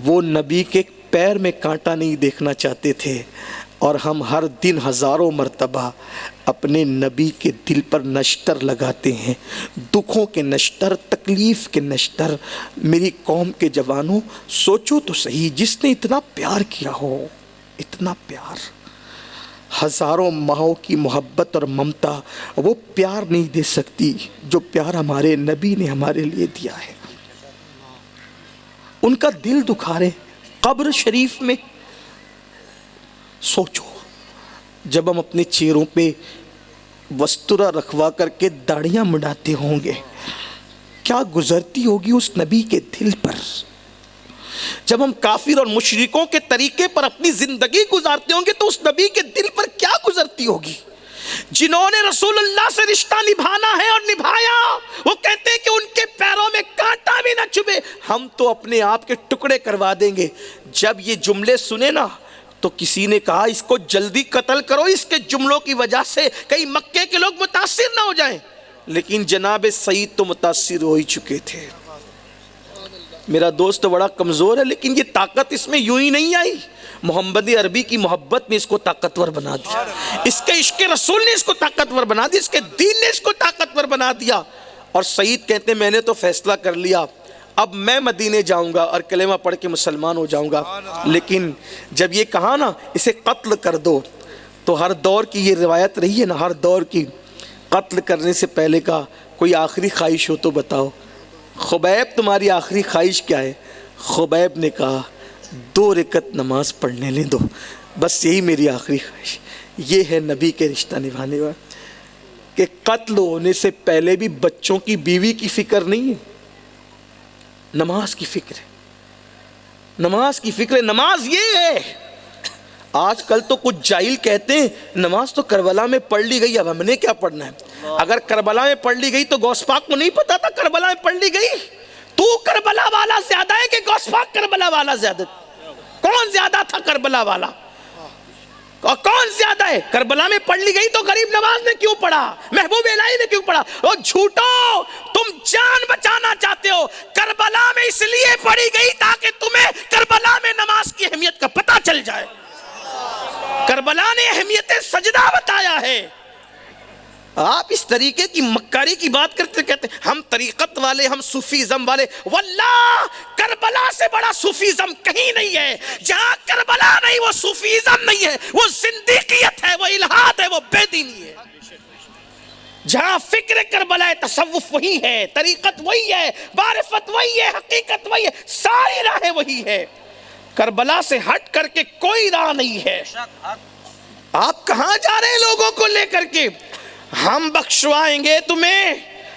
وہ نبی کے پیر میں کانٹا نہیں دیکھنا چاہتے تھے، اور ہم ہر دن ہزاروں مرتبہ اپنے نبی کے دل پر نشتر لگاتے ہیں، دکھوں کے نشتر، تکلیف کے نشتر۔ میری قوم کے جوانوں، سوچو تو صحیح، جس نے اتنا پیار کیا ہو، اتنا پیار، ہزاروں ماہوں کی محبت اور ممتا، وہ پیار نہیں دے سکتی جو پیار ہمارے نبی نے ہمارے لیے دیا ہے۔ ان کا دل دکھا رہے قبر شریف میں۔ سوچو، جب ہم اپنے چہروں پہ وسترا رکھوا کر کے داڑیاں منڈاتے ہوں گے، کیا گزرتی ہوگی اس نبی کے دل پر؟ جب ہم کافر اور مشرکوں کے طریقے پر اپنی زندگی گزارتے ہوں گے تو اس نبی کے دل پر کیا گزرتی ہوگی؟ جنہوں نے رسول اللہ سے رشتہ نبھانا ہے اور نبھایا، وہ کہتے ہیں کہ ان کے پیروں میں کانٹا بھی نہ چبھے، ہم تو اپنے آپ کے ٹکڑے کروا دیں گے۔ جب یہ جملے سنے نا تو کسی نے کہا اس کو جلدی قتل کرو، اس کے جملوں کی وجہ سے کئی مکے کے لوگ متاثر نہ ہو جائیں۔ لیکن جناب سعید تو متاثر ہو ہی چکے تھے۔ میرا دوست بڑا کمزور ہے، لیکن یہ طاقت اس میں یوں ہی نہیں آئی، محمد عربی کی محبت نے اس کو طاقتور بنا دیا، اس کے عشق رسول نے اس کو طاقتور بنا دیا، اس کے دین نے اس کو طاقتور بنا دیا۔ اور سعید کہتے ہیں میں نے تو فیصلہ کر لیا، اب میں مدینے جاؤں گا اور کلمہ پڑھ کے مسلمان ہو جاؤں گا۔ لیکن جب یہ کہا نا اسے قتل کر دو، تو ہر دور کی یہ روایت رہی ہے نا، ہر دور کی، قتل کرنے سے پہلے کا کوئی آخری خواہش ہو تو بتاؤ، خبیب تمہاری آخری خواہش کیا ہے؟ خبیب نے کہا 2 رکعت نماز پڑھنے لیں دو، بس یہی میری آخری خواہش۔ یہ ہے نبی کے رشتہ نبھانے والا، کہ قتل ہونے سے پہلے بھی بچوں کی، بیوی کی فکر نہیں ہے، نماز کی فکر ہے، نماز کی فکر ہے۔ نماز یہ ہے، آج کل تو کچھ جاہل کہتے ہیں نماز تو کربلا میں پڑھ لی گئی، اب ہم نے کیا پڑھنا ہے؟ اگر کربلا میں پڑھ لی گئی تو غوث پاک کو نہیں پتا تھا کربلا میں پڑھ لی گئی؟ تو کربلا والا زیادہ ہے کہ غوث پاک کربلا والا زیادہ؟ کون زیادہ تھا کربلا والا؟ اور کون زیادہ ہے؟ کربلا میں پڑھ لی گئی تو غریب نواز نے کیوں پڑھا؟ محبوب الہی نے کیوں پڑھا؟ اور جھوٹو، تم جان بچانا چاہتے ہو، کربلا میں اس لیے پڑھی گئی تاکہ تمہیں کربلا میں نماز کی اہمیت کا پتہ چل جائے۔ کربلا نے اہمیت سجدہ بتایا ہے۔ آپ اس طریقے کی مکاری کی بات کرتے کہتے ہیں ہم طریقت والے، ہم صوفیزم والے، واللہ کربلا سے بڑا صوفیزم کہیں نہیں ہے۔ جہاں کربلا نہیں وہ صوفیزم نہیں ہے، وہ زندیقیت ہے، وہ الہاد ہے، وہ بے دینی ہے۔ جہاں فکر کربلا تصوف وہی ہے، طریقت وہی ہے، معرفت وہی ہے، حقیقت وہی ہے، ساری راہیں وہی ہے۔ کربلا سے ہٹ کر کے کوئی راہ نہیں ہے۔ آپ کہاں جا رہے ہیں لوگوں کو لے کر کے؟ ہم بخشوائیں گے تمہیں،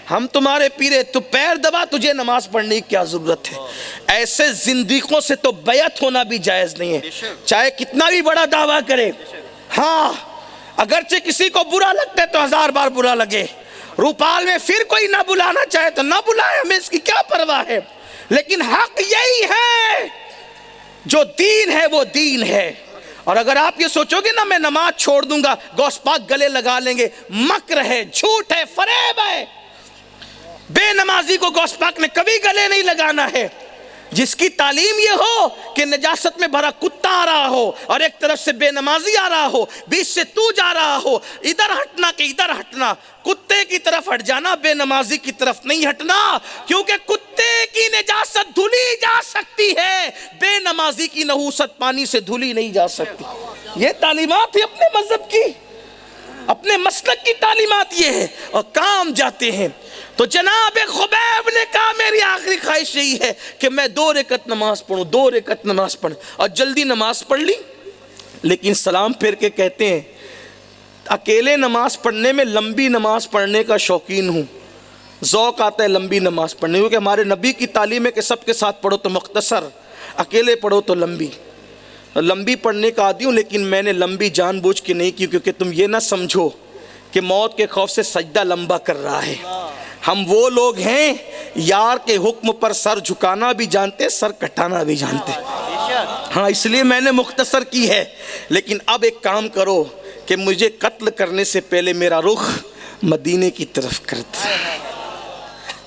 ہم تمہارے پیرے، تو پیر دبا، تجھے نماز پڑھنے کی کیا ضرورت ہے؟ ایسے زندیقوں سے تو بیعت ہونا بھی جائز نہیں ہے، چاہے کتنا بھی بڑا دعویٰ کرے۔ ہاں اگرچہ کسی کو برا لگتا ہے تو 1000 بار برا لگے، روپال میں پھر کوئی نہ بلانا چاہے تو نہ بلائے، ہمیں اس کی کیا پرواہ ہے، لیکن حق یہی ہے، جو دین ہے وہ دین ہے۔ اور اگر آپ یہ سوچو گے نا میں نماز چھوڑ دوں گا غوث پاک گلے لگا لیں گے، مکر ہے، جھوٹ ہے، فریب ہے۔ بے نمازی کو غوث پاک نے کبھی گلے نہیں لگانا ہے۔ جس کی تعلیم یہ ہو کہ نجاست میں بھرا کتا آ رہا ہو اور ایک طرف سے بے نمازی آ رہا ہو، بیچ سے تو جا رہا ہو، ادھر ہٹنا کہ ادھر ہٹنا، کتے کی طرف ہٹ جانا، بے نمازی کی طرف نہیں ہٹنا، کیونکہ کتے کی نجاست دھلی جا سکتی ہے، بے نمازی کی نحوست پانی سے دھلی نہیں جا سکتی۔ یہ تعلیمات ہے اپنے مذہب کی، اپنے مسلک کی تعلیمات یہ ہے، اور کام جاتے ہیں۔ تو جناب خبیب نے کہا میری آخری خواہش یہی ہے کہ میں 2 رکعت نماز پڑھوں، 2 رکعت نماز پڑھوں، اور جلدی نماز پڑھ لی۔ لیکن سلام پھیر کے کہتے ہیں اکیلے نماز پڑھنے میں لمبی نماز پڑھنے کا شوقین ہوں، ذوق آتا ہے لمبی نماز پڑھنے، کیونکہ ہمارے نبی کی تعلیم ہے کہ سب کے ساتھ پڑھو تو مختصر، اکیلے پڑھو تو لمبی۔ لمبی پڑھنے کا عادی ہوں، لیکن میں نے لمبی جان بوجھ کے نہیں کی، کیونکہ تم یہ نہ سمجھو کہ موت کے خوف سے سجدہ لمبا کر رہا ہے۔ ہم وہ لوگ ہیں یار کے حکم پر سر جھکانا بھی جانتے، سر کٹانا بھی جانتے۔ ہاں اس لیے میں نے مختصر کی ہے، لیکن اب ایک کام کرو کہ مجھے قتل کرنے سے پہلے میرا رخ مدینے کی طرف کر دے،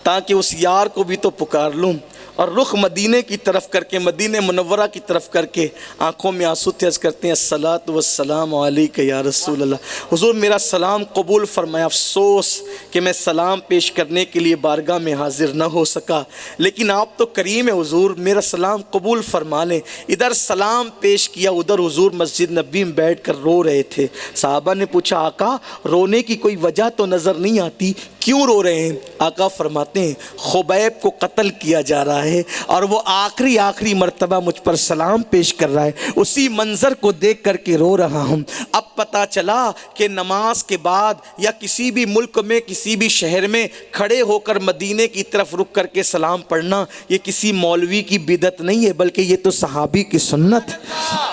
تاکہ اس یار کو بھی تو پکار لوں اور رخ مدینے کی طرف کر کے، مدینہ منورہ کی طرف کر کے آنکھوں میں آنسو تھے، عرض کرتے ہیں الصلاۃ والسلام علیک یا رسول اللہ، حضور میرا سلام قبول فرمائے، افسوس کہ میں سلام پیش کرنے کے لیے بارگاہ میں حاضر نہ ہو سکا، لیکن آپ تو کریم ہے حضور، میرا سلام قبول فرما لیں۔ ادھر سلام پیش کیا، ادھر حضور مسجد نبی میں بیٹھ کر رو رہے تھے۔ صحابہ نے پوچھا آقا رونے کی کوئی وجہ تو نظر نہیں آتی، کیوں رو رہے ہیں؟ آقا فرماتے ہیں خبیب کو قتل کیا جا رہا ہے اور وہ آخری مرتبہ مجھ پر سلام پیش کر رہا ہے، اسی منظر کو دیکھ کر کے رو رہا ہوں۔ اب پتہ چلا کہ نماز کے بعد یا کسی بھی ملک میں کسی بھی شہر میں کھڑے ہو کر مدینے کی طرف رک کر کے سلام پڑھنا یہ کسی مولوی کی بدعت نہیں ہے، بلکہ یہ تو صحابی کی سنت ہے،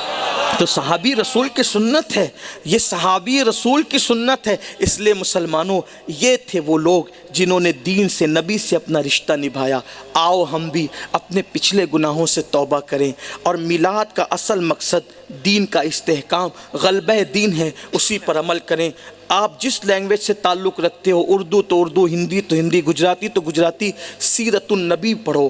تو صحابی رسول کی سنت ہے، یہ صحابی رسول کی سنت ہے۔ اس لیے مسلمانوں یہ تھے وہ لوگ جنہوں نے دین سے، نبی سے اپنا رشتہ نبھایا۔ آؤ ہم بھی اپنے پچھلے گناہوں سے توبہ کریں، اور میلاد کا اصل مقصد دین کا استحکام، غلبہ دین ہے، اسی پر عمل کریں۔ آپ جس لینگویج سے تعلق رکھتے ہو، اردو تو اردو، ہندی تو ہندی، گجراتی تو گجراتی، سیرت النبی پڑھو،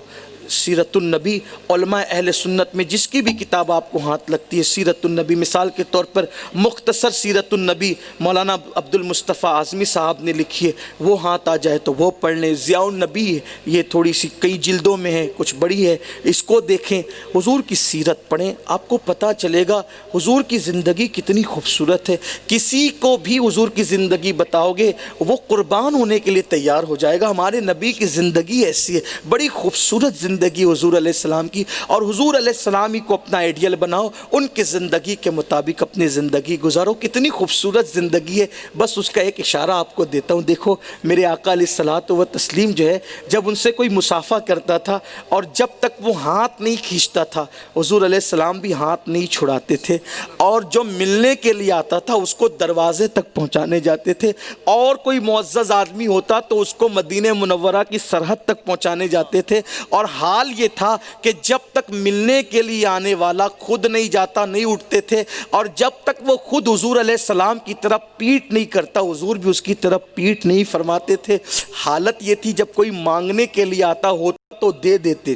سیرت النبی۔ علماء اہل سنت میں جس کی بھی کتاب آپ کو ہاتھ لگتی ہے سیرت النبی، مثال کے طور پر مختصر سیرت النبی مولانا عبد المصطفیٰ اعظمی صاحب نے لکھی ہے، وہ ہاتھ آ جائے تو وہ پڑھ لیں۔ ضیاء النبی ہے، یہ تھوڑی سی کئی جلدوں میں ہے، کچھ بڑی ہے، اس کو دیکھیں، حضور کی سیرت پڑھیں، آپ کو پتہ چلے گا حضور کی زندگی کتنی خوبصورت ہے۔ کسی کو بھی حضور کی زندگی بتاؤ گے وہ قربان ہونے کے لیے تیار ہو جائے گا۔ ہمارے نبی کی زندگی ایسی ہے، بڑی خوبصورت زندگی حضور علیہ السلام کی، اور حضور علیہ السلام ہی کو اپنا آئیڈیل بناؤ، ان کے زندگی کے مطابق اپنی زندگی گزارو۔ کتنی خوبصورت زندگی ہے، بس اس کا ایک اشارہ آپ کو دیتا ہوں۔ دیکھو میرے آقا علیہ الصلوۃ والتسلیم جو ہے، جب ان سے کوئی مصافحہ کرتا تھا اور جب تک وہ ہاتھ نہیں کھینچتا تھا حضور علیہ السلام بھی ہاتھ نہیں چھڑاتے تھے، اور جو ملنے کے لیے آتا تھا اس کو دروازے تک پہنچانے جاتے تھے، اور کوئی معزز آدمی ہوتا تو اس کو مدینہ منورہ کی سرحد تک پہنچانے جاتے تھے۔ اور حال یہ تھا کہ جب تک ملنے کے لیے آنے والا خود نہیں جاتا، نہیں اٹھتے تھے، اور جب تک وہ خود حضور علیہ السلام کی طرف پیٹ نہیں کرتا حضور بھی اس کی طرف پیٹ نہیں فرماتے تھے۔ حالت یہ تھی جب کوئی مانگنے کے لیے آتا ہوتا تو دے دیتے،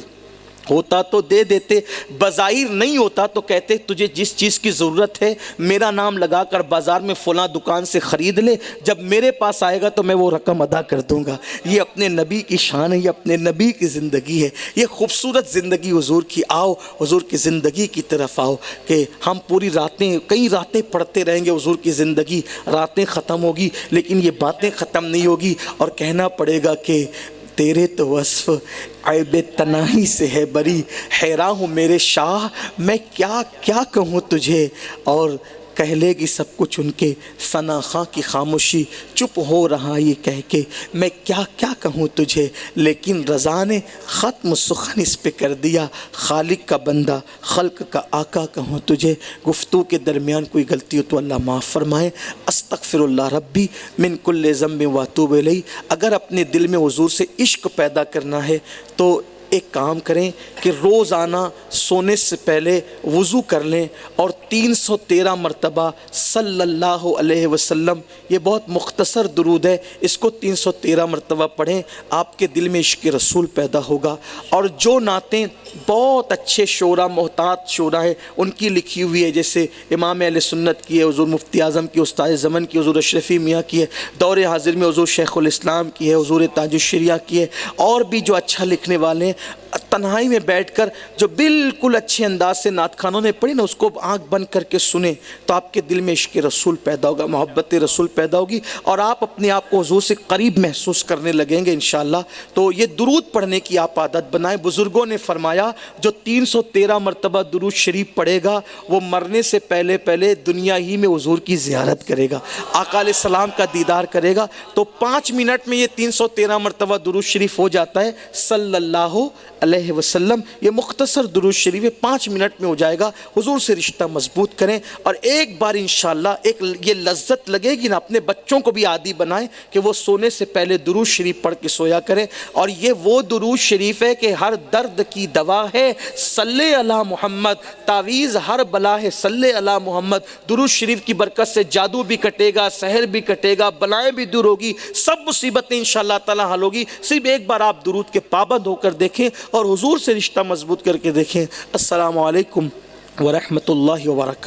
ہوتا تو دے دیتے، بظاہر نہیں ہوتا تو کہتے تجھے جس چیز کی ضرورت ہے میرا نام لگا کر بازار میں فلاں دکان سے خرید لے، جب میرے پاس آئے گا تو میں وہ رقم ادا کر دوں گا۔ یہ اپنے نبی کی شان ہے، یہ اپنے نبی کی زندگی ہے، یہ خوبصورت زندگی حضور کی۔ آؤ حضور کی زندگی کی طرف آؤ کہ ہم پوری راتیں، کئی راتیں پڑھتے رہیں گے حضور کی زندگی، راتیں ختم ہوگی لیکن یہ باتیں ختم نہیں ہوگی، اور کہنا پڑے گا کہ تیرے تو وصف عیب تناہی سے ہے بری، حیران ہوں میرے شاہ میں کیا کیا کہوں تجھے، اور کہہ لے گی سب کچھ ان کے ثنا خاں کی خاموشی، چپ ہو رہا یہ کہہ کے میں کیا کیا کہوں تجھے، لیکن رضا نے ختم سخن اس پہ کر دیا، خالق کا بندہ خلق کا آقا کہوں تجھے۔ گفتگو کے درمیان کوئی غلطی ہو تو اللہ معاف فرمائے۔ استغفر اللہ ربی من کل ذنب واتوب الیہ۔ اگر اپنے دل میں حضور سے عشق پیدا کرنا ہے تو ایک کام کریں کہ روزانہ سونے سے پہلے وضو کر لیں اور 313 مرتبہ صلی اللہ علیہ وسلم، یہ بہت مختصر درود ہے، اس کو 313 مرتبہ پڑھیں، آپ کے دل میں عشق رسول پیدا ہوگا۔ اور جو نعتیں بہت اچھے شعراء، محتاط شعراء ہیں، ان کی لکھی ہوئی ہے، جیسے امام اہل سنت کی ہے، حضور مفتی اعظم کی، استاد زمن کی حضور اشرفی میاں کی ہے، دور حاضر میں حضور شیخ الاسلام کی ہے، حضور تاج الشریعہ کی ہے، اور بھی جو اچھا لکھنے والے ہیں، تنہائی میں بیٹھ کر جو بالکل اچھے انداز سے نعت خانوں نے پڑھی نا، اس کو آنکھ بند کر کے سنیں تو آپ کے دل میں عشق رسول پیدا ہوگا، محبت رسول پیدا ہوگی، اور آپ اپنے آپ کو حضور سے قریب محسوس کرنے لگیں گے انشاءاللہ۔ تو یہ درود پڑھنے کی آپ عادت بنائیں۔ بزرگوں نے فرمایا جو 313 مرتبہ درود شریف پڑھے گا وہ مرنے سے پہلے پہلے دنیا ہی میں حضور کی زیارت کرے گا، آقا علیہ السلام کا دیدار کرے گا۔ تو 5 منٹ میں یہ 313 مرتبہ درود شریف ہو جاتا ہے صلی اللہ علیہ وسلم۔ یہ مختصر درود شریف 5 منٹ میں ہو جائے گا۔ حضور سے رشتہ مضبوط کریں، اور ایک بار انشاءاللہ ایک یہ لذت لگے گی نا، اپنے بچوں کو بھی عادی بنائیں کہ وہ سونے سے پہلے درود شریف پڑھ کے سویا کریں۔ اور یہ وہ درود شریف ہے کہ ہر درد کی دوا ہے، صلی علی محمد، تعویذ ہر بلا ہے، صلی علی محمد۔ درود شریف کی برکت سے جادو بھی کٹے گا، سحر بھی کٹے گا، بلائیں بھی دور ہوگی، سب مصیبتیں انشاءاللہ تعالی حل ہوگی۔ صرف ایک بار آپ درود کے پابند ہو کر دیکھیں۔ دیکھیں اور حضور سے رشتہ مضبوط کر کے دیکھیں۔ السلام علیکم ورحمۃ اللہ وبرکاتہ۔